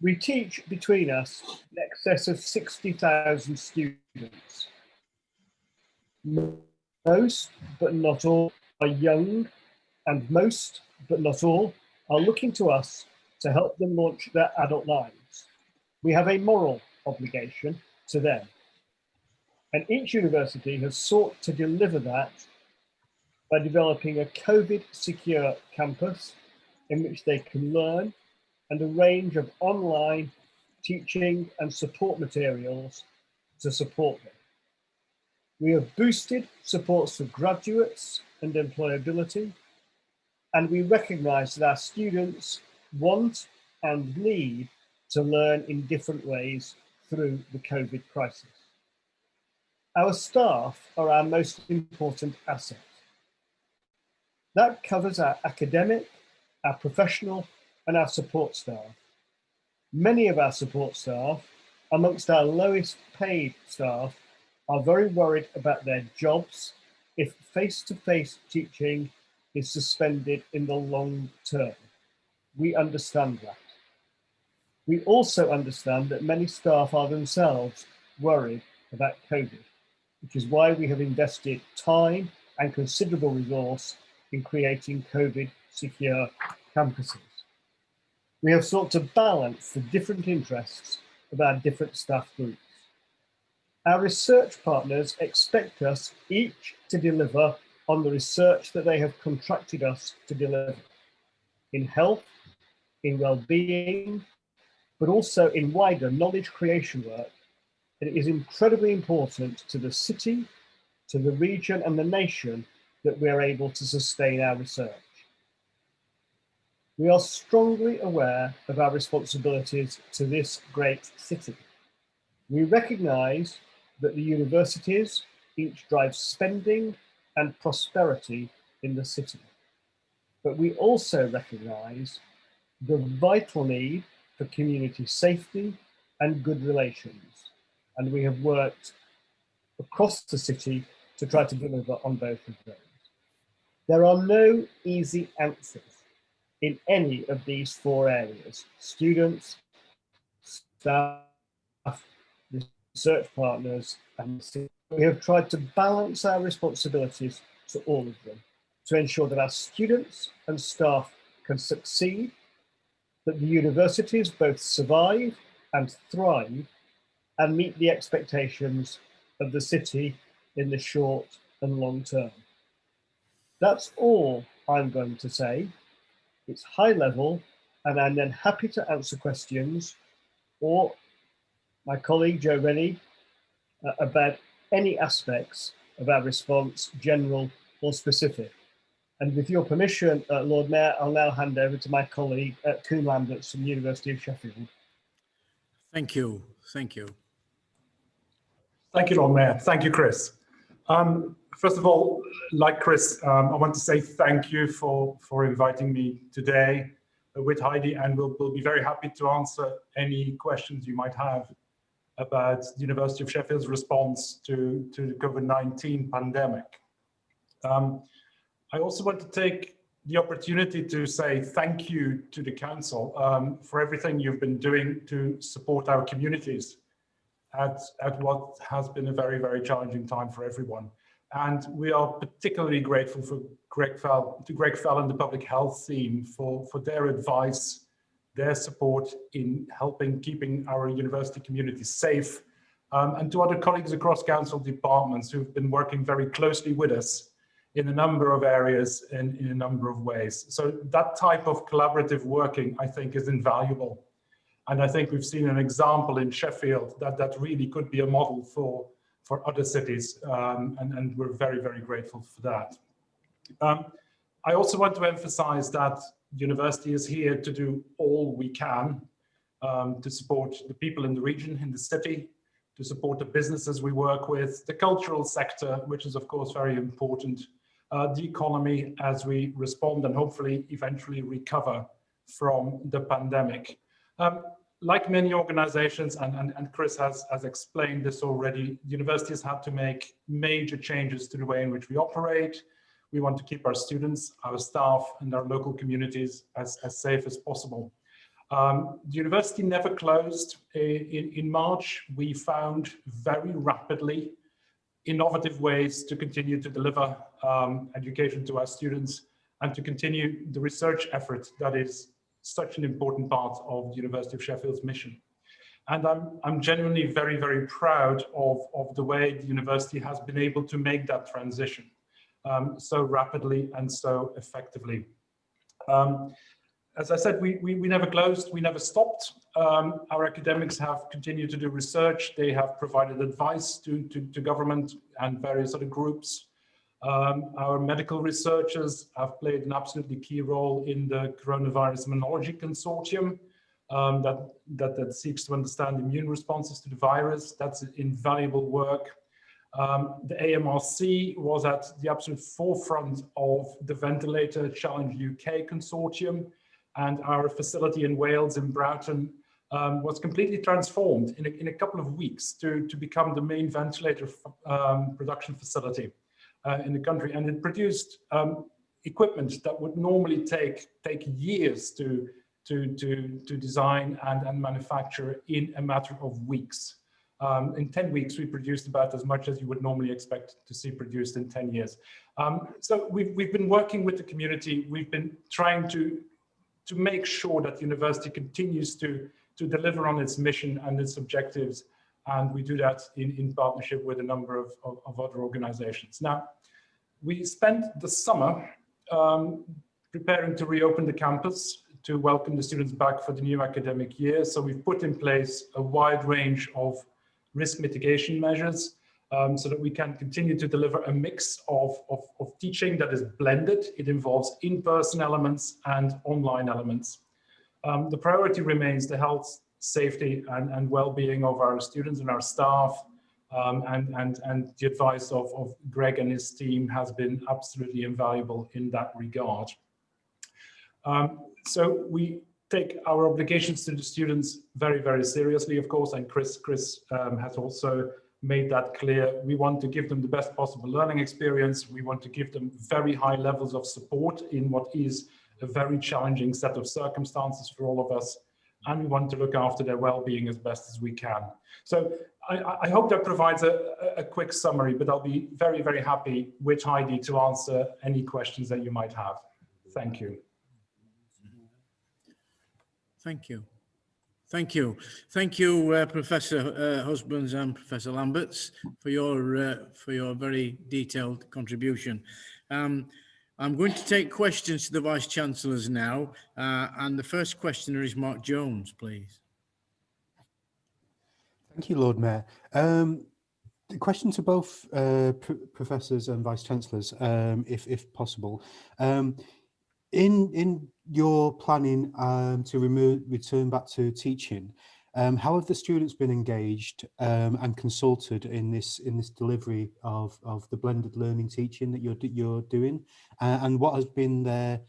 We teach between us in excess of 60,000 students. Most, but not all, are young, and most, but not all, are looking to us to help them launch their adult lives. We have a moral obligation to them. And each university has sought to deliver that by developing a COVID-secure campus in which they can learn, and a range of online teaching and support materials to support them. We have boosted supports for graduates and employability, and we recognise that our students want and need to learn in different ways through the COVID crisis. Our staff are our most important asset. That covers our academic, our professional, and our support staff. Many of our support staff, amongst our lowest paid staff, are very worried about their jobs if face-to-face teaching is suspended in the long term. We understand that. We also understand that many staff are themselves worried about COVID, which is why we have invested time and considerable resource in creating COVID-secure campuses. We have sought to balance the different interests of our different staff groups. Our research partners expect us each to deliver on the research that they have contracted us to deliver in health, in well-being, but also in wider knowledge creation work. And it is incredibly important to the city, to the region and the nation that we are able to sustain our research. We are strongly aware of our responsibilities to this great city. We recognise that the universities each drive spending and prosperity in the city. But we also recognise the vital need for community safety and good relations. And we have worked across the city to try to deliver on both of those. There are no easy answers in any of these four areas: students, staff, research partners, and city. We have tried to balance our responsibilities to all of them to ensure that our students and staff can succeed, that the universities both survive and thrive and meet the expectations of the city in the short and long term. That's all I'm going to say. It's high level, and I'm then happy to answer questions or my colleague Joe Rennie about any aspects of our response, general or specific. And with your permission, Lord Mayor, I'll now hand over to my colleague, Kuhn Lamberts from the University of Sheffield. Thank you. Thank you. Thank you, Lord Mayor. Thank you, Chris. First of all, like Chris, I want to say thank you for inviting me today with Heidi, and we'll be very happy to answer any questions you might have about the University of Sheffield's response to the COVID-19 pandemic. I also want to take the opportunity to say thank you to the Council for everything you've been doing to support our communities at what has been a very, very challenging time for everyone. And we are particularly grateful for Greg Fell and the public health team for their advice, their support in helping keeping our university community safe, and to other colleagues across council departments who've been working very closely with us in a number of areas and in a number of ways. So that type of collaborative working, I think, is invaluable. And I think we've seen an example in Sheffield that really could be a model for other cities, and we're very, very grateful for that. I also want to emphasize that the university is here to do all we can to support the people in the region, in the city, to support the businesses we work with, the cultural sector, which is of course very important, the economy as we respond and hopefully eventually recover from the pandemic. Like many organizations, and Chris has explained this already, the university has had to make major changes to the way in which we operate. We want to keep our students, our staff, and our local communities as safe as possible. The university never closed. In March, we found very rapidly innovative ways to continue to deliver education to our students and to continue the research effort that is such an important part of the University of Sheffield's mission. And I'm genuinely very, very proud of the way the university has been able to make that transition so rapidly and so effectively. As I said, we never closed, we never stopped. Our academics have continued to do research. They have provided advice to government and various other groups. Our medical researchers have played an absolutely key role in the Coronavirus Immunology Consortium that seeks to understand immune responses to the virus. That's invaluable work. The AMRC was at the absolute forefront of the Ventilator Challenge UK consortium, and our facility in Wales in Broughton was completely transformed in a couple of weeks to become the main ventilator production facility in the country, and it produced equipment that would normally take years to design and manufacture in a matter of weeks. In 10 weeks, we produced about as much as you would normally expect to see produced in 10 years. So we've been working with the community. We've been trying to make sure that the university continues to deliver on its mission and its objectives. And we do that in partnership with a number of other organizations. Now, we spent the summer preparing to reopen the campus to welcome the students back for the new academic year. So we've put in place a wide range of risk mitigation measures so that we can continue to deliver a mix of teaching that is blended. It involves in-person elements and online elements. The priority remains the health, safety, and well-being of our students and our staff. And the advice of Greg and his team has been absolutely invaluable in that regard. So we take our obligations to the students very, very seriously, of course, and Chris has also made that clear. We want to give them the best possible learning experience. We want to give them very high levels of support in what is a very challenging set of circumstances for all of us. And we want to look after their well-being as best as we can. So I hope that provides a quick summary, but I'll be very, very happy with Heidi to answer any questions that you might have. Thank you. Thank you. Thank you. Thank you, Professor Husbands and Professor Lamberts, for your very detailed contribution. I'm going to take questions to the Vice-Chancellors now, and the first questioner is Mark Jones, please. Thank you, Lord Mayor. The question to both Professors and Vice-Chancellors, if possible. In your planning to return back to teaching, how have the students been engaged and consulted in this delivery of the blended learning teaching that you're doing, and what has been their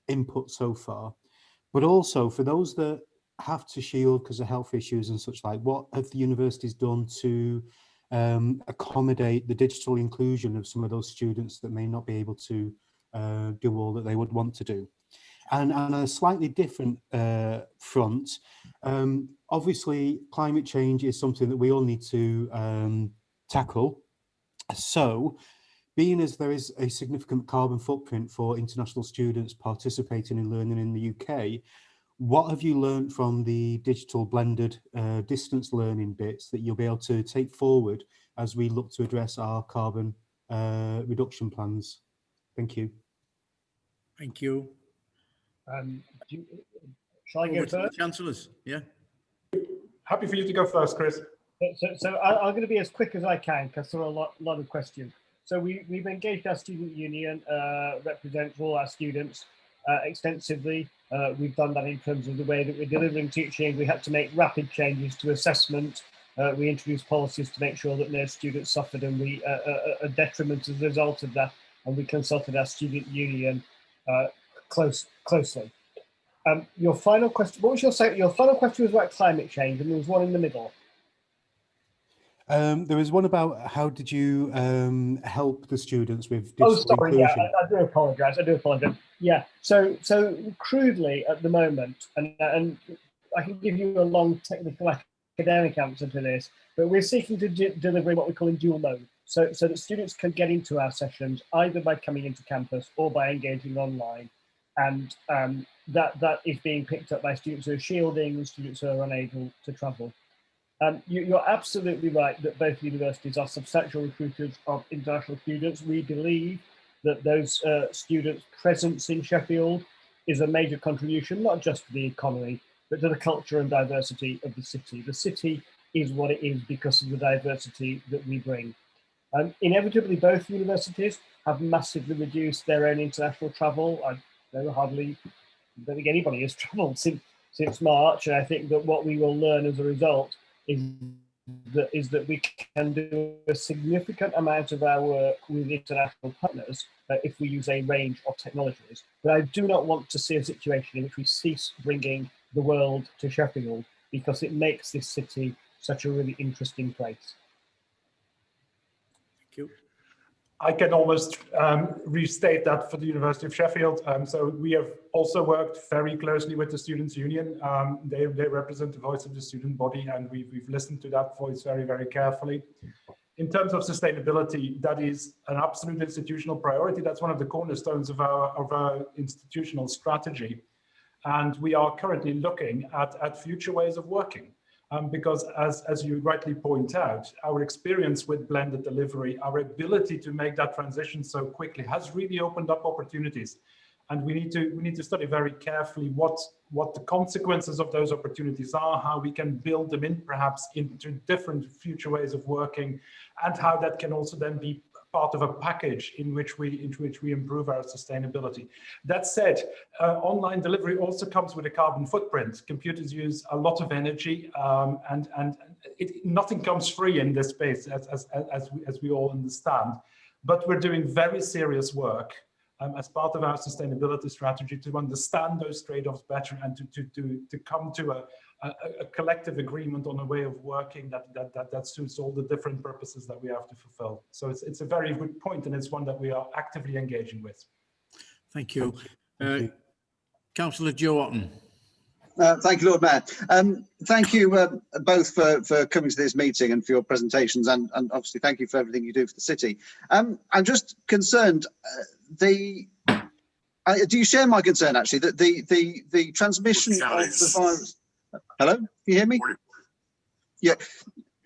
input so far? But also for those that have to shield because of health issues and such like, what have the universities done to accommodate the digital inclusion of some of those students that may not be able to do all that they would want to do? And on a slightly different front, obviously climate change is something that we all need to tackle. So being as there is a significant carbon footprint for international students participating in learning in the UK, what have you learned from the digital blended distance learning bits that you'll be able to take forward as we look to address our carbon reduction plans? Thank you. Thank you. Shall I go first? The Chancellors, yeah. Happy for you to go first, Chris. So I'm going to be as quick as I can because there are a lot of questions. So we've engaged our student union, represents all our students extensively. We've done that in terms of the way that we're delivering teaching. We had to make rapid changes to assessment. We introduced policies to make sure that no students suffered and a detriment as a result of that. And we consulted our student union closely. Your final question, what was your final question was about climate change, and there was one in the middle. There was one about how did you help the students with digital inclusion? Yeah, I do apologise. Yeah, so crudely at the moment, and I can give you a long technical academic answer to this, but we're seeking to deliver what we call in dual mode, so that students can get into our sessions either by coming into campus or by engaging online, and that is being picked up by students who are shielding and students who are unable to travel. You're absolutely right that both universities are substantial recruiters of international students. We believe that those students' presence in Sheffield is a major contribution, not just to the economy, but to the culture and diversity of the city. The city is what it is because of the diversity that we bring. Inevitably, both universities have massively reduced their own international travel. I don't think anybody has travelled since March, and I think that what we will learn as a result is that we can do a significant amount of our work with international partners if we use a range of technologies. But I do not want to see a situation in which we cease bringing the world to Sheffield, because it makes this city such a really interesting place. Thank you. I can almost restate that for the University of Sheffield. So we have also worked very closely with the Students' Union. They represent the voice of the student body, and we've listened to that voice very, very carefully. In terms of sustainability, that is an absolute institutional priority. That's one of the cornerstones of our institutional strategy. And we are currently looking at future ways of working. Because as you rightly point out, our experience with blended delivery, our ability to make that transition so quickly has really opened up opportunities. And we need to study very carefully what the consequences of those opportunities are, how we can build them in perhaps into different future ways of working, and how that can also then be part of a package in which we improve our sustainability. That said, online delivery also comes with a carbon footprint. Computers use a lot of energy, and nothing comes free in this space, as we all understand. But we're doing very serious work as part of our sustainability strategy to understand those trade-offs better and to come to a collective agreement on a way of working that suits all the different purposes that we have to fulfill. So it's a very good point, and it's one that we are actively engaging with. Thank you. Councillor Joe Otten. Thank you, Lord Mayor. Thank you both for coming to this meeting and for your presentations, and obviously thank you for everything you do for the city. I'm just concerned, do you share my concern actually, that the transmission of the virus... Hello, can you hear me? Yeah.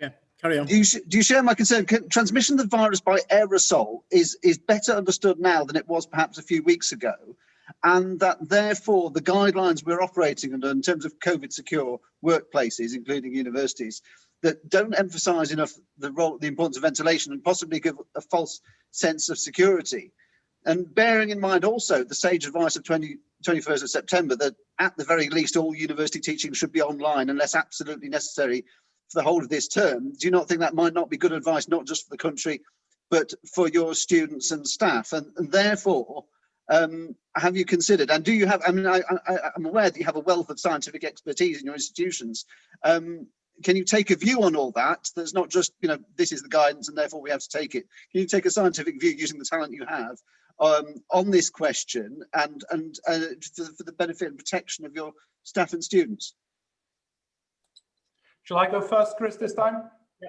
Yeah, carry on. Do you share my concern? Transmission of the virus by aerosol is better understood now than it was perhaps a few weeks ago, and that therefore the guidelines we're operating under in terms of COVID secure workplaces, including universities, that don't emphasise enough the importance of ventilation and possibly give a false sense of security. And bearing in mind also the sage advice of 21st of September that at the very least all university teaching should be online unless absolutely necessary for the whole of this term, do you not think that might not be good advice, not just for the country, but for your students and staff? And therefore, have you considered, and do you have, I mean, I'm aware that you have a wealth of scientific expertise in your institutions. Can you take a view on all that? There's not just, this is the guidance and therefore we have to take it. Can you take a scientific view using the talent you have on this question and for the benefit and protection of your staff and students? Shall I go first, Chris, this time? Yeah.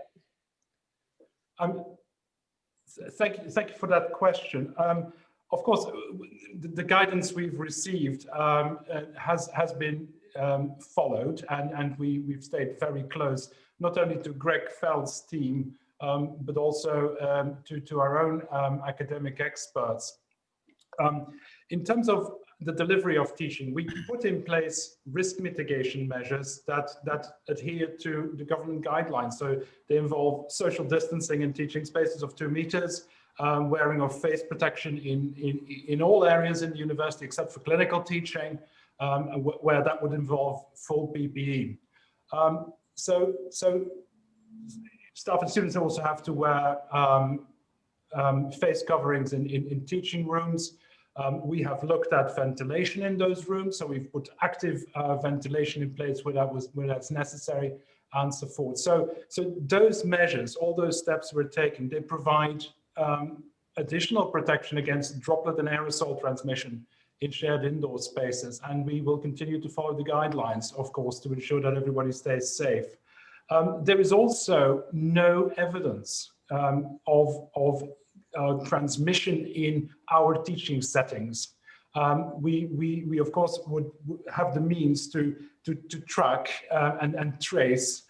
Thank you for that question. Of course, the guidance we've received has been followed, and we've stayed very close, not only to Greg Feld's team, but also to our own academic experts. In terms of the delivery of teaching, we put in place risk mitigation measures that adhere to the government guidelines. So they involve social distancing in teaching spaces of 2 meters, wearing of face protection in all areas in the university except for clinical teaching, where that would involve full PPE. So staff and students also have to wear face coverings in teaching rooms. We have looked at ventilation in those rooms, so we've put active ventilation in place where that's necessary, and so forth. So those measures, all those steps we're taking, they provide additional protection against droplet and aerosol transmission in shared indoor spaces, and we will continue to follow the guidelines, of course, to ensure that everybody stays safe. There is also no evidence of transmission in our teaching settings. We of course would have the means to track and trace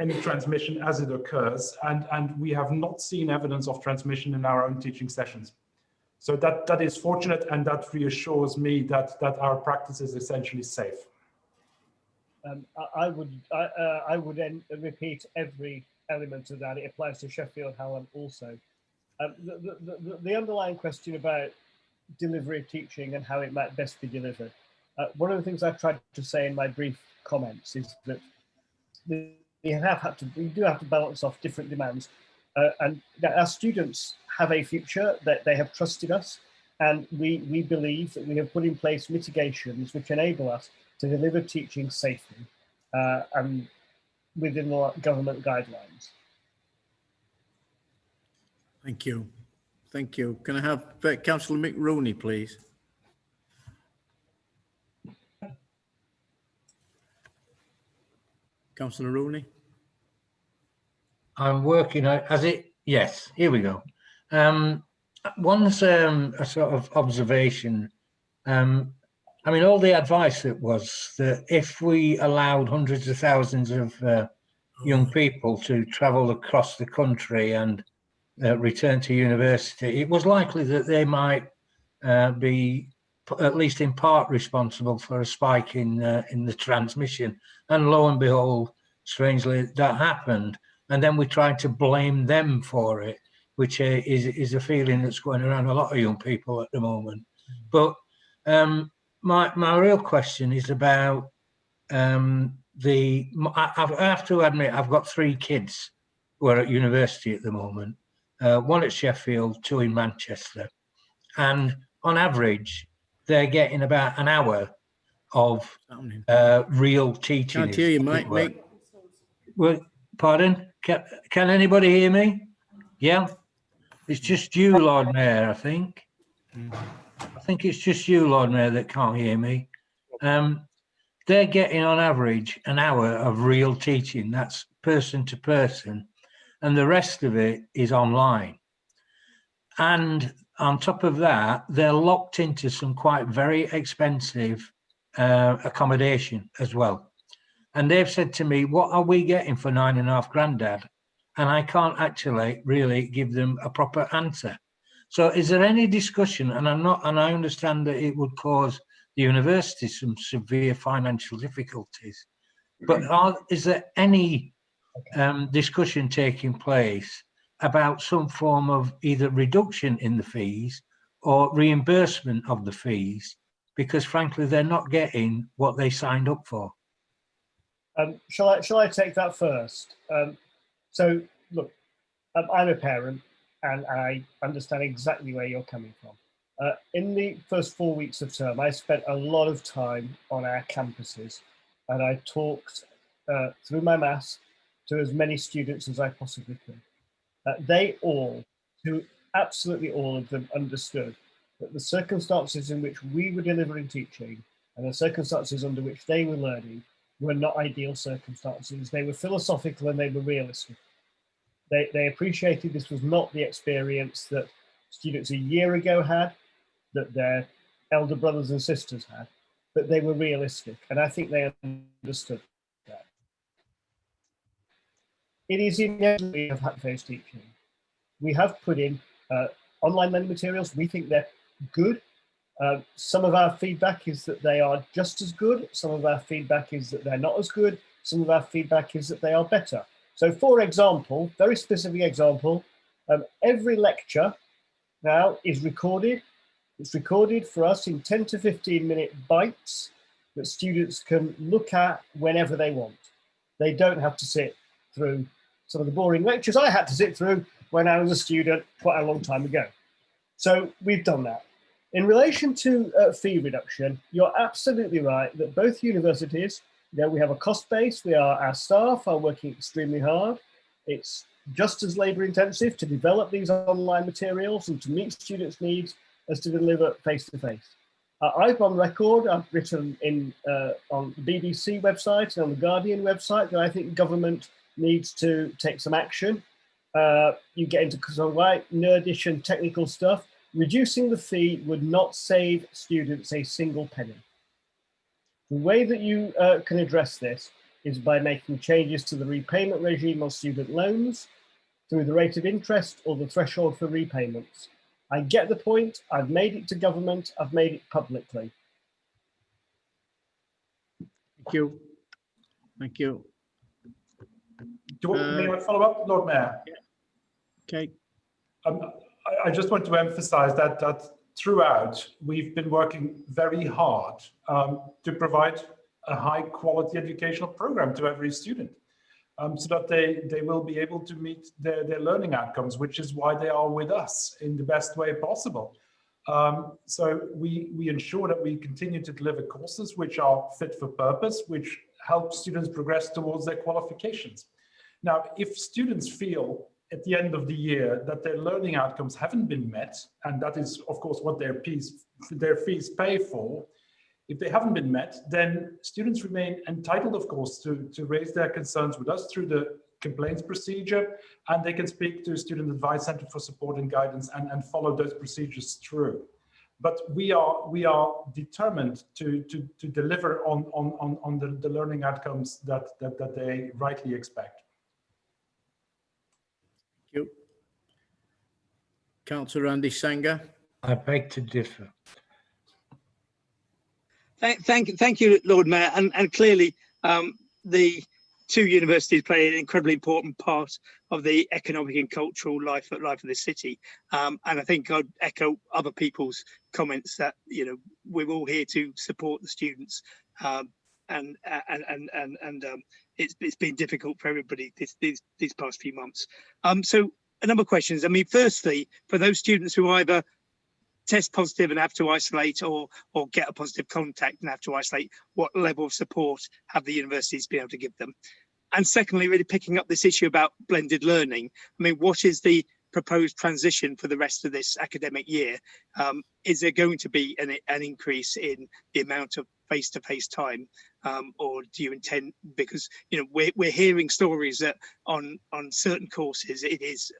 any transmission as it occurs, and we have not seen evidence of transmission in our own teaching sessions. So that is fortunate, and that reassures me that our practice is essentially safe. I would repeat every element of that. It applies to Sheffield Hallam also. The underlying question about delivery of teaching and how it might best be delivered. One of the things I've tried to say in my brief comments is that we do have to balance off different demands, and that our students have a future, that they have trusted us, and we believe that we have put in place mitigations which enable us to deliver teaching safely and within the government guidelines. Thank you. Thank you. Can I have Councillor McRooney, please? Councillor Rooney? I'm working out, has it? Yes, here we go. One's a sort of observation. I mean, all the advice that was that if we allowed hundreds of thousands of young people to travel across the country and return to university, it was likely that they might be at least in part responsible for a spike in the transmission. And lo and behold, strangely, that happened. And then we tried to blame them for it, which is a feeling that's going around a lot of young people at the moment. But my real question is about I have to admit, I've got 3 kids who are at university at the moment, 1 at Sheffield, 2 in Manchester. And on average, they're getting about an hour of real teaching. Can't hear you, mate. Well, pardon? Can anybody hear me? Yeah? It's just you, Lord Mayor, I think. I think it's just you, Lord Mayor, that can't hear me. They're getting on average an hour of real teaching. That's person to person. And the rest of it is online. And on top of that, they're locked into some quite very expensive accommodation as well. And they've said to me, what are we getting for £9.5 grand, Dad? And I can't actually really give them a proper answer. So is there any discussion, and I understand that it would cause the university some severe financial difficulties, but is there any discussion taking place about some form of either reduction in the fees or reimbursement of the fees, because frankly, they're not getting what they signed up for? Shall I take that first? So look, I'm a parent and I understand exactly where you're coming from. In the first 4 weeks of term, I spent a lot of time on our campuses, and I talked through my mask to as many students as I possibly could. They all, absolutely all of them, understood that the circumstances in which we were delivering teaching and the circumstances under which they were learning were not ideal circumstances. They were philosophical and they were realistic. They appreciated this was not the experience that students a year ago had, that their elder brothers and sisters had, but they were realistic, and I think they understood that. It is inevitably of hat-faced teaching. We have put in online learning materials. We think they're good. Some of our feedback is that they are just as good. Some of our feedback is that they're not as good. Some of our feedback is that they are better. So for example, very specific example, every lecture now is recorded. It's recorded for us in 10 to 15 minute bites that students can look at whenever they want. They don't have to sit through some of the boring lectures I had to sit through when I was a student quite a long time ago. So we've done that. In relation to fee reduction, you're absolutely right that both universities, we have a cost base, our staff are working extremely hard. It's just as labour intensive to develop these online materials and to meet students' needs as to deliver face-to-face. I've on record, I've written in on the BBC website and on the Guardian website that I think government needs to take some action. You get into some right nerdish and technical stuff. Reducing the fee would not save students a single penny. The way that you can address this is by making changes to the repayment regime on student loans through the rate of interest or the threshold for repayments. I get the point. I've made it to government. I've made it publicly. Thank you. Thank you. May I follow up, Lord Mayor? Okay. I just want to emphasize that throughout, we've been working very hard to provide a high quality educational program to every student so that they will be able to meet their learning outcomes, which is why they are with us in the best way possible. So we ensure that we continue to deliver courses which are fit for purpose, which help students progress towards their qualifications. Now, if students feel at the end of the year that their learning outcomes haven't been met, and that is, of course, what their fees pay for, if they haven't been met, then students remain entitled, of course, to raise their concerns with us through the complaints procedure, and they can speak to Student Advice Centre for support and guidance and follow those procedures through. But we are determined to deliver on the learning outcomes that they rightly expect. Thank you. Councillor Andy Sanger. I beg to differ. Thank you, Lord Mayor. And clearly, the two universities play an incredibly important part of the economic and cultural life of the city. And I think I'd echo other people's comments that we're all here to support the students. And it's been difficult for everybody these past few months. So a number of questions. I mean, firstly, for those students who either test positive and have to isolate or get a positive contact and have to isolate, what level of support have the universities been able to give them? And secondly, really picking up this issue about blended learning. I mean, what is the proposed transition for the rest of this academic year? Is there going to be an increase in the amount of face-to-face time, or do you intend, because we're hearing stories that on certain courses it is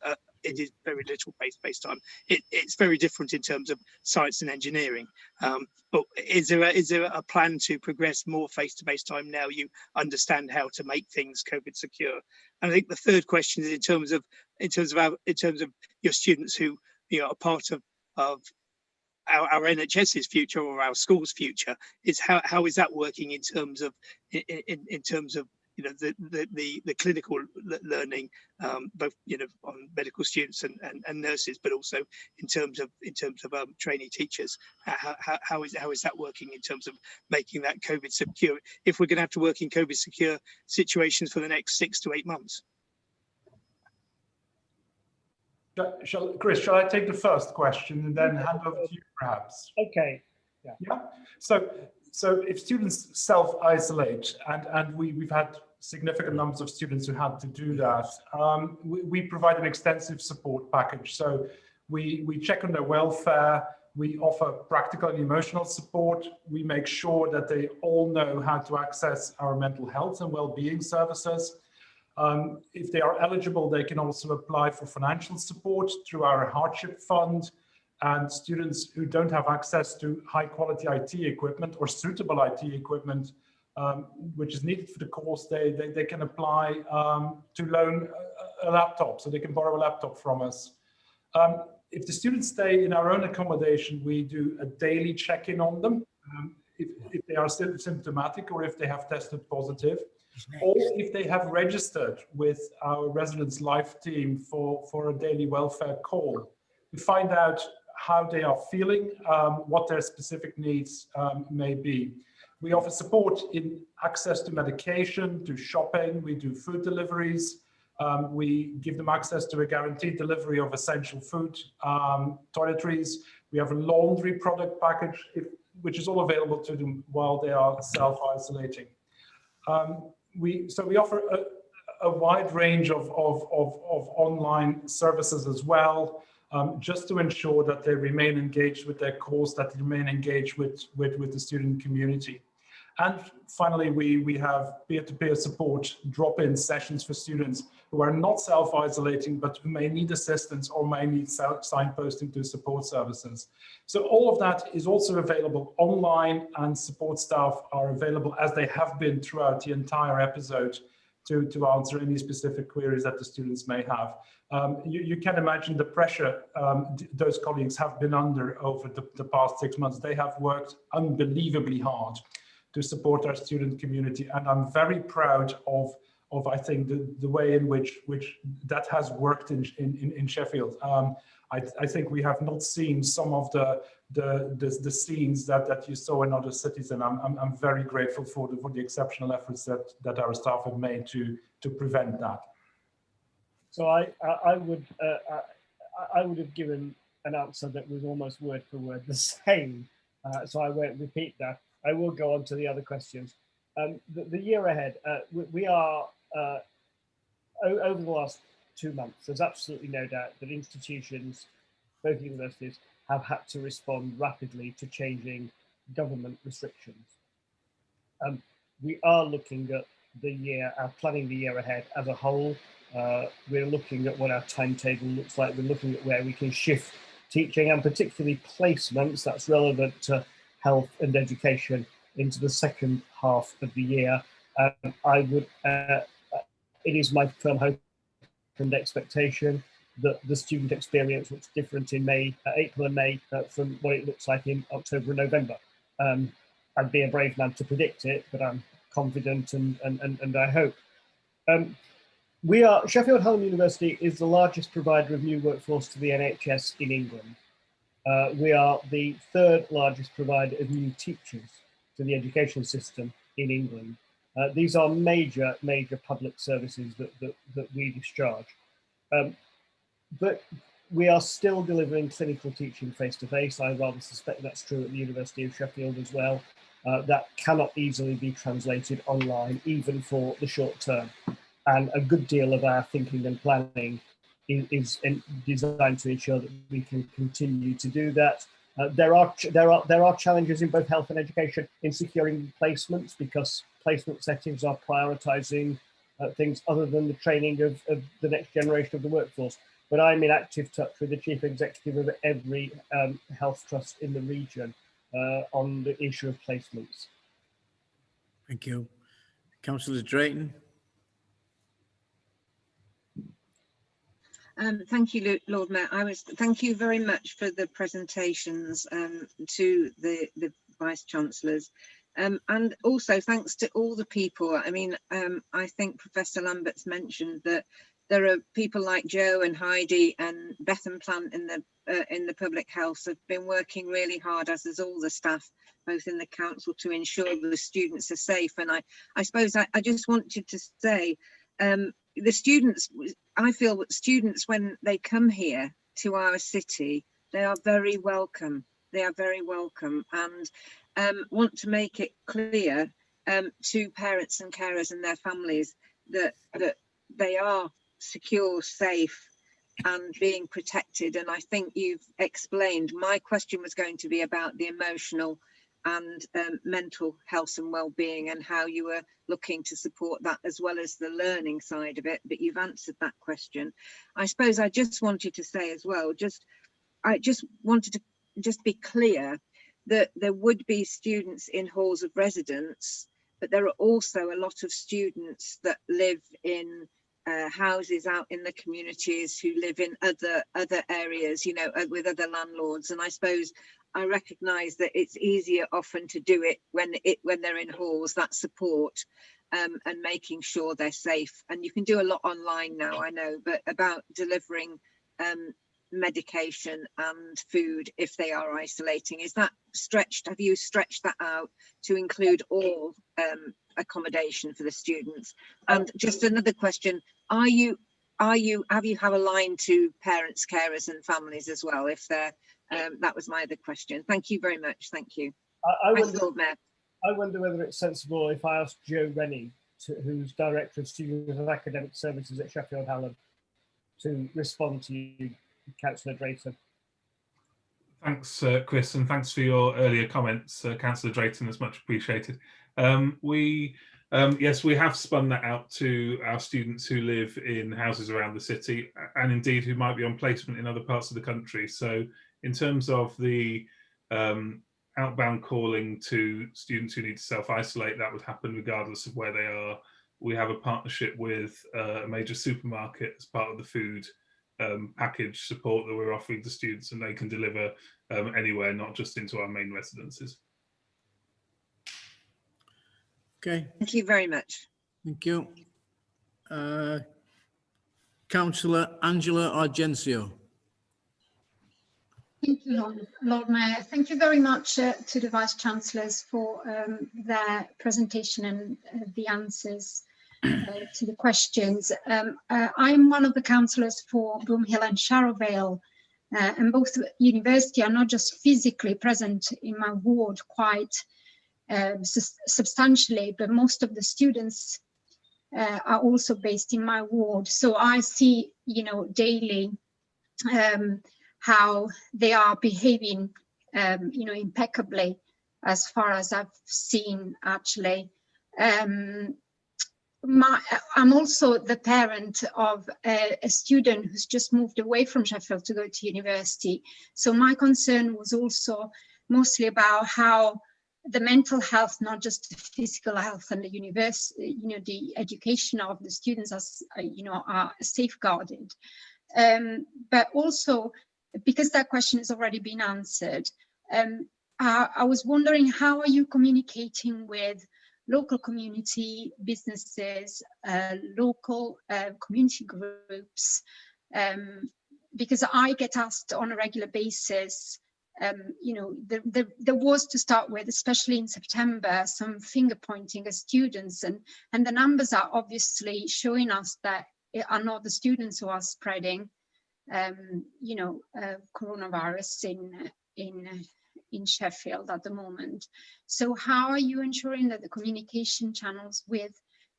very little face-to-face time. It's very different in terms of science and engineering. But is there a plan to progress more face-to-face time now you understand how to make things COVID secure? And I think the third question is in terms of your students who are part of our NHS's future or our school's future, is how is that working in terms of the clinical learning, both on medical students and nurses, but also in terms of trainee teachers. How is that working in terms of making that COVID secure, if we're going to have to work in COVID secure situations for the next 6 to 8 months? Chris, shall I take the first question and then hand over to you, perhaps? Okay. Yeah. So if students self-isolate, and we've had significant numbers of students who had to do that, we provide an extensive support package. So we check on their welfare, we offer practical and emotional support, we make sure that they all know how to access our mental health and well-being services. If they are eligible, they can also apply for financial support through our hardship fund. And students who don't have access to high quality IT equipment or suitable IT equipment, which is needed for the course, they can apply to loan a laptop, so they can borrow a laptop from us. If the students stay in our own accommodation, we do a daily check-in on them, if they are symptomatic or if they have tested positive, or if they have registered with our residence life team for a daily welfare call. We find out how they are feeling, what their specific needs may be. We offer support in access to medication, to shopping, we do food deliveries, we give them access to a guaranteed delivery of essential food, toiletries. We have a laundry product package, which is all available to them while they are self-isolating. We offer a wide range of online services as well. just to ensure that they remain engaged with their course, that they remain engaged with the student community. And finally, we have peer-to-peer support drop-in sessions for students who are not self-isolating, but who may need assistance or may need signposting to support services. So all of that is also available online, and support staff are available, as they have been throughout the entire episode, to answer any specific queries that the students may have. You can imagine the pressure those colleagues have been under over the past 6 months. They have worked unbelievably hard to support our student community, and I'm very proud of I think the way in which that has worked in Sheffield. I think we have not seen some of the scenes that you saw in other cities, and I'm very grateful for the exceptional efforts that our staff have made to prevent that. So I would have given an answer that was almost word for word the same. So I won't repeat that. I will go on to the other questions. The year ahead, we are over the last 2 months. There's absolutely no doubt that institutions, both universities, have had to respond rapidly to changing government restrictions. We are looking at planning the year ahead as a whole. We're looking at what our timetable looks like. We're looking at where we can shift teaching, and particularly placements that's relevant to health and education, into the second half of the year. It is my firm hope and expectation that the student experience looks different in April and May from what it looks like in October and November. I'd be a brave man to predict it, but I'm confident and I hope. Sheffield Hallam University is the largest provider of new workforce to the NHS in England. We are the third largest provider of new teachers to the education system in England. These are major public services that we discharge. But we are still delivering clinical teaching face-to-face. I rather suspect that's true at the University of Sheffield as well. That cannot easily be translated online, even for the short term. And a good deal of our thinking and planning is designed to ensure that we can continue to do that. There are challenges in both health and education in securing placements, because placement settings are prioritising things other than the training of the next generation of the workforce. But I'm in active touch with the chief executive of every health trust in the region on the issue of placements. Thank you. Councillor Drayton. Thank you, Lord Mayor. Thank you very much for the presentations to the Vice Chancellors. And also thanks to all the people. I mean, I think Professor Lambert's mentioned that there are people like Joe and Heidi and Beth and Plant in the public health have been working really hard, as is all the staff, both in the council, to ensure the students are safe. And I suppose I just wanted to say, the students, I feel that students, when they come here to our city, they are very welcome. They are very welcome, and want to make it clear to parents and carers and their families that they are secure, safe, and being protected. And I think you've explained. My question was going to be about the emotional and mental health and well-being, and how you were looking to support that, as well as the learning side of it, but you've answered that question. I suppose I just wanted to say as well, I just wanted to just be clear that there would be students in halls of residence, but there are also a lot of students that live in houses out in the communities, who live in other areas, you know, with other landlords. And I suppose I recognise that it's easier often to do it when they're in halls, that support, and making sure they're safe. And you can do a lot online now, I know, but about delivering medication and food if they are isolating, is that stretched? Have you stretched that out to include all accommodation for the students? And just another question, have you have a line to parents, carers and families as well, if they're that was my other question. Thank you very much. Thank you. I wonder whether it's sensible if I ask Jo Rennie, who's Director of Student and Academic Services at Sheffield Hallam, to respond to you Councillor Drayton. Thanks, Chris, and thanks for your earlier comments, Councillor Drayton. It's much appreciated. Yes, we have spun that out to our students who live in houses around the city, and indeed who might be on placement in other parts of the country. So, in terms of the outbound calling to students who need to self-isolate, that would happen regardless of where they are. We have a partnership with a major supermarket as part of the food package support that we're offering to students, and they can deliver anywhere, not just into our main residences. Okay. Thank you very much. Thank you. Councillor Angela Argencio. Thank you, Lord Mayor. Thank you very much to the Vice Chancellors for their presentation and the answers to the questions. I'm one of the councillors for Broomhill and Sharrowvale, and both universities are not just physically present in my ward quite substantially, but most of the students are also based in my ward. So I see, daily how they are behaving, impeccably, as far as I've seen, actually. I'm also the parent of a student who's just moved away from Sheffield to go to university. So my concern was also mostly about how the mental health, not just the physical health, and the university, the education of the students, as are safeguarded. But also, because that question has already been answered, I was wondering, how are you communicating with local community businesses, local community groups? Because I get asked on a regular basis, there was, to start with, especially in September, some finger pointing at students, and the numbers are obviously showing us that it are not the students who are spreading coronavirus in Sheffield at the moment. So how are you ensuring that the communication channels with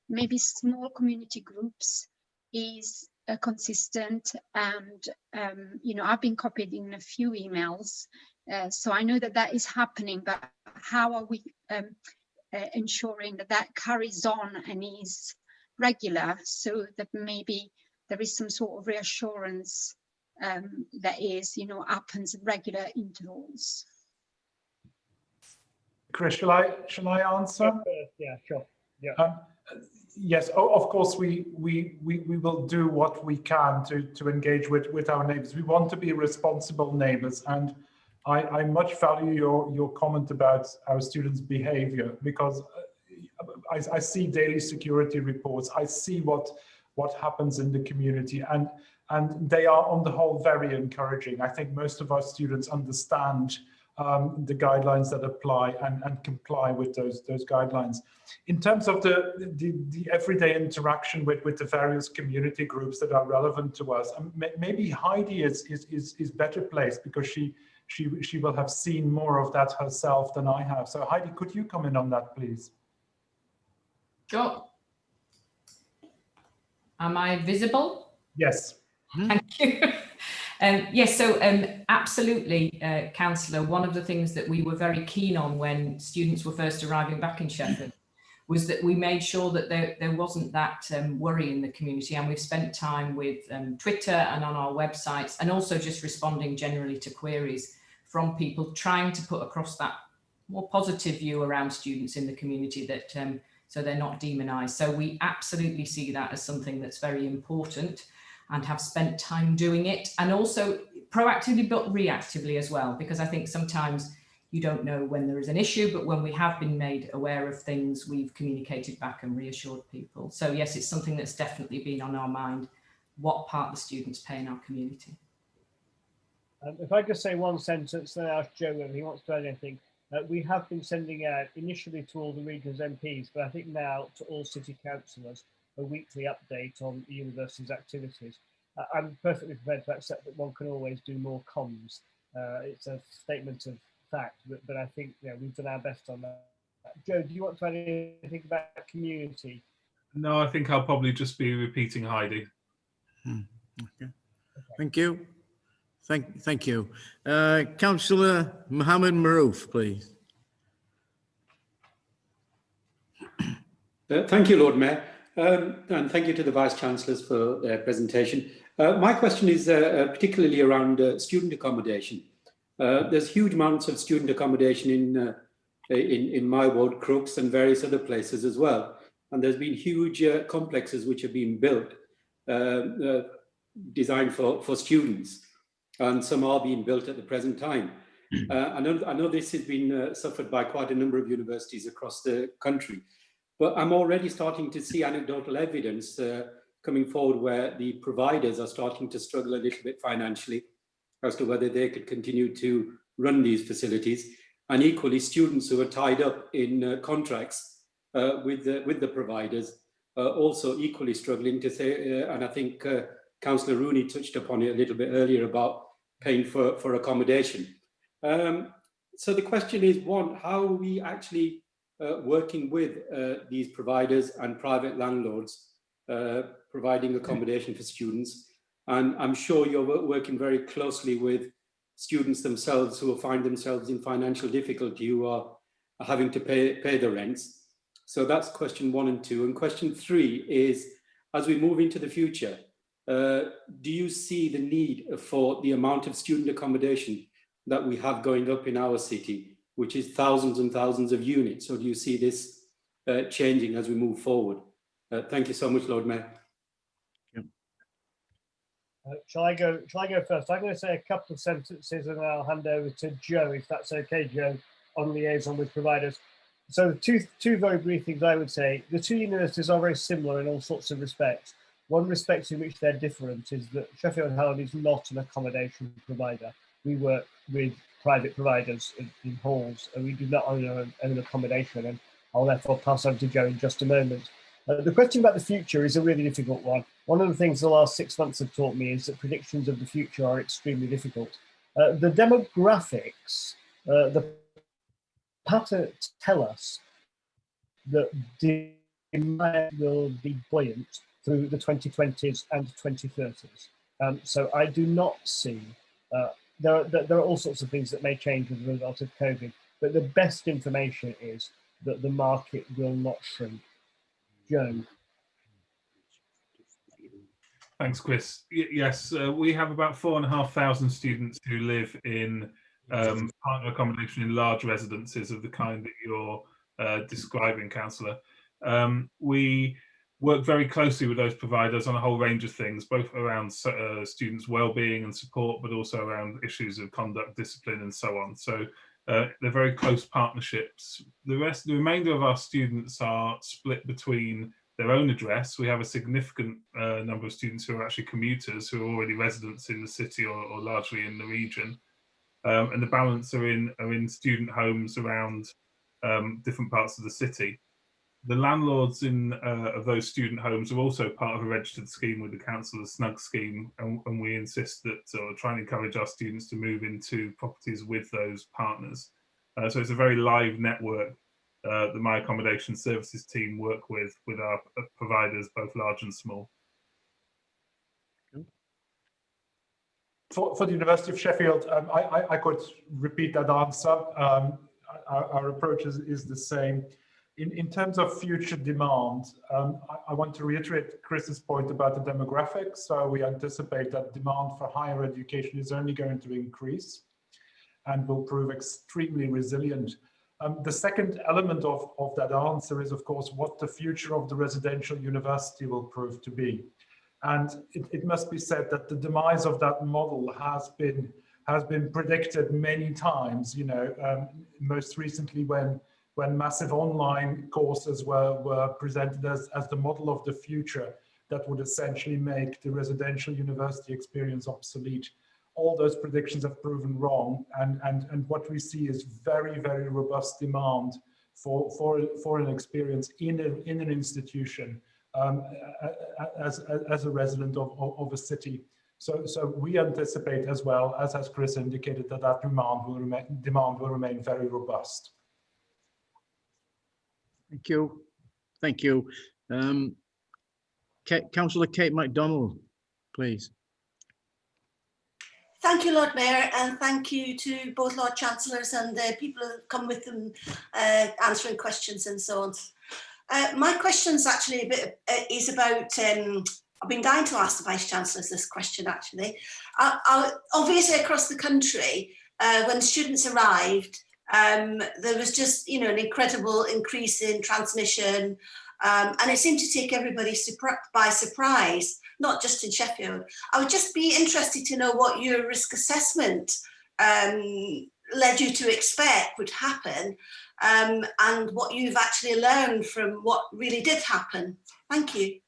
maybe small community groups is consistent? And I've been copied in a few emails, so I know that that is happening, but how are we ensuring that that carries on and is regular, so that maybe there is some sort of reassurance that is, happens at regular intervals? Chris, shall I answer? Yeah, sure. Yeah. Yes, of course, we will do what we can to engage with our neighbours. We want to be responsible neighbours, and I much value your comment about our students' behaviour, because I see daily security reports. I see what happens in the community, and they are on the whole very encouraging. I think most of our students understand the guidelines that apply and comply with those guidelines. In terms of the everyday interaction with the various community groups that are relevant to us, maybe Heidi is better placed, because she will have seen more of that herself than I have. So Heidi, could you come in on that, please? Sure. Am I visible? Yes. Thank you. Yes, so absolutely, Councillor, one of the things that we were very keen on when students were first arriving back in Sheffield was that we made sure that there wasn't that worry in the community, and we've spent time with Twitter and on our websites, and also just responding generally to queries from people, trying to put across that more positive view around students in the community, that so they're not demonised. So we absolutely see that as something that's very important, and have spent time doing it, and also proactively but reactively as well, because I think sometimes you don't know when there is an issue, but when we have been made aware of things, we've communicated back and reassured people. So yes, it's something that's definitely been on our mind, what part the students play in our community. If I could say one sentence, then I'll ask Joe if he wants to add anything. We have been sending out initially to all the region's MPs, but I think now to all city councillors, a weekly update on the university's activities. I'm perfectly prepared to accept that one can always do more comms. It's a statement of fact, but I think we've done our best on that. Joe, do you want to add anything about community? No, I think I'll probably just be repeating Heidi. Okay. Thank you. Thank you. Councillor Mohammed Maroof, please. Thank you, Lord Mayor, and thank you to the Vice-Chancellors for their presentation. My question is particularly around student accommodation. There's huge amounts of student accommodation in my ward, Crooks, and various other places as well. And there's been huge complexes which have been built, designed for students, and some are being built at the present time. I know this has been suffered by quite a number of universities across the country. But I'm already starting to see anecdotal evidence coming forward where the providers are starting to struggle a little bit financially as to whether they could continue to run these facilities. And equally, students who are tied up in contracts with the providers also equally struggling to say, and I think Councillor Rooney touched upon it a little bit earlier about paying for accommodation. So the question is, one, how are we actually working with these providers and private landlords providing accommodation for students? And I'm sure you're working very closely with students themselves who find themselves in financial difficulty, who are having to pay the rents. So that's question 1 and 2. And question 3 is, as we move into the future, do you see the need for the amount of student accommodation that we have going up in our city, which is thousands and thousands of units? So do you see this changing as we move forward? Thank you so much, Lord Mayor. Shall I go first? I'm going to say a couple of sentences and then I'll hand over to Joe, if that's okay, Joe, on liaison with providers. So two very brief things I would say. The two universities are very similar in all sorts of respects. One respect in which they're different is that Sheffield Hallam is not an accommodation provider. We work with private providers in halls, and we do not own accommodation, and I'll therefore pass on to Joe in just a moment. The question about the future is a really difficult one. One of the things the last 6 months have taught me is that predictions of the future are extremely difficult. The demographics, the patterns tell us that demand will be buoyant through the 2020s and 2030s. So I do not see, there are all sorts of things that may change as a result of COVID, but the best information is that the market will not shrink. Joe. Thanks, Chris. Yes, we have about 4,500 students who live in partner accommodation in large residences of the kind that you're describing, Councillor. We work very closely with those providers on a whole range of things, both around students' well-being and support, but also around issues of conduct, discipline, and so on. So they're very close partnerships. The remainder of our students are split between their own address. We have a significant number of students who are actually commuters, who are already residents in the city or largely in the region. And the balance are in student homes around different parts of the city. The landlords of those student homes are also part of a registered scheme with the council, a snug scheme, and we insist that, or try and encourage our students to move into properties with those partners. So it's a very live network that My Accommodation Services team work with our providers, both large and small. For the University of Sheffield, I could repeat that answer. Our approach is the same. In terms of future demand, I want to reiterate Chris's point about the demographics. So we anticipate that demand for higher education is only going to increase and will prove extremely resilient. The second element of that answer is, of course, what the future of the residential university will prove to be. And it must be said that the demise of that model has been predicted many times, you know, most recently when massive online courses were presented as the model of the future that would essentially make the residential university experience obsolete. All those predictions have proven wrong, and what we see is very, very robust demand for an experience in an institution as a resident of a city. So we anticipate as well, as has Chris indicated, that demand will remain very robust. Thank you. Thank you. Councillor Kate MacDonald, please. Thank you, Lord Mayor, and thank you to both Lord Chancellors and the people who come with them answering questions and so on. My question's actually a bit is about. I've been dying to ask the Vice Chancellors this question actually. Obviously, across the country, when students arrived, there was just an incredible increase in transmission, and it seemed to take everybody by surprise. Not just in Sheffield. I would just be interested to know what your risk assessment led you to expect would happen, and what you've actually learned from what really did happen. Thank you.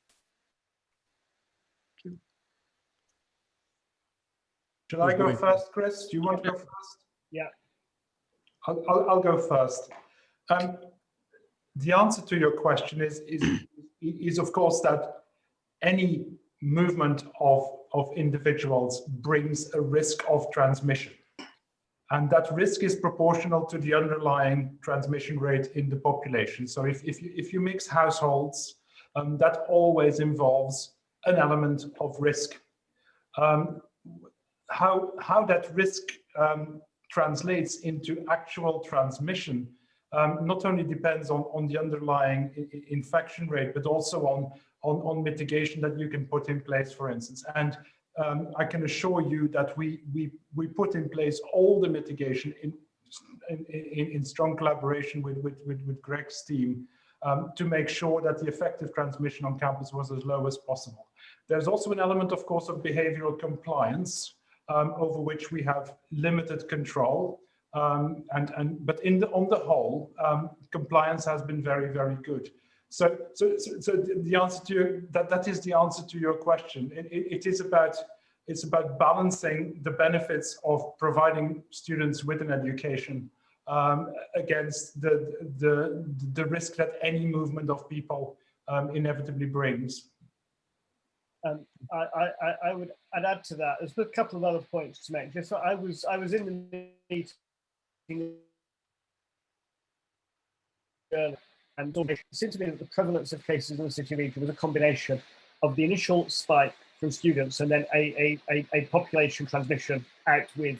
Shall I go first, Chris? Do you want to go first? Yeah. I'll go first. The answer to your question is of course that any movement of individuals brings a risk of transmission. And that risk is proportional to the underlying transmission rate in the population. So if you mix households, that always involves an element of risk. How that risk translates into actual transmission not only depends on the underlying infection rate, but also on mitigation that you can put in place, for instance. And I can assure you that we put in place all the mitigation in strong collaboration with Greg's team to make sure that the effective transmission on campus was as low as possible. There's also an element, of course, of behavioral compliance over which we have limited control. But on the whole, compliance has been very, very good. So the answer to that is the answer to your question. It's about balancing the benefits of providing students with an education against the risk that any movement of people inevitably brings. I'd add to that. There's a couple of other points to make. Just I was in the meeting earlier, and it seemed to me that the prevalence of cases in the city of Leeds was a combination of the initial spike from students and then a population transmission out with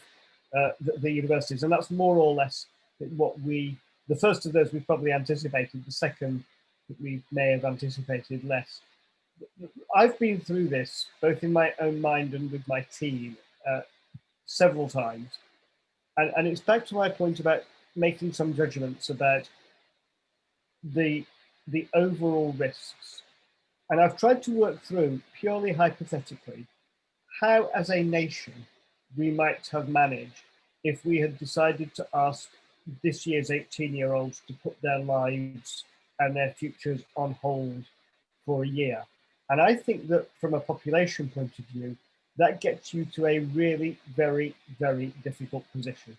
the universities, and that's more or less what the first of those we probably anticipated. The second we may have anticipated less. I've been through this both in my own mind and with my team several times, and it's back to my point about making some judgments about the overall risks. And I've tried to work through, purely hypothetically, how as a nation we might have managed if we had decided to ask this year's 18-year-olds to put their lives and their futures on hold for a year. And I think that from a population point of view, that gets you to a really very, very difficult position.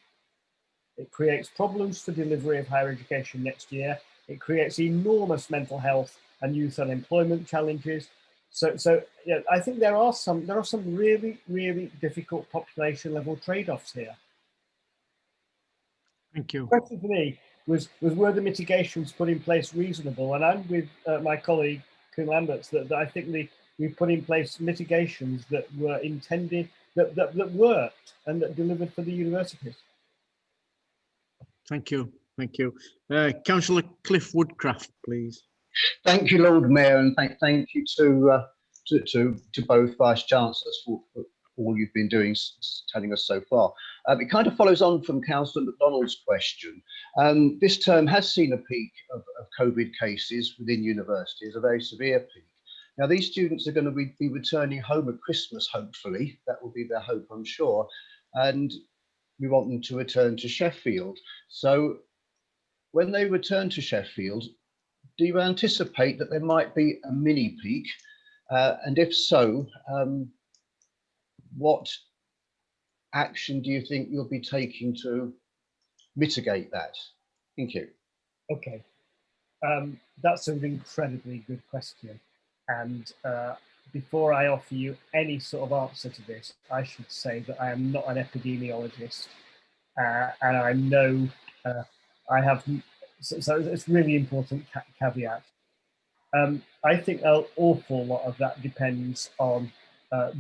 It creates problems for delivery of higher education next year. It creates enormous mental health and youth unemployment challenges. So yeah, I think there are some really, really difficult population level trade-offs here. Thank you. The question for me was were the mitigations put in place reasonable? And I'm with my colleague Kuhn Lamberts that I think we put in place mitigations that were intended, that worked and that delivered for the universities. Thank you. Thank you. Councillor Cliff Woodcraft, please. Thank you, Lord Mayor, and thank you to both Vice Chancellors for all you've been doing, telling us so far. It kind of follows on from Councillor MacDonald's question. This term has seen a peak of COVID cases within universities, a very severe peak. Now, these students are going to be returning home at Christmas, hopefully. That will be their hope, I'm sure. And we want them to return to Sheffield. So when they return to Sheffield, do you anticipate that there might be a mini peak? And if so, what action do you think you'll be taking to mitigate that? Thank you. Okay, that's an incredibly good question. And before I offer you any sort of answer to this, I should say that I am not an epidemiologist, and I know I have, so it's really important caveat. I think an awful lot of that depends on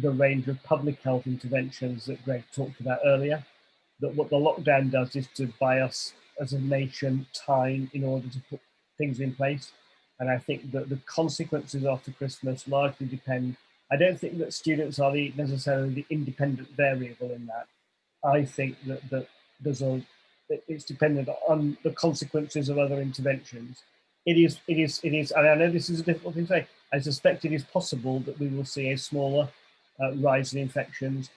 the range of public health interventions that Greg talked about earlier. That what the lockdown does is to buy us as a nation time in order to put things in place. And I think that the consequences after Christmas largely depend. I don't think that students are necessarily the independent variable in that. I think that it's dependent on the consequences of other interventions. It is, and I know this is a difficult thing to say. I suspect it is possible that we will see a smaller rise in infections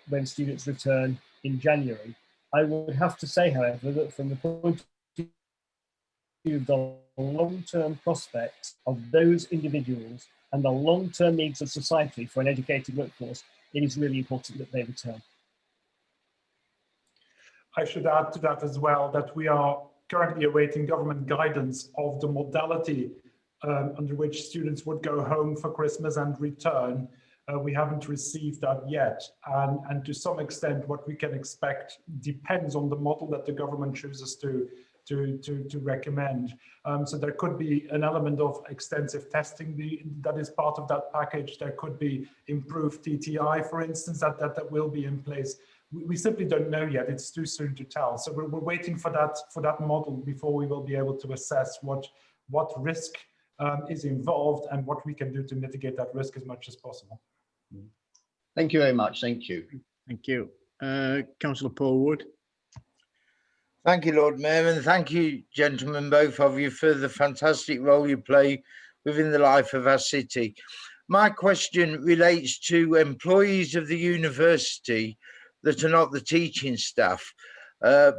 when students return in January. I would have to say, however, that from the point of view of the long-term prospects of those individuals and the long-term needs of society for an educated workforce, it is really important that they return. I should add to that as well that we are currently awaiting government guidance of the modality under which students would go home for Christmas and return. We haven't received that yet. And to some extent, what we can expect depends on the model that the government chooses to recommend. So there could be an element of extensive testing that is part of that package. There could be improved TTI, for instance, that will be in place. We simply don't know yet. It's too soon to tell. So we're waiting for that model before we will be able to assess what risk is involved and what we can do to mitigate that risk as much as possible. Thank you very much. Thank you. Thank you. Councillor Paul Wood. Thank you, Lord Mayor, and thank you, gentlemen, both of you, for the fantastic role you play within the life of our city. My question relates to employees of the university that are not the teaching staff,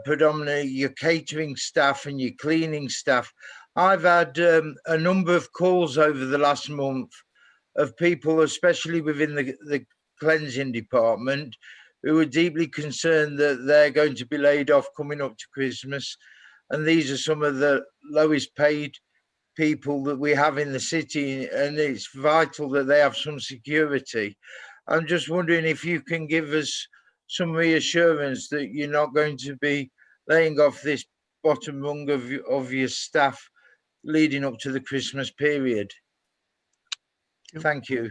predominantly your catering staff and your cleaning staff. I've had a number of calls over the last month of people, especially within the cleansing department, who are deeply concerned that they're going to be laid off coming up to Christmas. And these are some of the lowest paid people that we have in the city, and it's vital that they have some security. I'm just wondering if you can give us some reassurance that you're not going to be laying off this bottom rung of your staff leading up to the Christmas period. Thank you.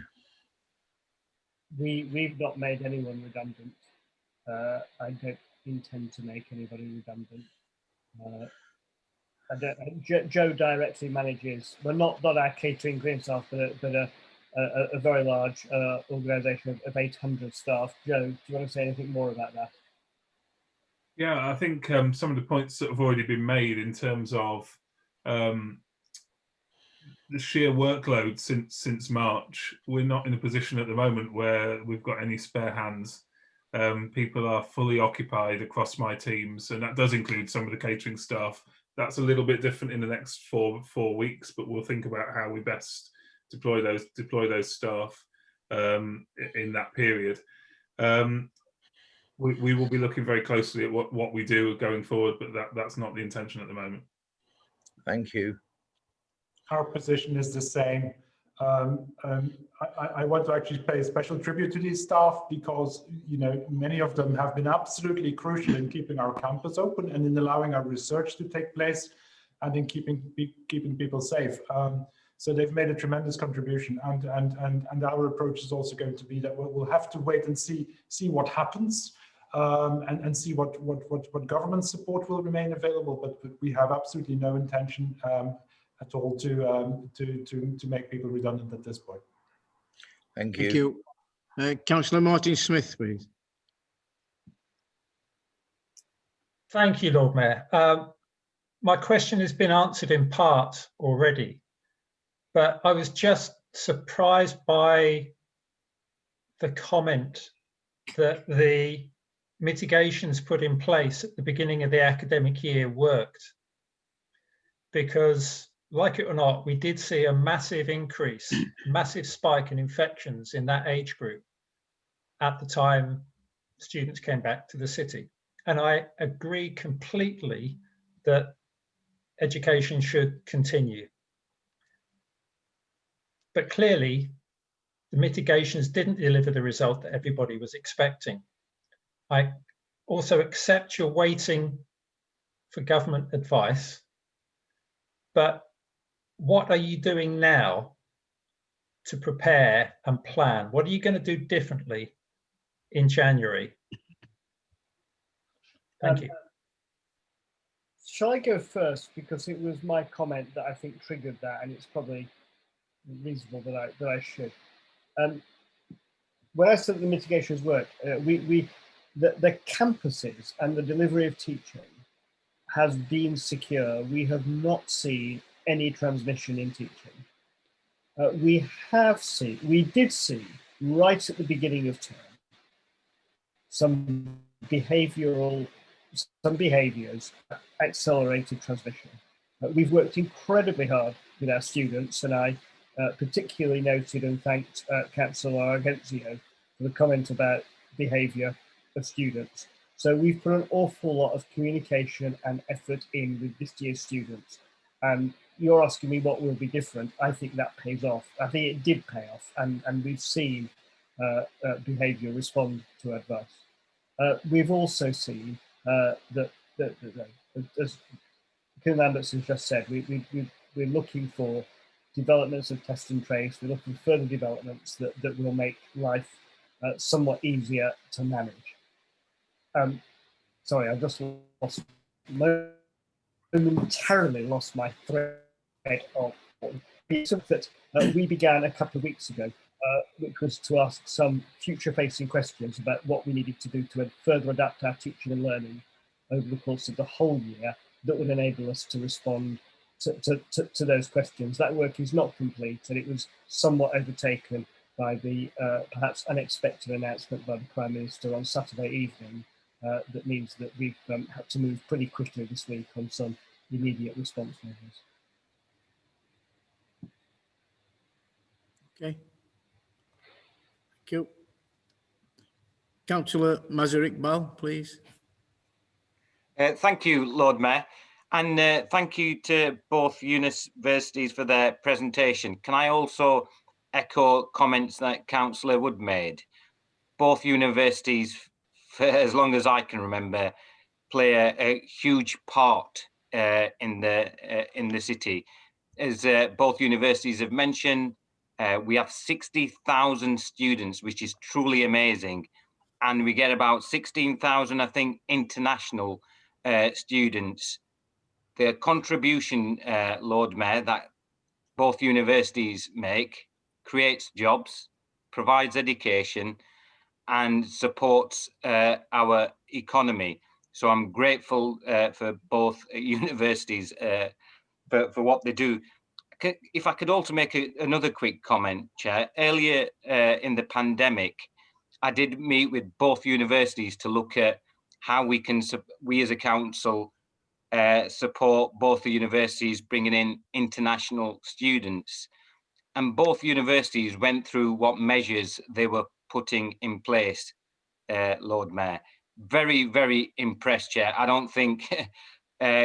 We've not made anyone redundant. I don't intend to make anybody redundant. Joe directly manages, well, not our catering cleaning staff, but a very large organisation of 800 staff. Joe, do you want to say anything more about that? Yeah, I think some of the points that have already been made in terms of the sheer workload since March. We're not in a position at the moment where we've got any spare hands. People are fully occupied across my teams, and that does include some of the catering staff. That's a little bit different in the next four weeks, but we'll think about how we best deploy those staff in that period. We will be looking very closely at what we do going forward, but that's not the intention at the moment. Thank you. Our position is the same. I want to actually pay a special tribute to these staff because, you know, many of them have been absolutely crucial in keeping our campus open and in allowing our research to take place and in keeping people safe. So they've made a tremendous contribution, and our approach is also going to be that we'll have to wait and see what happens and see what government support will remain available. But we have absolutely no intention at all to make people redundant at this point. Thank you. Thank you. Councillor Martin Smith, please. Thank you, Lord Mayor. My question has been answered in part already, but I was just surprised by the comment that the mitigations put in place at the beginning of the academic year worked, because like it or not, we did see a massive increase, massive spike in infections in that age group at the time students came back to the city. And I agree completely that education should continue. But clearly, the mitigations didn't deliver the result that everybody was expecting. I also accept you're waiting for government advice, but what are you doing now to prepare and plan? What are you going to do differently in January? Thank you. Shall I go first, because it was my comment that I think triggered that, and it's probably reasonable that I should. When I said that the mitigations work, the campuses and the delivery of teaching has been secure. We have not seen any transmission in teaching. We did see right at the beginning of term some behaviors accelerated transmission. We've worked incredibly hard with our students, and I particularly noted and thanked Councillor Argenzio for the comment about behaviour of students. So we've put an awful lot of communication and effort in with this year's students. And you're asking me what will be different. I think that pays off. I think it did pay off, and we've seen behaviour respond to advice. We've also seen that as Ken Lamberts has just said, we're looking for developments of test and trace. We're looking for further developments that will make life somewhat easier to manage. Sorry, I just momentarily lost my thread of that we began a couple of weeks ago, which was to ask some future-facing questions about what we needed to do to further adapt our teaching and learning over the course of the whole year that would enable us to respond to those questions. That work is not complete, and it was somewhat overtaken by the perhaps unexpected announcement by the Prime Minister on Saturday evening. That means that we've had to move pretty quickly this week on some immediate response measures. Okay. Thank you. Councillor Mazhar Iqbal, please. Thank you, Lord Mayor, and thank you to both universities for their presentation. Can I also echo comments that Councillor Wood made? Both universities, for as long as I can remember, play a huge part in the city. As both universities have mentioned, we have 60,000 students, which is truly amazing, and we get about 16,000, I think, international students. The contribution, Lord Mayor, that both universities make creates jobs, provides education, and supports our economy. So I'm grateful for both universities for what they do. If I could also make another quick comment, Chair. Earlier in the pandemic, I did meet with both universities to look at how we as a council support both the universities bringing in international students. And both universities went through what measures they were putting in place, Lord Mayor. Very, very impressed, Chair. I don't think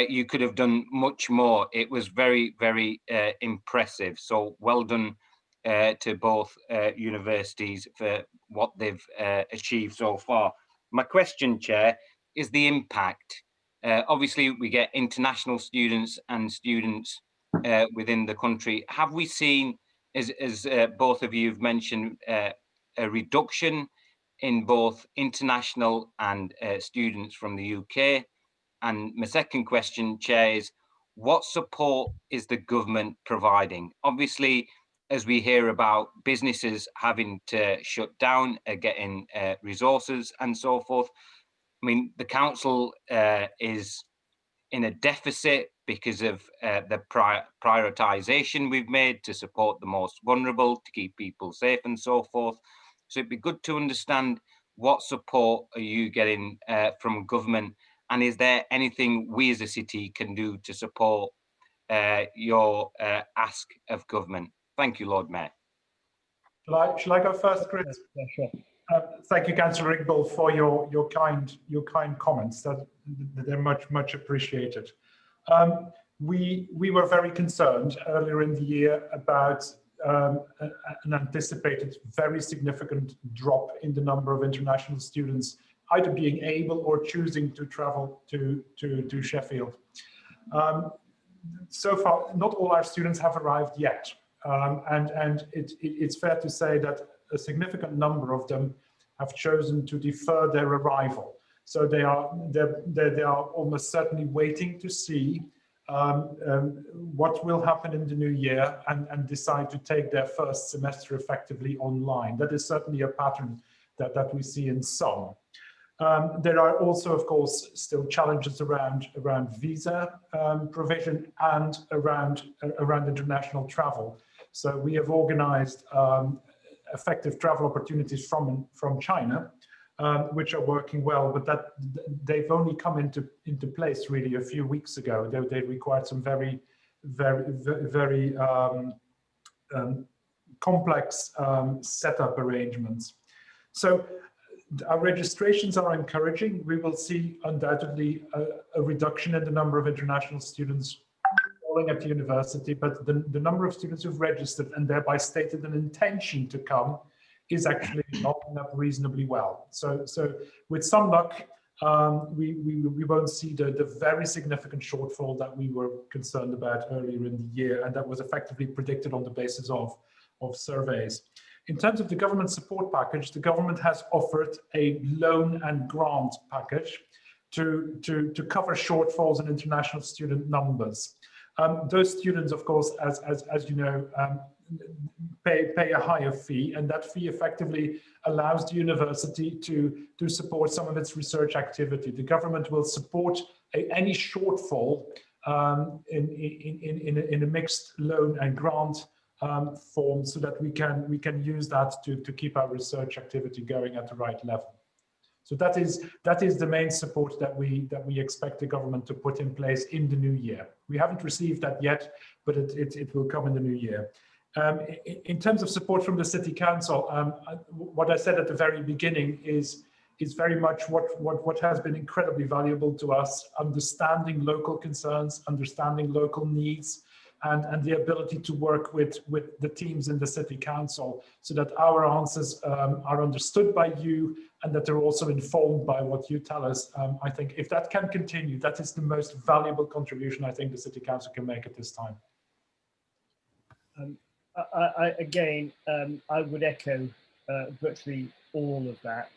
you could have done much more. It was very, very impressive. So well done to both universities for what they've achieved so far. My question, Chair, is the impact. Obviously, we get international students and students within the country. Have we seen, as both of you have mentioned, a reduction in both international and students from the UK? And my second question, Chair, is what support is the government providing? Obviously, as we hear about businesses having to shut down, getting resources and so forth, I mean, the council is in a deficit because of the prioritisation we've made to support the most vulnerable, to keep people safe and so forth. So it'd be good to understand what support are you getting from government, and is there anything we as a city can do to support your ask of government? Thank you, Lord Mayor. Shall I go first, Chris? Yeah, sure. Thank you, Councillor Iqbal, for your kind comments. They're much appreciated. We were very concerned earlier in the year about an anticipated very significant drop in the number of international students either being able or choosing to travel to Sheffield. So far, not all our students have arrived yet. and it's fair to say that a significant number of them have chosen to defer their arrival. So they are almost certainly waiting to see what will happen in the new year and decide to take their first semester effectively online. That is certainly a pattern that we see in some. There are also, of course, still challenges around visa provision and around international travel. So we have organized effective travel opportunities from China, which are working well, but that they've only come into place really a few weeks ago. They required some very complex setup arrangements. So our registrations are encouraging. We will see undoubtedly a reduction in the number of international students falling at the university, but the number of students who've registered and thereby stated an intention to come is actually holding up reasonably well. So with some luck, we won't see the very significant shortfall that we were concerned about earlier in the year, and that was effectively predicted on the basis of surveys. In terms of the government support package, the government has offered a loan and grant package to cover shortfalls in international student numbers. Those students, of course, as you know, pay a higher fee, and that fee effectively allows the university to support some of its research activity. The government will support any shortfall in a mixed loan and grant form, so that we can use that to keep our research activity going at the right level. So that is the main support that we expect the government to put in place in the new year. We haven't received that yet, but it will come in the new year. In terms of support from the City Council, what I said at the very beginning is very much what has been incredibly valuable to us: understanding local concerns, understanding local needs, and the ability to work with the teams in the City Council, so that our answers are understood by you and that they're also informed by what you tell us. I think if that can continue, that is the most valuable contribution I think the City Council can make at this time. I would echo virtually all of that.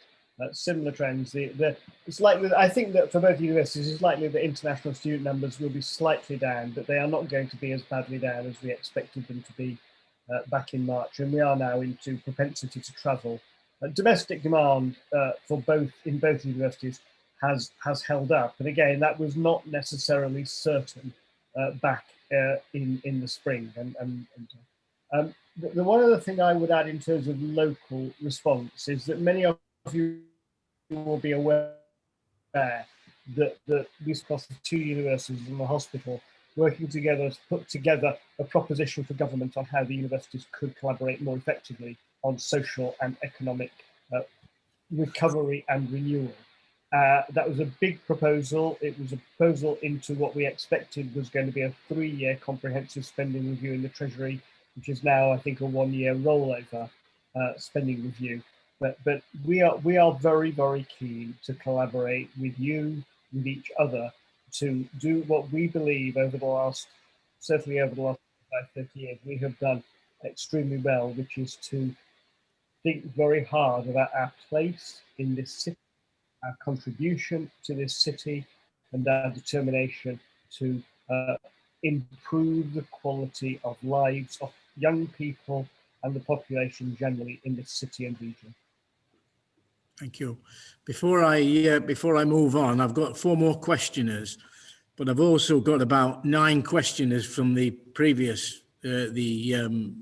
Similar trends. It's likely. I think that for both universities, it's likely that international student numbers will be slightly down, but they are not going to be as badly down as we expected them to be back in March. And we are now into propensity to travel. Domestic demand in both universities has held up, and again, that was not necessarily certain back in the spring. The one other thing I would add in terms of local response is that many of you will be aware that these across the two universities and the hospital working together to put together a proposition for government on how the universities could collaborate more effectively on social and economic recovery and renewal. That was a big proposal. It was a proposal into what we expected was going to be a 3-year comprehensive spending review in the Treasury, which is now, I think, a 1-year rollover spending review. But we are very, very keen to collaborate with you, with each other, to do what we believe certainly over the last 30 years, we have done extremely well, which is to think very hard about our place in this city, our contribution to this city, and our determination to improve the quality of lives of young people and the population generally in this city and region. Thank you. Before I move on, I've got 4 more questioners, but I've also got about 9 questioners from the previous, the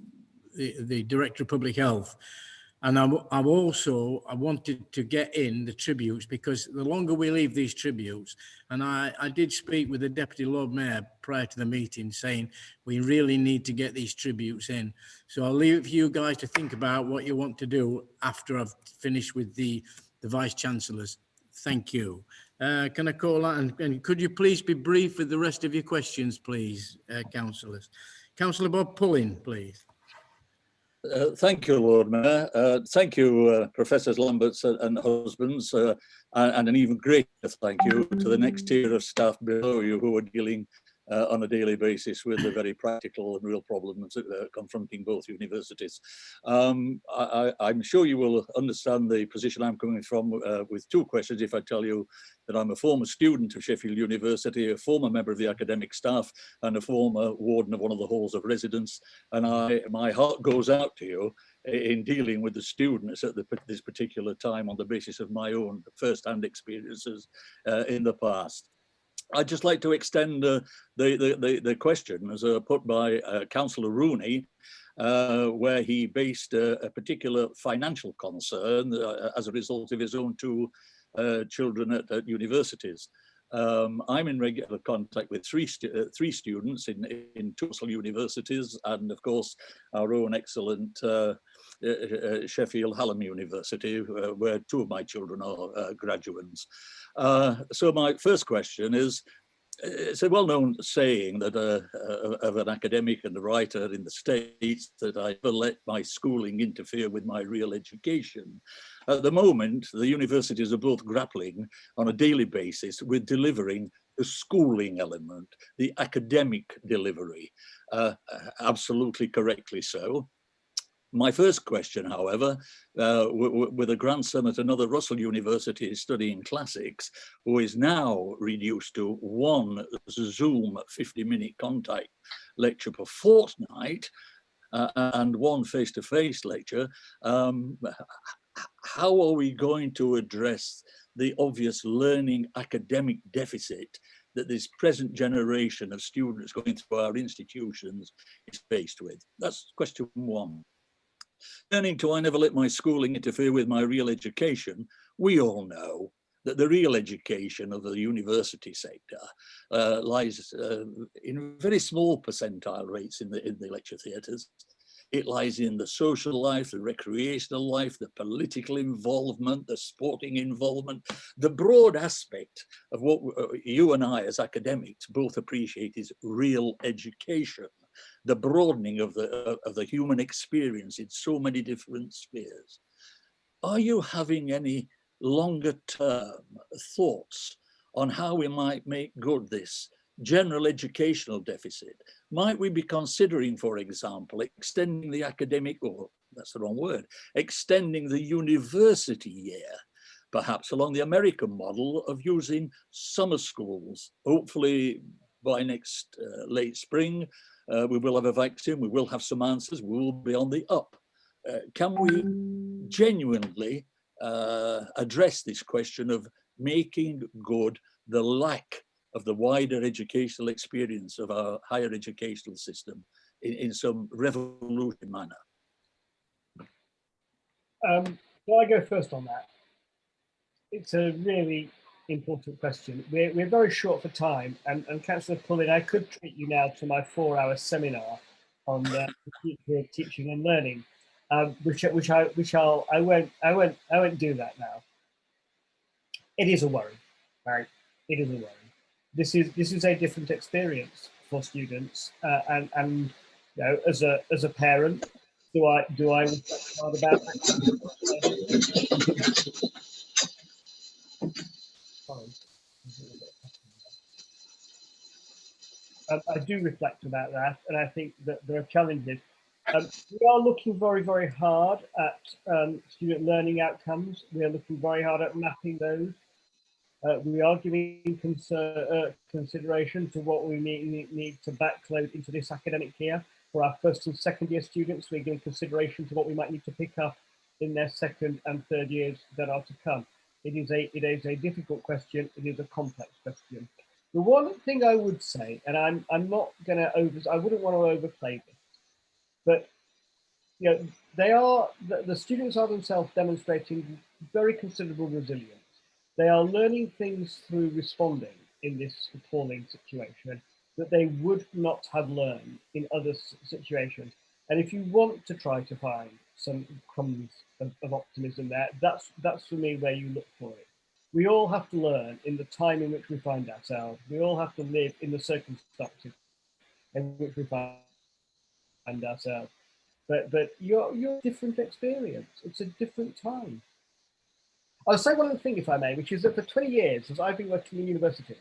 Director of Public Health. And I wanted to get in the tributes, because the longer we leave these tributes, and I did speak with the Deputy Lord Mayor prior to the meeting saying we really need to get these tributes in. So I'll leave it for you guys to think about what you want to do after I've finished with the Vice Chancellors. Thank you. Can I call that? And could you please be brief with the rest of your questions, please, Councillors? Councillor Bob Pullen, please. Thank you, Lord Mayor. Thank you, Professors Lamberts and husbands, and an even greater thank you to the next tier of staff below you who are dealing on a daily basis with the very practical and real problems confronting both universities. I'm sure you will understand the position I'm coming from with two questions if I tell you that I'm a former student of Sheffield University, a former member of the academic staff, and a former warden of one of the halls of residence. And my heart goes out to you in dealing with the students at this particular time on the basis of my own first-hand experiences in the past. I'd just like to extend the question as put by Councillor Rooney, where he based a particular financial concern as a result of his own two children at universities. I'm in regular contact with three students in two universities, and of course our own excellent Sheffield Hallam University, where two of my children are graduates. So my first question is, it's a well-known saying that of an academic and a writer in the States that I never let my schooling interfere with my real education. At the moment, the universities are both grappling on a daily basis with delivering the schooling element, the academic delivery, absolutely correctly so. My first question, however, with a grandson at another Russell University studying classics, who is now reduced to one Zoom 50-minute contact lecture per fortnight and one face-to-face lecture, how are we going to address the obvious learning academic deficit that this present generation of students going through our institutions is faced with? That's question one. Turning to I never let my schooling interfere with my real education, we all know that the real education of the university sector lies in very small percentile rates in the lecture theatres. It lies in the social life, the recreational life, the political involvement, the sporting involvement, the broad aspect of what you and I as academics both appreciate is real education, the broadening of the human experience in so many different spheres. Are you having any longer term thoughts on how we might make good this general educational deficit? Might we be considering, for example, extending the academic, or that's the wrong word, extending the university year, perhaps along the American model of using summer schools? Hopefully by next late spring, we will have a vaccine, we will have some answers, we will be on the up. Can we genuinely address this question of making good the lack of the wider educational experience of our higher educational system in some revolutionary manner? Will I go first on that? It's a really important question. We're very short for time, and Councillor Pullen, I could treat you now to my 4-hour seminar on the future of teaching and learning, which I won't do that now. It is a worry, right? It is a worry. This is a different experience for students, and you know, as a parent, do I reflect hard about that? I do reflect about that, and I think that there are challenges. We are looking very, very hard at student learning outcomes. We are looking very hard at mapping those. We are giving consideration to what we need to backload into this academic year. For our first and second year students, we're giving consideration to what we might need to pick up in their second and third years that are to come. It is a difficult question. It is a complex question. The one thing I would say, and I'm not going to I wouldn't want to overplay this, but you know, the students are themselves demonstrating very considerable resilience. They are learning things through responding in this appalling situation that they would not have learned in other situations. And if you want to try to find some crumbs of optimism there, that's for me where you look for it. We all have to learn in the time in which we find ourselves. We all have to live in the circumstances in which we find ourselves. But you're a different experience. It's a different time. I'll say one other thing, if I may, which is that for 20 years, as I've been working in universities,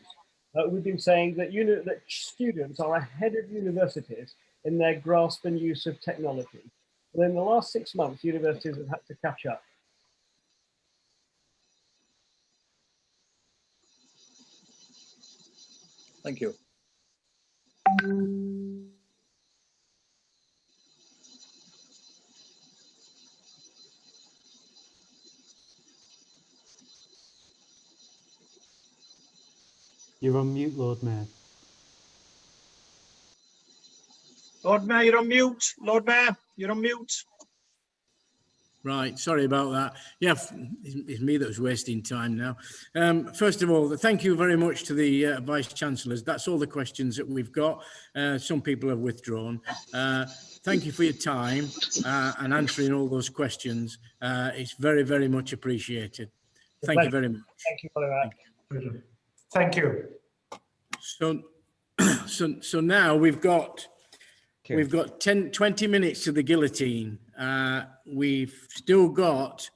we've been saying that, that students are ahead of universities in their grasp and use of technology. But in the last 6 months, universities have had to catch up. Thank you. You're on mute, Lord Mayor. Lord Mayor, you're on mute. Lord Mayor, you're on mute. Right, sorry about that. Yeah, it's me that was wasting time now. First of all, thank you very much to the Vice-Chancellors. That's all the questions that we've got. Some people have withdrawn. Thank you for your time and answering all those questions. It's very, very much appreciated. Thank you very much. Thank you for that. Thank you. So now we've got 20 minutes to the guillotine. We've still got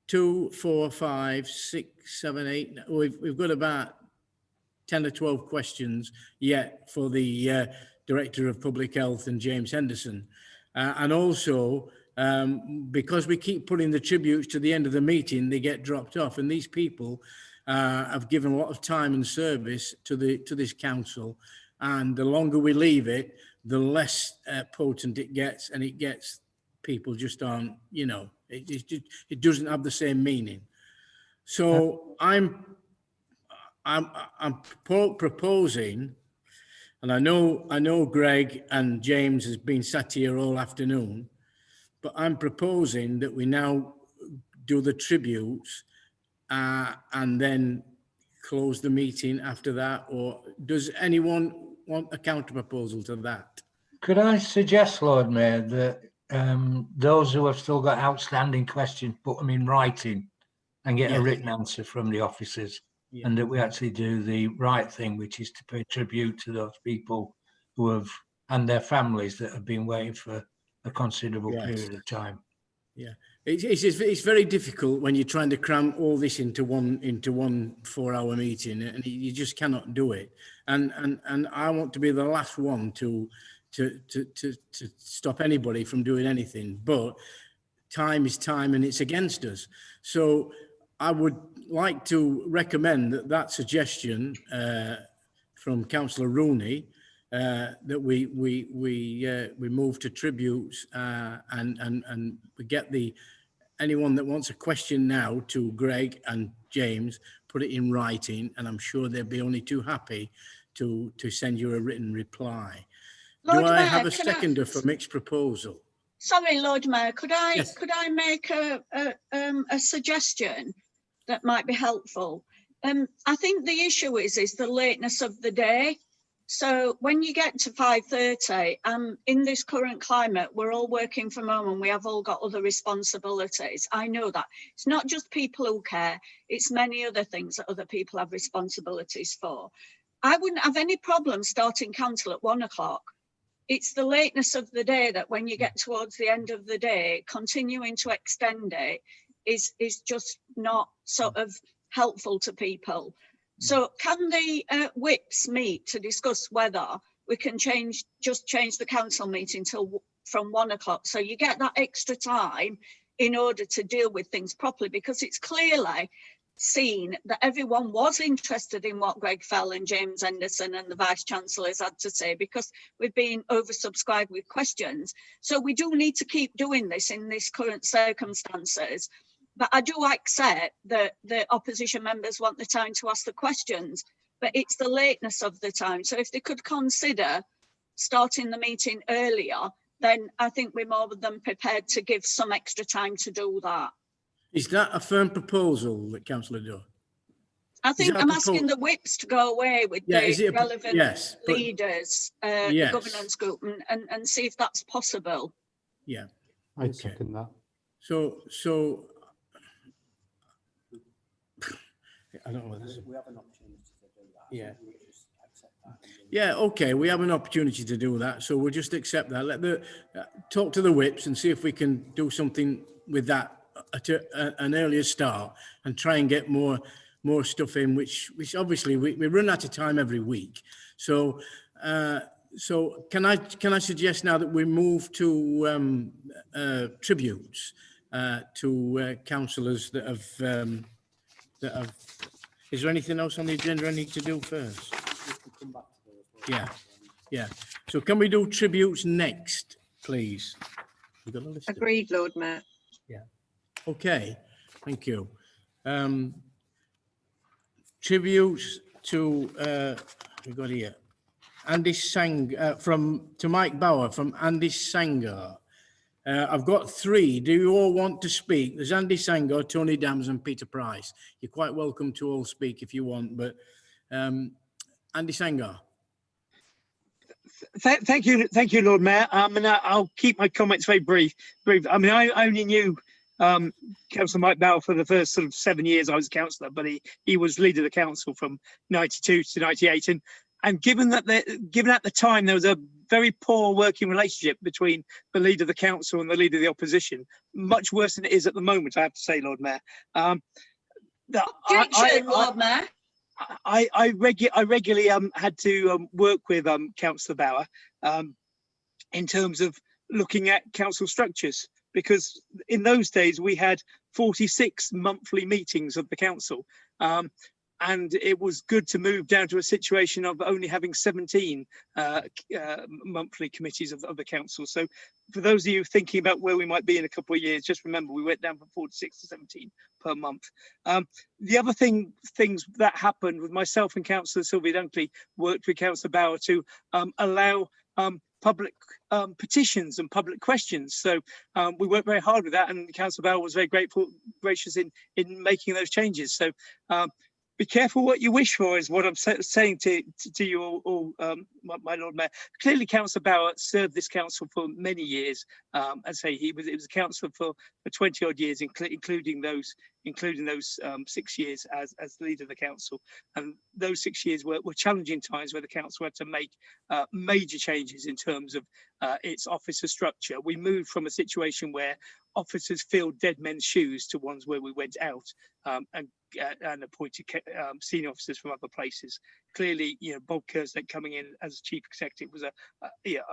2, 4, 5, 6, 7, 8. We've got about 10 or 12 questions yet for the Director of Public Health and James Henderson. And also, because we keep putting the tributes to the end of the meeting, they get dropped off. And these people have given a lot of time and service to this council. And the longer we leave it, the less potent it gets, and it gets people just aren't, you know, it doesn't have the same meaning. So I'm proposing, and I know Greg and James has been sat here all afternoon, but I'm proposing that we now do the tributes and then close the meeting after that. Or does anyone want a counter proposal to that? Could I suggest, Lord Mayor, that those who have still got outstanding questions, put them in writing and get a written answer from the officers, and that we actually do the right thing, which is to pay tribute to those people who have, and their families that have been waiting for a considerable period of time. Yeah, it's very difficult when you're trying to cram all this into one 4-hour meeting, and you just cannot do it. And I want to be the last one to stop anybody from doing anything. But time is time, and it's against us. So I would like to recommend that suggestion from Councillor Rooney, that we move to tributes and we get anyone that wants a question now to Greg and James, put it in writing, and I'm sure they'll be only too happy to send you a written reply. Lord Do I Mayor, have a seconder for Mick's proposal? Sorry, Lord Mayor, could I Yes. make a suggestion that might be helpful? I think the issue is the lateness of the day. So when you get to 5:30, in this current climate, we're all working from home and we have all got other responsibilities. I know that. It's not just people who care, it's many other things that other people have responsibilities for. I wouldn't have any problem starting council at 1 o'clock. It's the lateness of the day that when you get towards the end of the day, continuing to extend it is just not sort of helpful to people. So can the whips meet to discuss whether we can just change the council meeting from 1 o'clock, so you get that extra time in order to deal with things properly, because it's clearly seen that everyone was interested in what Greg Fell and James Henderson and the Vice-Chancellors had to say, because we've been oversubscribed with questions. So we do need to keep doing this in this current circumstances. But I do accept that the opposition members want the time to ask the questions, but it's the lateness of the time. So if they could consider starting the meeting earlier, then I think we're more than prepared to give some extra time to do that. Is that a firm proposal that Councillor Doe? I think I'm asking the whips to go away with the relevant leaders, the governance group, and see if that's possible. Yeah. I'd second that. So I don't know whether we have an opportunity to do that. Yeah. So we just accept that. Yeah, okay, we have an opportunity to do that, so we'll just accept that. Let talk to the whips and see if we can do something with that at an earlier start, and try and get more more stuff in, which obviously we run out of time every week. So so can I suggest now that we move to tributes to councillors that have. Is there anything else on the agenda I need to do first? Yeah. So can we do tributes next, please? We've got a list. Agreed, Lord Mayor. Yeah. Okay. Thank you. Tributes to we got here Andy Sang to Mike Bauer from Andy Sangar. I've got 3. Do you all want to speak? There's Andy Sangar, Tony Dams, and Peter Price. You're quite welcome to all speak if you want, but Andy Sangar. Thank you, Lord Mayor. And I'll keep my comments very brief. I mean, I only knew Councillor Mike Bauer for the first sort of 7 years I was a councillor, but he was leader of the council from 92 to 98. And given at the time there was a very poor working relationship between the leader of the council and the leader of the opposition, much worse than it is at the moment, I have to say, Lord Mayor. Lord Mayor. I regularly had to work with Councillor Bauer in terms of looking at council structures, because in those days we had 46 monthly meetings of the council, and it was good to move down to a situation of only having 17 monthly committees of the council. So for those of you thinking about where we might be in a couple of years, just remember we went down from 46 to 17 per month. The other things that happened with myself and Councillor Sylvia Dunkley worked with Councillor Bauer to allow public petitions and public questions. So we worked very hard with that, and Councillor Bauer was very gracious in making those changes. So be careful what you wish for is what I'm saying to you all, my Lord Mayor. Clearly, Councillor Bauer served this council for many years. As I say, it was a councillor for 20 odd years, including those 6 years as the leader of the council. And those 6 years were challenging times where the council had to make major changes in terms of its officer structure. We moved from a situation where officers filled dead men's shoes to ones where we went out and appointed senior officers from other places. Clearly, Bob Kersnick coming in as chief executive was a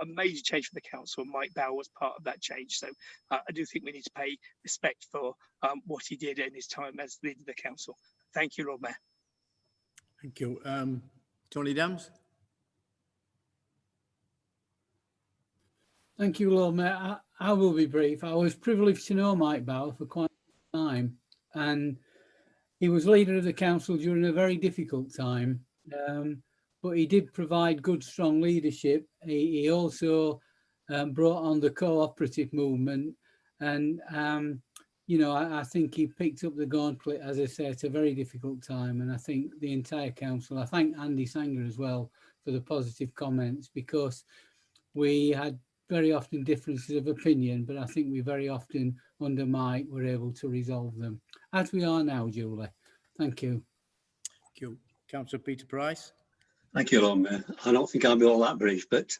major change for the council, and Mike Bauer was part of that change. So I do think we need to pay respect for what he did in his time as leader of the council. Thank you, Lord Mayor. Thank you. Tony Dams. Thank you, Lord Mayor. I will be brief. I was privileged to know Mike Bauer for quite some time, and he was leader of the council during a very difficult time, but he did provide good, strong leadership. He also brought on the cooperative movement, and I think he picked up the gauntlet, as I say, at a very difficult time. And I think the entire council, I thank Andy Sanger as well for the positive comments, because we had very often differences of opinion, but I think we very often under Mike were able to resolve them, as we are now, Julie. Thank you. Thank you. Councillor Peter Price. Thank you, Lord Mayor. I don't think I'll be all that brief, but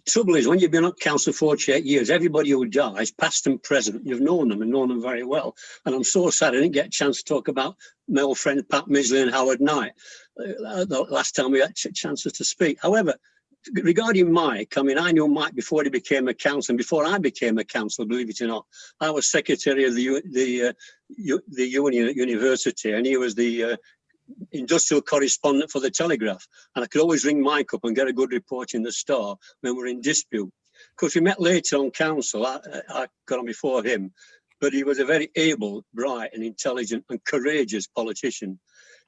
trouble is, when you've been on council 48 years, everybody who dies, past and present, you've known them and known them very well. And I'm so sad I didn't get a chance to talk about my old friend Pat Misley and Howard Knight the last time we had chances to speak. However, regarding Mike, I mean, I knew Mike before he became a councillor, and before I became a councillor, believe it or not. I was secretary of the union at university, and he was the industrial correspondent for the Telegraph. And I could always ring Mike up and get a good report in the Star when we were in dispute. Of course, we met later on council. I got on before him, but he was a very able, bright and intelligent and courageous politician.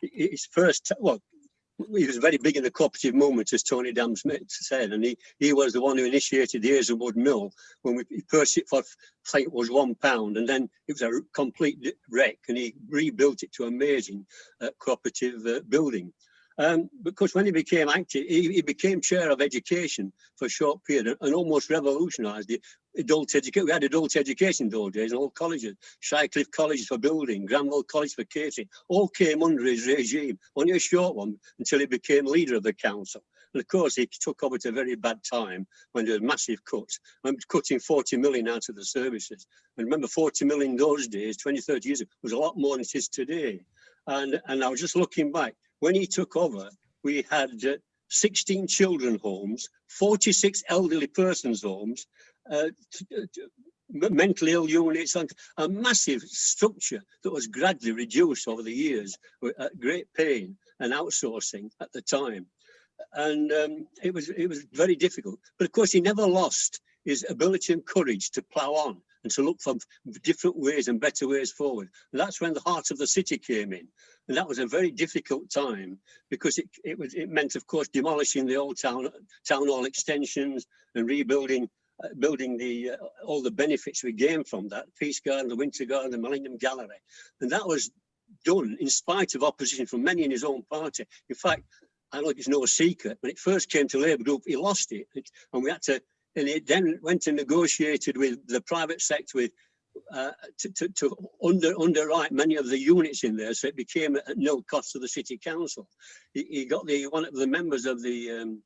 His first, well, he was very big in the cooperative movement, as Tony Dams said, and he was the one who initiated the Hazelwood Mill when we purchased it for, I think it was £1, and then it was a complete wreck, and he rebuilt it to an amazing cooperative building. Because when he became active, he became chair of education for a short period and almost revolutionised the adult education. We had adult education those days in all colleges. Shirecliffe College for building, Granville College for catering, all came under his regime. Only a short one until he became leader of the council. And of course, he took over at a very bad time when there were massive cuts. I'm cutting 40 million out of the services. And remember, 40 million those days, 20, 30 years ago, was a lot more than it is today. And I was just looking back, when he took over, we had 16 children homes, 46 elderly persons homes, mentally ill units, and a massive structure that was gradually reduced over the years at great pain and outsourcing at the time. And it was very difficult. But of course, he never lost his ability and courage to plough on and to look for different ways and better ways forward. And that's when the heart of the city came in. And that was a very difficult time, because it meant, of course, demolishing the old town hall extensions and rebuilding building all the benefits we gained from that, Peace Garden, the Winter Garden, the Millennium Gallery. And that was done in spite of opposition from many in his own party. In fact, I know it's no secret, when it first came to Labour group, he lost it. And we had to, and it then went and negotiated with the private sector to underwrite many of the units in there, so it became at no cost to the city council. He got one of the members of the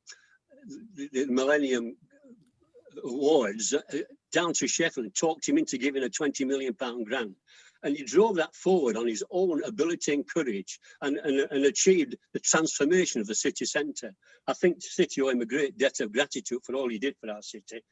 Millennium Awards down to Sheffield and talked him into giving a £20 million grant. And he drove that forward on his own ability and courage, and achieved the transformation of the city centre. I think the city owe him a great debt of gratitude for all he did for our city.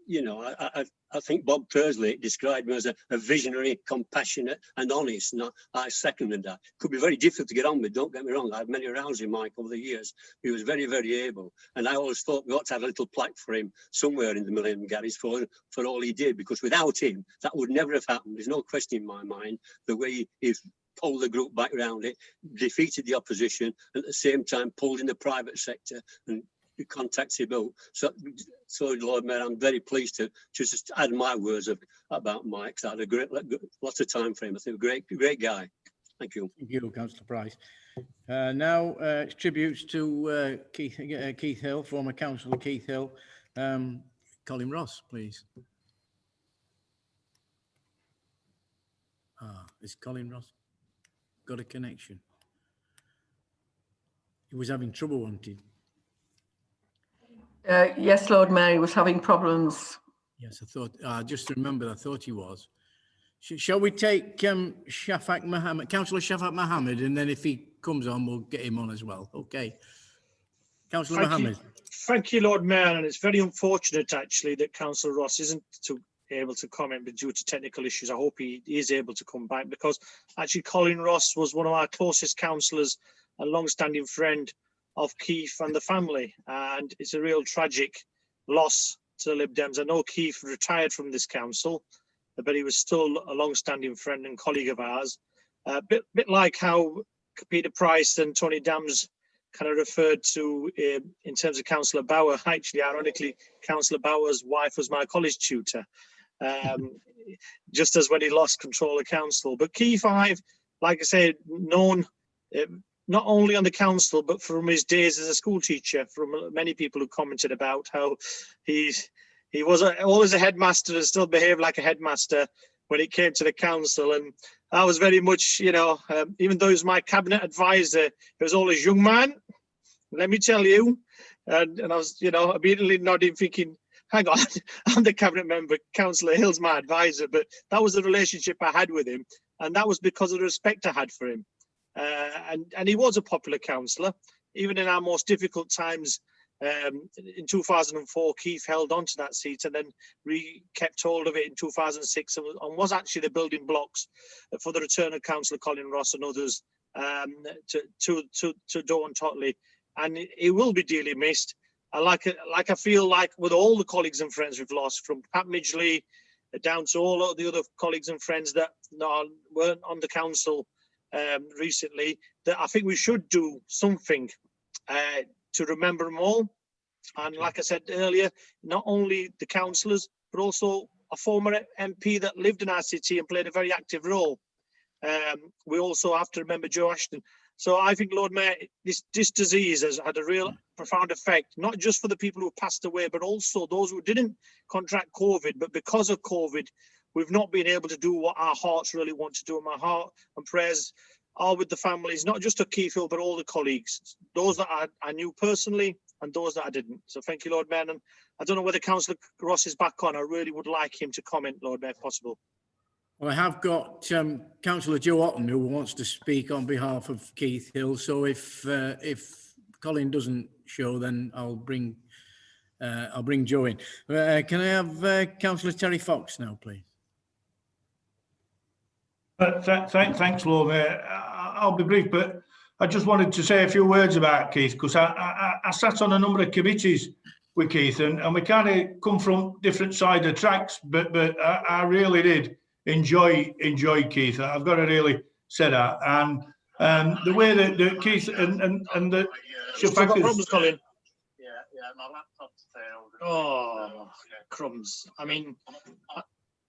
You know, I think Bob Pursley described him as a visionary, compassionate and honest, and I seconded that. Could be very difficult to get on with, don't get me wrong. I had many rounds with Mike over the years. He was very, very able. And I always thought we ought to have a little plaque for him somewhere in the Millennium Garage for all he did, because without him, that would never have happened. There's no question in my mind the way he pulled the group back around it, defeated the opposition, and at the same time pulled in the private sector and contacted Bill. So Lord Mayor, I'm very pleased to just add my words about Mike. I had a lot of time for him. I think great guy. Thank you. Thank you, Councillor Price. Now tributes to Keith Hill, former councillor Keith Hill. Colin Ross, please. Is Colin Ross got a connection? He was having trouble, wasn't he? Yes, Lord Mayor, was having problems. Yes, I thought, just remembered, I thought he was. Shall we take Shafak Mohammed, Councillor Shafak Mohammed, and then if he comes on, we'll get him on as well. Okay. Councillor Mohammed. Thank you, Lord Mayor, and it's very unfortunate, actually, that Councillor Ross isn't able to comment, but due to technical issues, I hope he is able to come back, because actually Colin Ross was one of our closest councillors, a long-standing friend of Keith and the family, and it's a real tragic loss to the Lib Dems. I know Keith retired from this council, but he was still a long-standing friend and colleague of ours. Bit like how Peter Price and Tony Dams kind of referred to in terms of Councillor Bauer. Actually, ironically, Councillor Bauer's wife was my college tutor, just as when he lost control of council. But Keith, I've, like I said, known not only on the council, but from his days as a school teacher, from many people who commented about how he was always a headmaster and still behaved like a headmaster when it came to the council. And I was very much, you know, even though he was my cabinet advisor, he was always young man, let me tell you. And I was, you know, immediately nodding, thinking, hang on, I'm the cabinet member, Councillor Hill's my advisor. But that was the relationship I had with him. And that was because of the respect I had for him. And he was a popular councillor, even in our most difficult times. In 2004, Keith held on to that seat and then kept hold of it in 2006 and was actually the building blocks for the return of Councillor Colin Ross and others to Dawn Totley. And he will be dearly missed. I feel like with all the colleagues and friends we've lost, from Pat Midgley down to all of the other colleagues and friends that weren't on the council recently, that I think we should do something to remember them all. And like I said earlier, not only the councillors, but also a former MP that lived in our city and played a very active role. We also have to remember Joe Ashton. So I think, Lord Mayor, this disease has had a real profound effect, not just for the people who passed away, but also those who didn't contract COVID, but because of COVID, we've not been able to do what our hearts really want to do. And my heart and prayers are with the families, not just of Keith Hill, but all the colleagues, those that I knew personally and those that I didn't. So thank you, Lord Mayor. And I don't know whether Councillor Ross is back on. I really would like him to comment, Lord Mayor, if possible. Well, I have got Councillor Joe Otten who wants to speak on behalf of Keith Hill. So if Colin doesn't show, then I'll bring Joe in. Can I have Councillor Terry Fox now, please? Thanks, Lord Mayor. I'll be brief, but I just wanted to say a few words about Keith, because I sat on a number of committees with Keith, and we kind of come from different side of tracks, but I really did enjoy Keith. I've got to really say that, and the way that Keith and the Still got problems, Colin. Yeah, my laptop's failed. Oh, crumbs. I mean,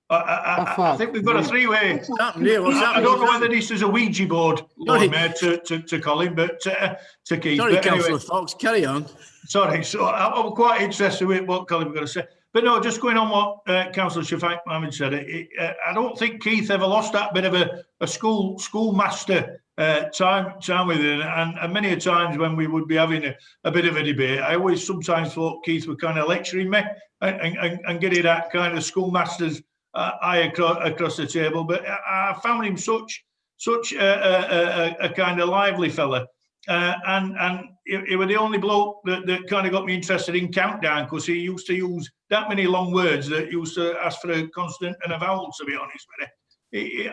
I think we've got a three-way. I don't know whether this is a Ouija board, Lord Mayor, to Colin, but to Keith. Sorry, but Councillor anyway, Fox, carry on. Sorry, so I'm quite interested with what Colin was going to say. But no, just going on what Councillor Shafak Mohammed said, I don't think Keith ever lost that bit of a schoolmaster time with him. And many a times when we would be having a bit of a debate, I always sometimes thought Keith was kind of lecturing me and getting that kind of schoolmaster's eye across the table. But I found him such a kind of lively fella. And he was the only bloke that kind of got me interested in countdown, because he used to use that many long words that used to ask for a consonant and a vowel, to be honest with you.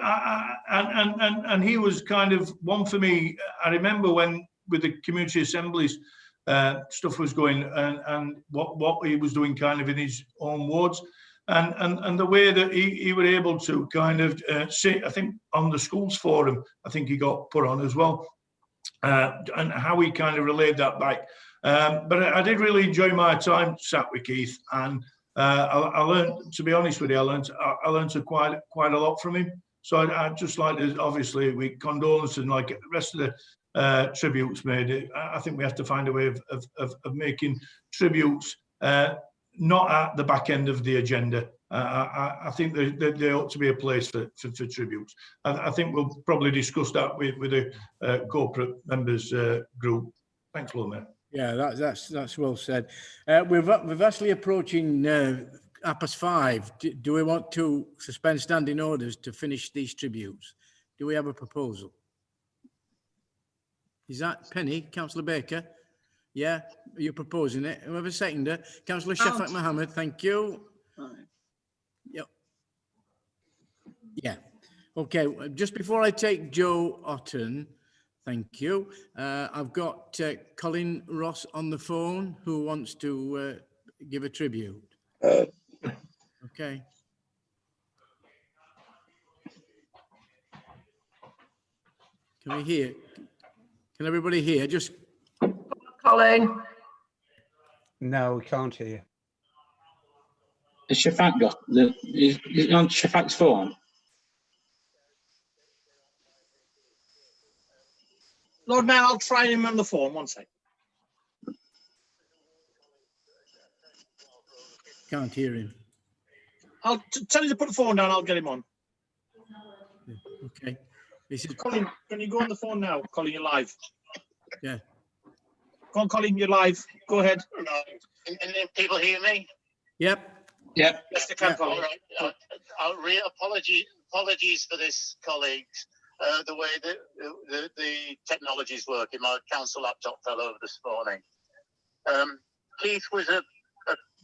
And he was kind of one for me. I remember when with the community assemblies stuff was going, and what he was doing kind of in his own words, and the way that he was able to kind of sit, I think on the schools forum, I think he got put on as well. And how he kind of relayed that back. But I did really enjoy my time sat with Keith, and I learned, to be honest with you, I learned quite a lot from him. So I'd just like to, obviously, with condolences and like the rest of the tributes made, I think we have to find a way of making tributes not at the back end of the agenda. I think there ought to be a place for tributes. I think we'll probably discuss that with the corporate members group. Thanks, Lord Mayor. Yeah, that's well said. We're actually approaching 5:30. Do we want to suspend standing orders to finish these tributes? Do we have a proposal? Is that Penny, Councillor Baker? Yeah, are you proposing it? Whoever seconder? Councillor Shafak Mohammed, thank you. Yep. Yeah. Okay. Just before I take Joe Otten, thank you. I've got Colin Ross on the phone who wants to give a tribute. Okay. Can we hear? Can everybody hear? Just Colin. No, we can't hear you. Has Shafak got is it on Shafak's phone? Lord Mayor, I'll try him on the phone. One sec. can't hear him. I'll tell you to put the phone down. I'll get him on. Okay. This is Colin. Can you go on the phone now? Colin, you're live. Yeah. Go on, Colin, you're live. Go ahead. And people hear me? Yep. Yep. Yes, they can, Colin. All right. Apologies for this, colleagues. The way that the technology is working. My council laptop fell over this morning. Keith was a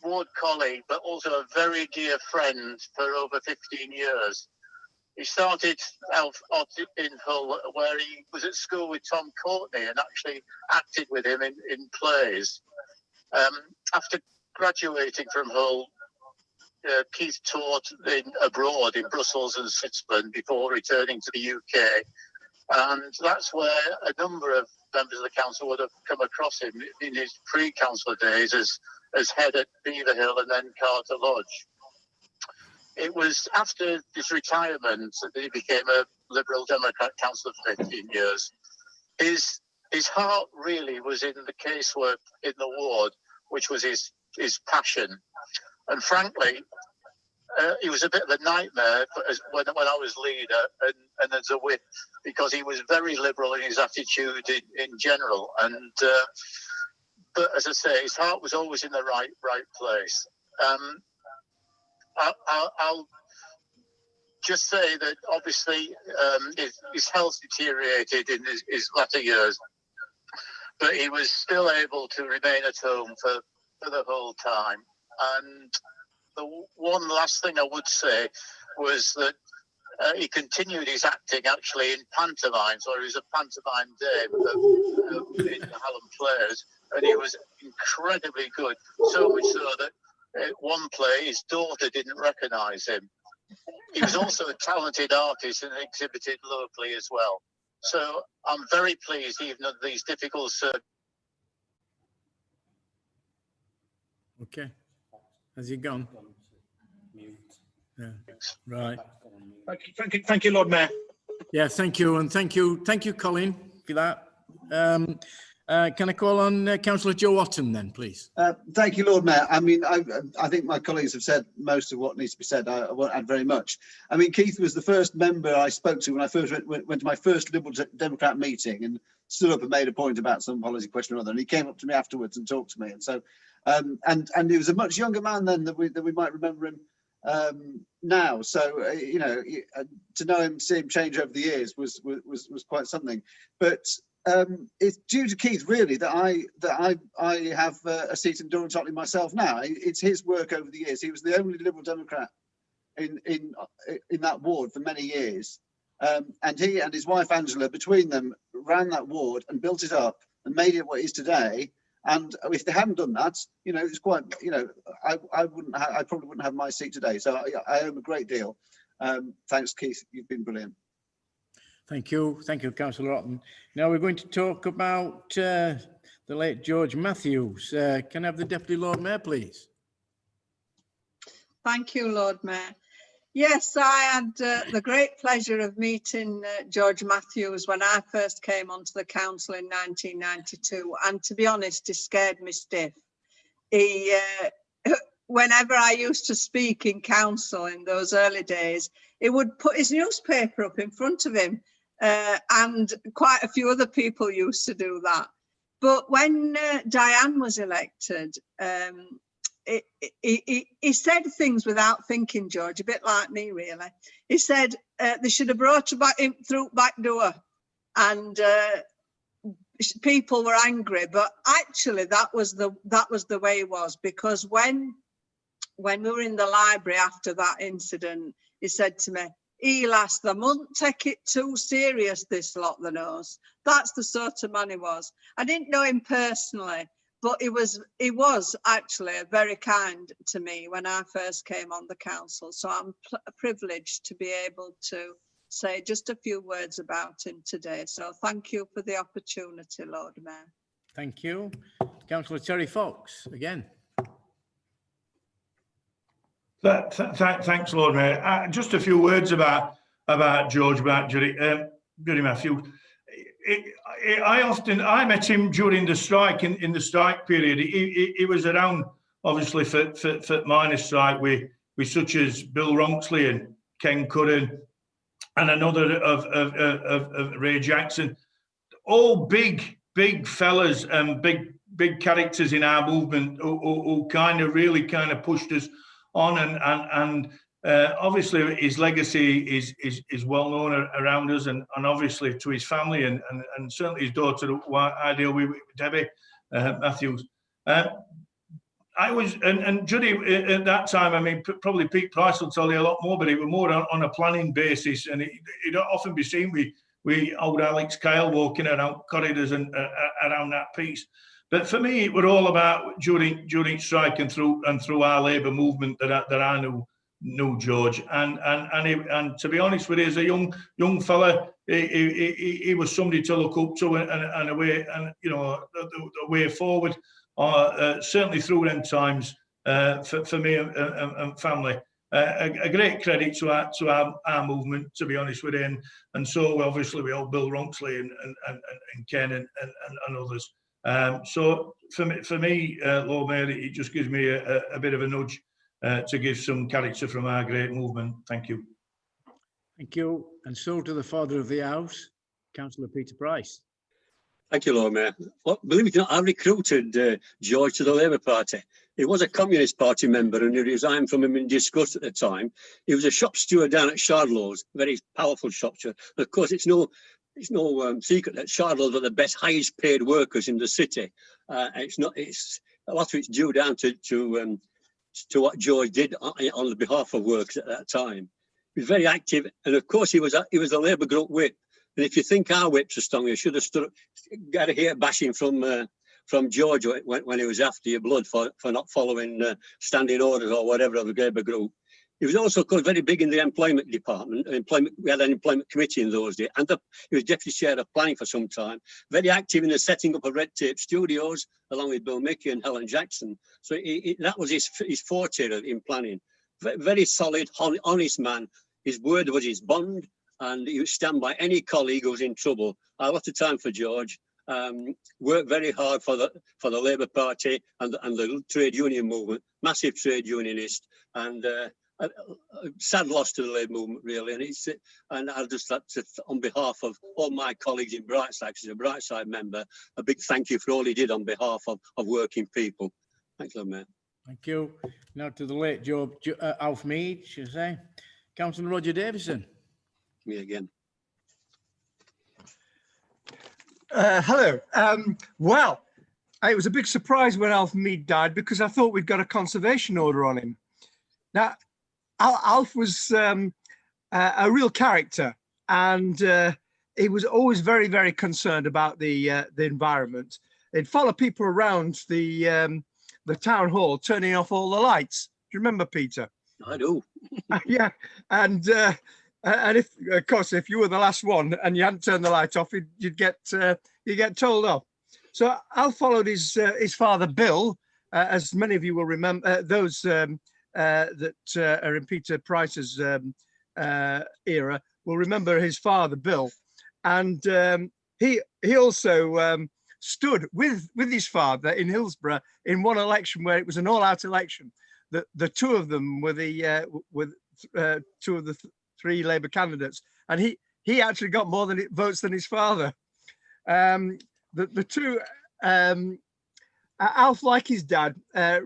ward colleague, but also a very dear friend for over 15 years. He started out in Hull, where he was at school with Tom Courtney and actually acted with him in plays. After graduating from Hull, Keith taught abroad in Brussels and Switzerland before returning to the UK. And that's where a number of members of the council would have come across him in his pre-councillor days as head at Beaver Hill and then Carter Lodge. It was after his retirement that he became a Liberal Democrat councillor for 15 years. His heart really was in the casework in the ward, which was his passion. And frankly, he was a bit of a nightmare when I was leader and as a whip, because he was very liberal in his attitude in general. And but as I say, his heart was always in the right place. I'll just say that obviously his health deteriorated in his latter years, but he was still able to remain at home for the whole time. And the one last thing I would say was that he continued his acting actually in pantomimes, or he was a pantomime dame in the Hallam Players, and he was incredibly good, so much so that one play his daughter didn't recognise him. He was also a talented artist and exhibited locally as well. So I'm very pleased, even under these difficult circumstances. Okay. Has he gone? Yeah. Right. Thank you, Lord Mayor. Yeah, thank you. And thank you, Colin, for that. Can I call on Councillor Joe Otten then, please? Thank you, Lord Mayor. I mean, I think my colleagues have said most of what needs to be said. I won't add very much. I mean, Keith was the first member I spoke to when I first went to my first Liberal Democrat meeting and stood up and made a point about some policy question or other. And he came up to me afterwards and talked to me. And so, and he was a much younger man then than we might remember him now. So, you know, to know him, see him change over the years was quite something. But it's due to Keith really that I have a seat in Durham Totley myself now. It's his work over the years. He was the only Liberal Democrat in that ward for many years, and he and his wife Angela, between them, ran that ward and built it up and made it what it is today. And if they hadn't done that, you know, it's quite, you know, I probably wouldn't have my seat today. So I owe him a great deal. Thanks, Keith. You've been brilliant. Thank you, Councillor Otten. Now we're going to talk about the late George Matthews. Can I have the Deputy Lord Mayor, please? Thank you, Lord Mayor. Yes, I had the great pleasure of meeting George Matthews when I first came onto the council in 1992, and to be honest, he scared me stiff. He, whenever I used to speak in council in those early days, he would put his newspaper up in front of him, and quite a few other people used to do that. But when Diane was elected, he said things without thinking, George, a bit like me, really. He said they should have brought her back in through back door, and people were angry. But actually, that was the way it was, because when we were in the library after that incident, he said to me, "Lass, they mustn't take it too serious, this lot, the knows." That's the sort of man he was. I didn't know him personally, but he was actually very kind to me when I first came on the council. So I'm privileged to be able to say just a few words about him today. So thank you for the opportunity, Lord Mayor. Thank you. Councillor Terry Fox, again. Thanks, Lord Mayor. Just a few words about George, about Judy Matthews. I met him during the strike, in the strike period. He was around, obviously, for miners' strike with such as Bill Ronksley and Ken Curran and another of Ray Jackson. All big fellas and big characters in our movement who really pushed us on, and obviously his legacy is well known around us, and obviously to his family and certainly his daughter, who I deal with, Debbie Matthews. I was, and Judy at that time, I mean, probably Pete Price will tell you a lot more, but it was more on a planning basis, and it'd often be seen with old Alex Kyle walking around corridors and around that piece. But for me, it was all about during strike and through our labour movement that I knew George, and to be honest with you, as a young fella, he was somebody to look up to, and a way, and you know, a way forward. Certainly through them times, for me and family, a great credit to our movement, to be honest with you, and so obviously we all Bill Ronksley and Ken and others. So for me, Lord Mayor, it just gives me a bit of a nudge to give some character from our great movement. Thank you. Thank you. And so to the father of the house, Councillor Peter Price. Thank you, Lord Mayor. Well, believe it or not, I recruited George to the Labour Party. He was a Communist Party member and he resigned from him in disgust at the time. He was a shop steward down at Shardlow's, very powerful shop steward. And of course, it's no secret that Shardlow's are the best, highest paid workers in the city. It's a lot of it's due down to what George did on the behalf of workers at that time. He was very active, and of course, he was a Labour group whip. And if you think our whips are strong, you should have got a hear bashing from George when he was after your blood for not following standing orders or whatever of the Labour group. He was also, of course, very big in the employment department. We had an employment committee in those days, and he was deputy chair of planning for some time. Very active in the setting up of Red Tape Studios, along with Bill Mickey and Helen Jackson. So that was his forte in planning. Very solid, honest man. His word was his bond, and he would stand by any colleague who was in trouble. I had a lot of time for George. Worked very hard for the Labour Party and the trade union movement. Massive trade unionist, and a sad loss to the Labour movement, really. And I'll just like to, on behalf of all my colleagues in Brightside, as a Brightside member, a big thank you for all he did on behalf of working people. Thanks, Lord Mayor. Thank you. Now to the late Alf Mead, should I say. Councillor Roger Davison. Me again. Hello. Well, it was a big surprise when Alf Mead died because I thought we'd got a conservation order on him. Now, Alf was a real character, and he was always very, very concerned about the environment. He'd follow people around the town hall, turning off all the lights. Do you remember, Peter? I do. Yeah, and if, of course, if you were the last one and you hadn't turned the light off, you'd get told off. So Al followed his father Bill, as many of you will remember. Those that are in Peter Price's era will remember his father Bill, and he also stood with his father in Hillsborough in one election where it was an all-out election. The two of them were two of the three Labour candidates, and he actually got more votes than his father. The two, Alf, like his dad,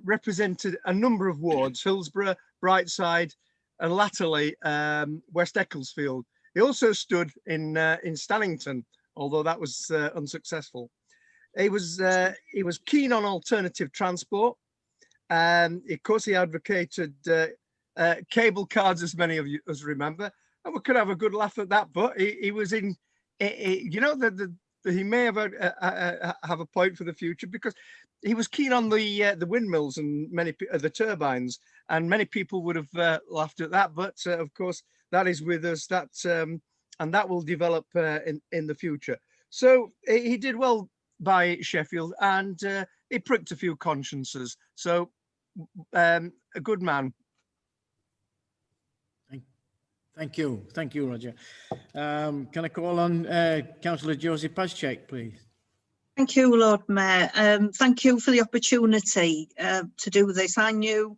represented a number of wards: Hillsborough, Brightside, and latterly West Ecclesfield. He also stood in Stannington, although that was unsuccessful. He was keen on alternative transport. Of course, he advocated cable cars, as many of you remember, and we could have a good laugh at that. But he was in, you know, he may have a point for the future, because he was keen on the windmills and many the turbines, and many people would have laughed at that. But of course, that is with us. And that will develop in the future. So he did well by Sheffield, and he pricked a few consciences. So a good man. Thank you, Roger. Can I call on Councillor Josie Paschek, please? Thank you, Lord Mayor. Thank you for the opportunity to do this. I knew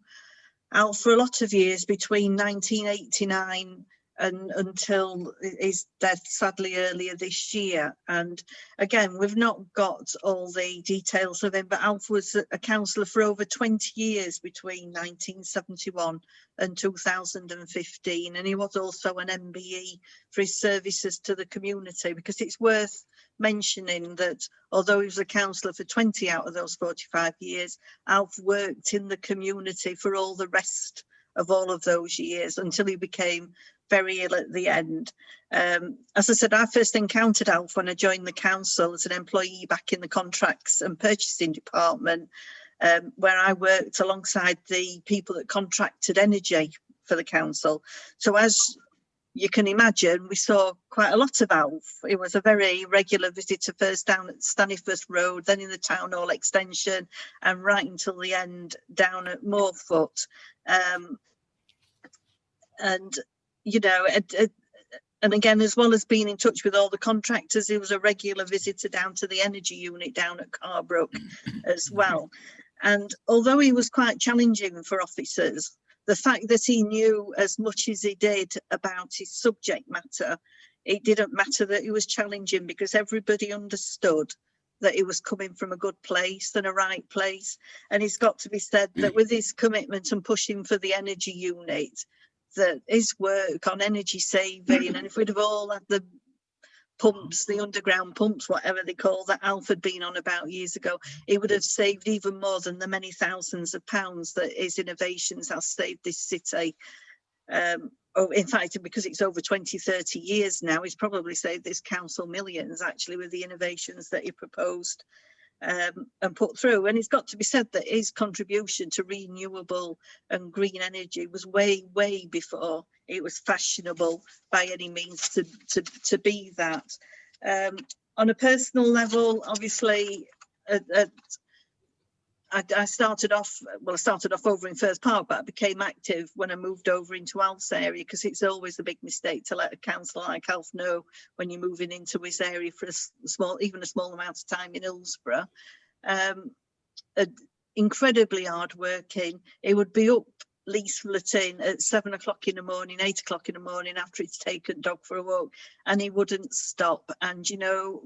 Al for a lot of years, between 1989 and until his death, sadly, earlier this year. And again, we've not got all the details of him, but Alf was a councillor for over 20 years between 1971 and 2015, and he was also an MBE for his services to the community, because it's worth mentioning that although he was a councillor for 20 out of those 45 years, Alf worked in the community for all the rest of all of those years until he became very ill at the end. As I said, I first encountered Alf when I joined the council as an employee back in the contracts and purchasing department, where I worked alongside the people that contracted energy for the council. So as you can imagine, we saw quite a lot of Alf. It was a very regular visitor, first down at Stanyforth Road, then in the Town Hall extension, and right until the end down at Moorfoot. And you know, and again, as well as being in touch with all the contractors, he was a regular visitor down to the energy unit down at Carbrook as well. And although he was quite challenging for officers, the fact that he knew as much as he did about his subject matter, it didn't matter that he was challenging, because everybody understood that he was coming from a good place and a right place. And it's got to be said that with his commitment and pushing for the energy unit, that his work on energy saving, and if we'd have all had the pumps, the underground pumps, whatever they call that Alf had been on about years ago, it would have saved even more than the many thousands of pounds that his innovations have saved this city. In fact, because it's over 20-30 years now, he's probably saved this council millions actually with the innovations that he proposed and put through. And it's got to be said that his contribution to renewable and green energy was way before it was fashionable by any means to be that. On a personal level, obviously, I started off over in First Park, but I became active when I moved over into Alf's area, because it's always a big mistake to let a councillor like Alf know when you're moving into his area for even a small amount of time in Hillsborough. Incredibly hard working. It would be up leafleting at 7 o'clock in the morning, 8 o'clock in the morning after it's taken dog for a walk, and he wouldn't stop. And you know,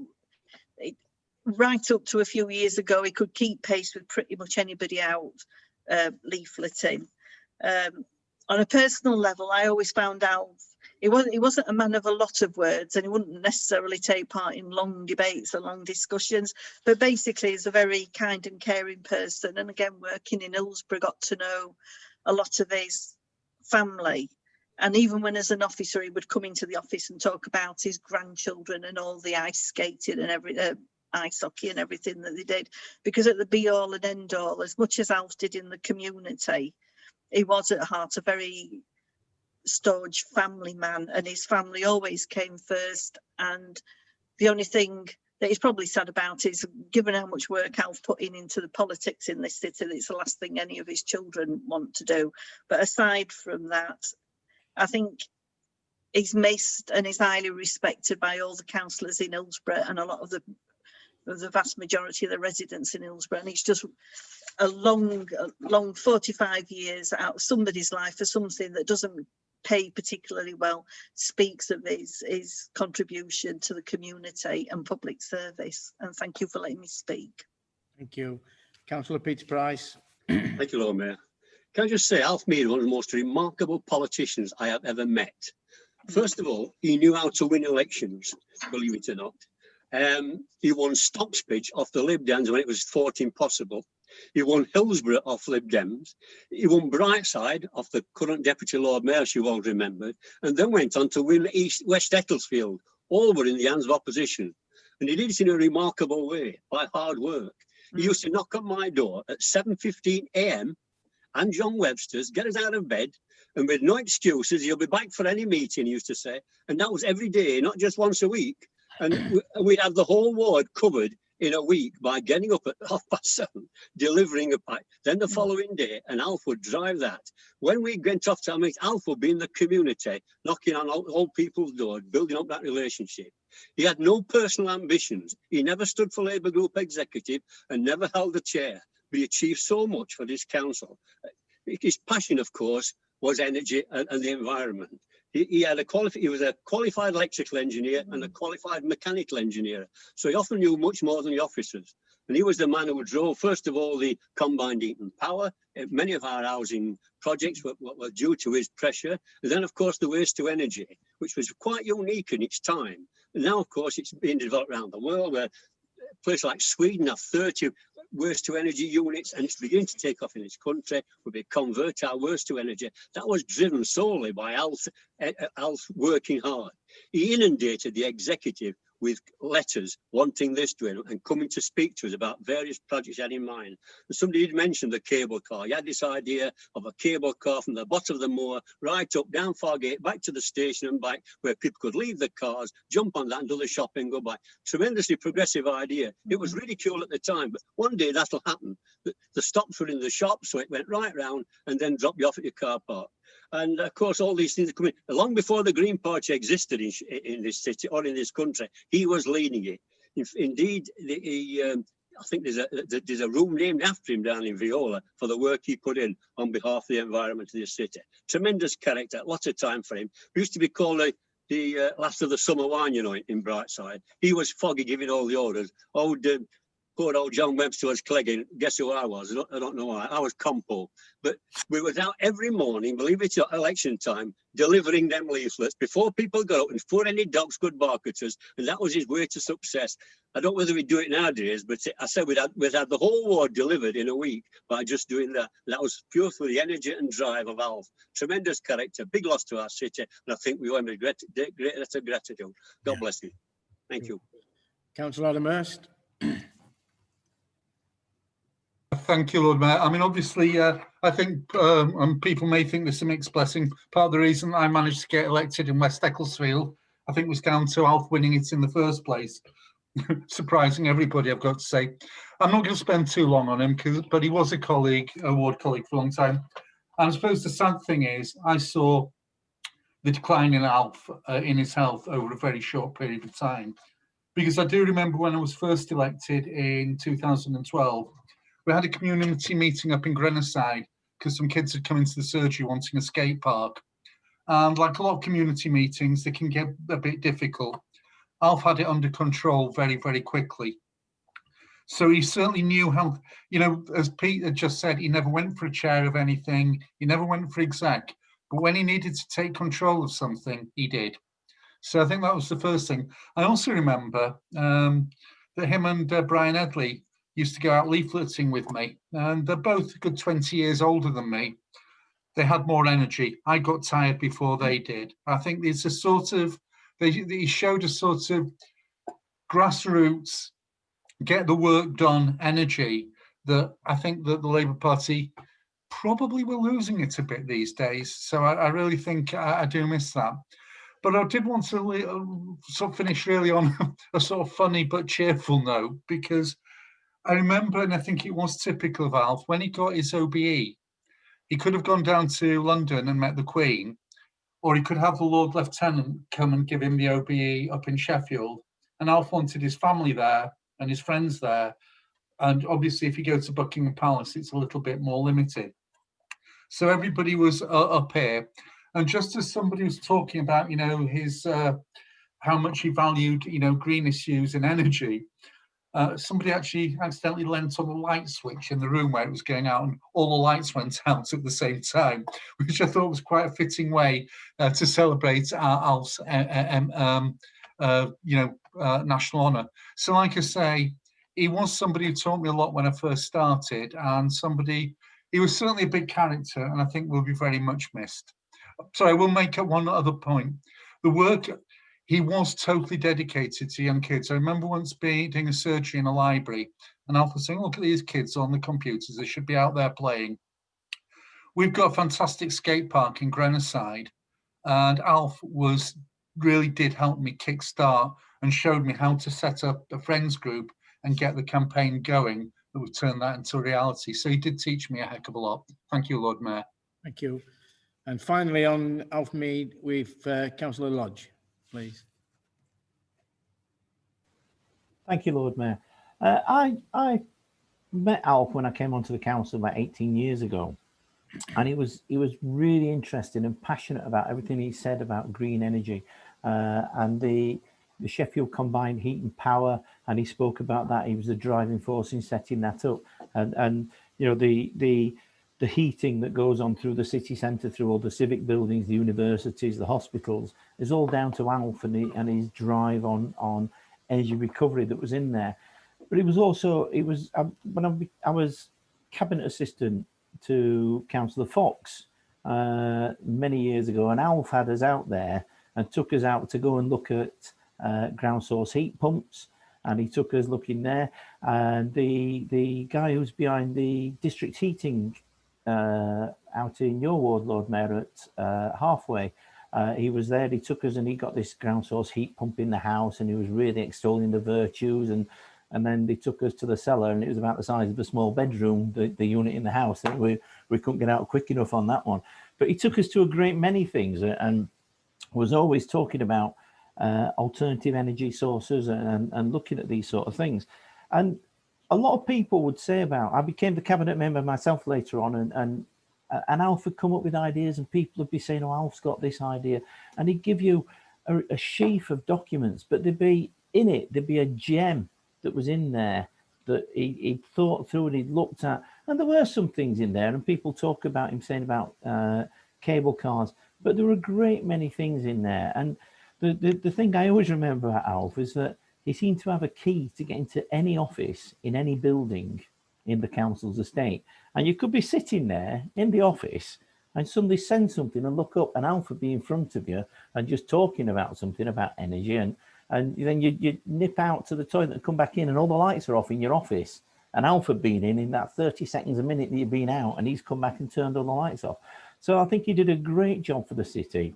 right up to a few years ago, he could keep pace with pretty much anybody out leafleting. On a personal level, I always found out he wasn't a man of a lot of words, and he wouldn't necessarily take part in long debates or long discussions, but basically he's a very kind and caring person. And again, working in Hillsborough, got to know a lot of his family. And even when as an officer, he would come into the office and talk about his grandchildren and all the ice skating and ice hockey and everything that they did, because at the be all and end all, as much as Alf did in the community, he was at heart a very staunch family man, and his family always came first. And the only thing that he's probably sad about is, given how much work Alf put into the politics in this city, it's the last thing any of his children want to do. But aside from that, I think he's missed and is highly respected by all the councillors in Hillsborough and a lot of the vast majority of the residents in Hillsborough. And it's just a long 45 years out of somebody's life for something that doesn't pay particularly well, speaks of his contribution to the community and public service. And thank you for letting me speak. Thank you. Councillor Peter Price. Thank you, Lord Mayor. Can I just say, Alf Mead, one of the most remarkable politicians I have ever met. First of all, he knew how to win elections, believe it or not. He won Stockspitch off the Lib Dems when it was thought impossible. He won Hillsborough off Lib Dems. He won Brightside off the current Deputy Lord Mayor, she all remembered, and then went on to win West Ecclesfield. All were in the hands of opposition. And he did it in a remarkable way, by hard work. He used to knock on my door at 7:15 a.m. and John Webster's, get us out of bed, and with no excuses, he'll be back for any meeting, he used to say. And that was every day, not just once a week. And we'd have the whole ward covered in a week by getting up at 7:30, delivering a pack. Then the following day, and Alf would drive that. When we went off to our meet, Alf would be in the community, knocking on old people's doors, building up that relationship. He had no personal ambitions. He never stood for Labour Group executive and never held a chair, but he achieved so much for this council. His passion, of course, was energy and the environment. He was a qualified electrical engineer and a qualified mechanical engineer. So he often knew much more than the officers. And he was the man who drove, first of all, the combined heat and power. Many of our housing projects were due to his pressure. And then, of course, the waste to energy, which was quite unique in its time. And now, of course, it's being developed around the world, where places like Sweden have 30 waste to energy units, and it's beginning to take off in this country. We convert our waste to energy. That was driven solely by Alf working hard. He inundated the executive with letters wanting this to him and coming to speak to us about various projects he had in mind. And somebody had mentioned the cable car. He had this idea of a cable car from the bottom of the moor right up down Fargate, back to the station and back, where people could leave the cars, jump on that and do the shopping, go back. Tremendously progressive idea. It was ridiculed at the time, but one day that'll happen. The stops were in the shop, so it went right round and then dropped you off at your car park. And of course, all these things are coming long before the Green Party existed in this city or in this country. He was leading it. Indeed, I think there's a room named after him down in Viola for the work he put in on behalf of the environment of this city. Tremendous character, lots of time for him. He used to be called the last of the summer wine, you know, in Brightside. He was foggy, giving all the orders. poor old John Webster was clegging. Guess who I was? I don't know why. I was Compo. But we was out every morning, believe it or not, election time, delivering them leaflets before people got up and before any dogs could bark at us. And that was his way to success. I don't know whether we do it nowadays, but I said we'd had the whole ward delivered in a week by just doing that. That was pure through the energy and drive of Alf. Tremendous character, big loss to our city. And I think we owe him a great debt of gratitude. God bless him. Thank you. Councillor Adamhurst. Thank you, Lord Mayor. I mean, obviously, I think people may think there's a mixed blessing. Part of the reason I managed to get elected in West Ecclesfield, I think, was down to Alf winning it in the first place. Surprising everybody, I've got to say. I'm not going to spend too long on him, but he was a colleague, a ward colleague for a long time. And I suppose the sad thing is, I saw the decline in Alf, in his health over a very short period of time. Because I do remember when I was first elected in 2012, we had a community meeting up in Grenoside because some kids had come into the surgery wanting a skate park. And like a lot of community meetings, they can get a bit difficult. Alf had it under control very, very quickly. So he certainly knew how, you know, as Pete had just said, he never went for a chair of anything. He never went for exec. But when he needed to take control of something, he did. So I think that was the first thing. I also remember that him and Brian Edley used to go out leafleting with me, and they're both a good 20 years older than me. They had more energy. I got tired before they did. I think it's a sort of, they showed a sort of grassroots, get the work done energy that I think that the Labour Party probably were losing it a bit these days. So I really think I do miss that. But I did want to sort of finish really on a sort of funny but cheerful note, because I remember, and I think it was typical of Alf, when he got his OBE, he could have gone down to London and met the Queen, or he could have the Lord Lieutenant come and give him the OBE up in Sheffield. And Alf wanted his family there and his friends there. And obviously, if you go to Buckingham Palace, it's a little bit more limited. So everybody was up here. And just as somebody was talking about, you know, his how much he valued, you know, green issues and energy, somebody actually accidentally leant on the light switch in the room where it was going out, and all the lights went out at the same time, which I thought was quite a fitting way to celebrate Alf's, national honour. So, like I say, he was somebody who taught me a lot when I first started, and he was certainly a big character, and I think will be very much missed. Sorry, I will make one other point. The work, he was totally dedicated to young kids. I remember once doing a surgery in a library, and Alf was saying, look at these kids on the computers, they should be out there playing. We've got a fantastic skate park in Grenoside, and Alf really did help me kickstart and showed me how to set up a friends group and get the campaign going that would turn that into reality. So he did teach me a heck of a lot. Thank you, Lord Mayor. Thank you. And finally on Alf Mead with Councillor Lodge, please. Thank you, Lord Mayor. I met Alf when I came onto the council about 18 years ago, and he was really interested and passionate about everything he said about green energy and the Sheffield combined heat and power, and he spoke about that. He was the driving force in setting that up, and you know the heating that goes on through the city centre, through all the civic buildings, the universities, the hospitals, is all down to Alf and his drive on energy recovery that was in there. But it was also, when I was cabinet assistant to Councillor Fox many years ago, and Alf had us out there and took us out to go and look at ground source heat pumps, and he took us looking there. And the guy who's behind the district heating out in your ward, Lord Mayor, at Halfway, he was there. He took us and he got this ground source heat pump in the house, and he was really extolling the virtues. And then they took us to the cellar, and it was about the size of a small bedroom, the unit in the house. That we couldn't get out quick enough on that one. But he took us to a great many things, and was always talking about alternative energy sources and looking at these sort of things. And a lot of people would say about, I became the cabinet member myself later on, and Alf would come up with ideas, and people would be saying, oh, Alf's got this idea, and he'd give you a sheaf of documents, but there'd be a gem that was in there that he thought through and he looked at. And there were some things in there, and people talk about him saying about cable cars, but there were a great many things in there. And the thing I always remember about Alf is that he seemed to have a key to get into any office in any building in the council's estate. And you could be sitting there in the office and somebody send something and look up and Alf would be in front of you and just talking about something about energy. And then you nip out to the toilet and come back in and all the lights are off in your office. And Alf had been in that 30 seconds a minute that you've been out, and he's come back and turned all the lights off. So I think he did a great job for the city.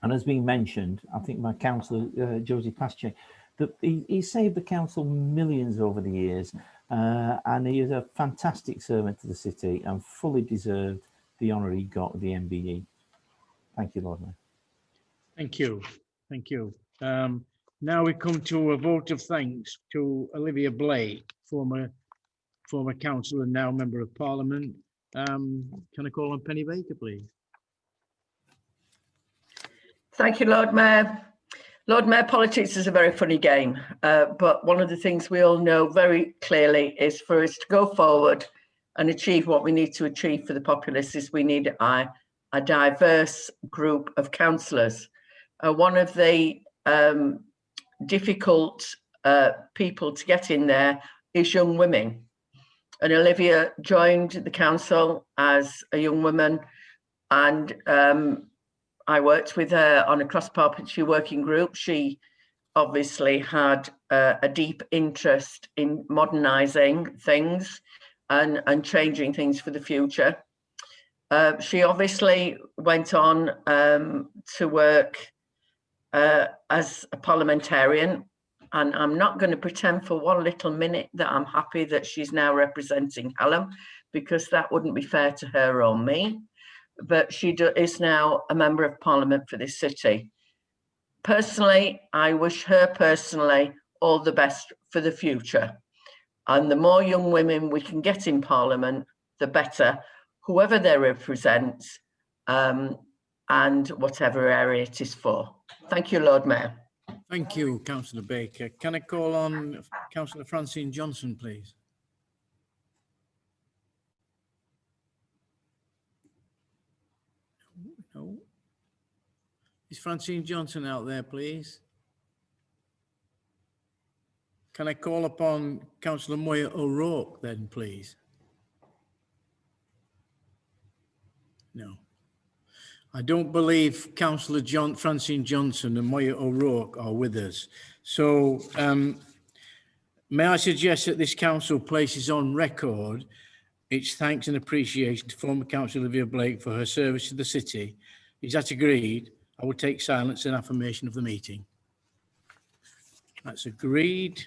And as being mentioned, I think my councillor, Josie Pasche, that he saved the council millions over the years, and he is a fantastic servant to the city and fully deserved the honour he got with the MBE. Thank you, Lord Mayor. Thank you. Thank you. Now we come to a vote of thanks to Olivia Blake, former councillor and now Member of Parliament. Can I call on Penny Baker, please? Thank you, Lord Mayor. Lord Mayor, politics is a very funny game, but one of the things we all know very clearly is for us to go forward and achieve what we need to achieve for the populace is we need a diverse group of councillors. One of the difficult people to get in there is young women. And Olivia joined the council as a young woman, and I worked with her on a cross-parliamentary working group. She obviously had a deep interest in modernising things and changing things for the future. She obviously went on to work as a parliamentarian, and I'm not going to pretend for one little minute that I'm happy that she's now representing Hallam, because that wouldn't be fair to her or me. But she is now a member of Parliament for this city. Personally, I wish her personally all the best for the future. And the more young women we can get in Parliament, the better, whoever they represent, and whatever area it is for. Thank you, Lord Mayor. Thank you, Councillor Baker. Can I call on Councillor Francine Johnson, please? No. Is Francine Johnson out there, please? Can I call upon Councillor Moya O'Rourke then, please? No. I don't believe Councillor Francine Johnson and Moya O'Rourke are with us. So may I suggest that this council places on record its thanks and appreciation to former Councillor Olivia Blake for her service to the city. Is that agreed? I will take silence in affirmation of the meeting. That's agreed.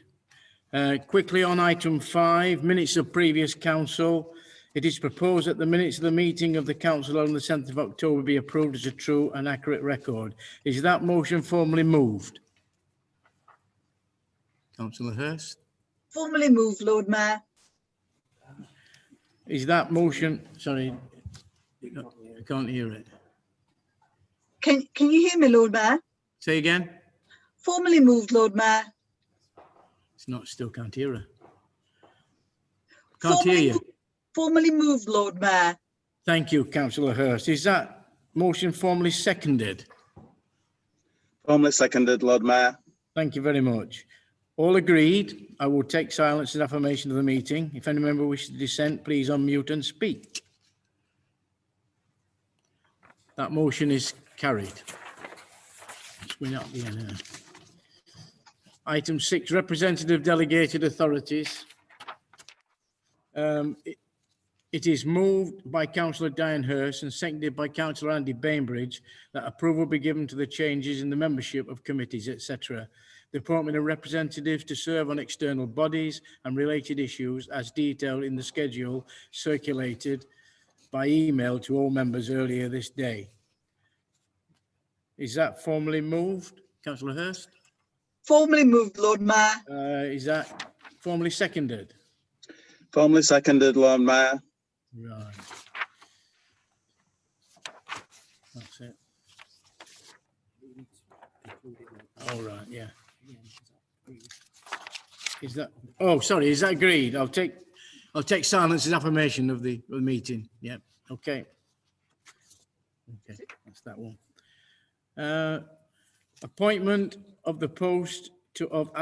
Quickly on item 5, minutes of previous council. It is proposed that the minutes of the meeting of the council on the 7th of October be approved as a true and accurate record. Is that motion formally moved? Councillor Hurst? Formally moved, Lord Mayor. Is that motion, sorry, I can't hear it. Can you hear me, Lord Mayor? Say again? Formally moved, Lord Mayor. It's not, still can't hear her. Can't hear you. Formally moved, Lord Mayor. Thank you, Councillor Hurst. Is that motion formally seconded? Formally seconded, Lord Mayor. Thank you very much. All agreed. I will take silence in affirmation of the meeting. If any member wishes to dissent, please unmute and speak. That motion is carried. Let's win out the end. Item 6, representative delegated authorities. It is moved by Councillor Diane Hurst and seconded by Councillor Andy Bainbridge that approval be given to the changes in the membership of committees, etc. The appointment of representatives to serve on external bodies and related issues as detailed in the schedule circulated by email to all members earlier this day. Is that formally moved, Councillor Hurst? Formally moved, Lord Mayor. Is that formally seconded? Formally seconded, Lord Mayor. Right. That's it. All right, yeah. Is that, oh, sorry, is that agreed? I'll take silence as affirmation of the meeting. Yeah, okay. Okay, that's that one. Appointment of the post of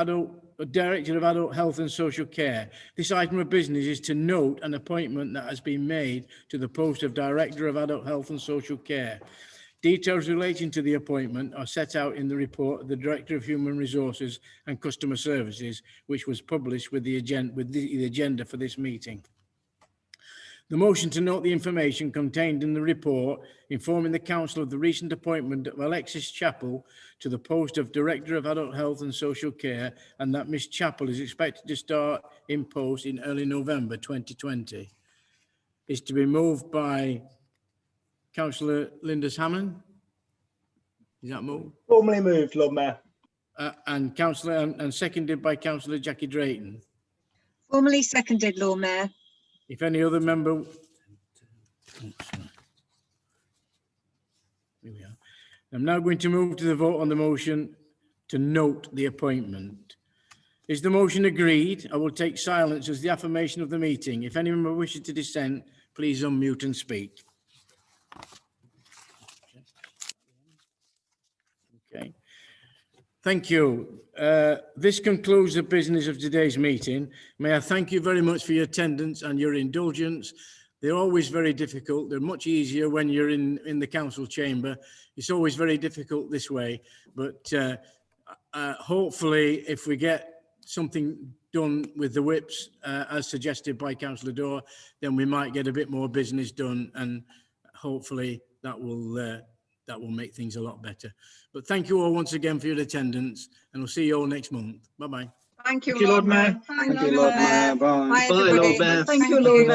Director of Adult Health and Social Care. This item of business is to note an appointment that has been made to the post of Director of Adult Health and Social Care. Details relating to the appointment are set out in the report of the Director of Human Resources and Customer Services, which was published with the agenda for this meeting. The motion to note the information contained in the report informing the Council of the recent appointment of Alexis Chappell to the post of Director of Adult Health and Social Care, and that Miss Chappell is expected to start in post in early November 2020. Is to be moved by Councillor Lindis Hammond. Is that moved? Formally moved, Lord Mayor. And Councillor and seconded by Councillor Jackie Drayton. Formally seconded, Lord Mayor. If any other member, here we are. I'm now going to move to the vote on the motion to note the appointment. Is the motion agreed? I will take silence as the affirmation of the meeting. If any member wishes to dissent, please unmute and speak. Okay. Thank you. This concludes the business of today's meeting. May I thank you very much for your attendance and your indulgence. They're always very difficult. They're much easier when you're in the council chamber. It's always very difficult this way, but hopefully if we get something done with the whips as suggested by Councillor Dorr, then we might get a bit more business done, and hopefully that will make things a lot better. But thank you all once again for your attendance, and we'll see you all next month. Bye-bye. Thank you, Lord Mayor. Thank you, Lord Mayor. Bye. Bye, Lord Mayor. Thank you, Lord Mayor.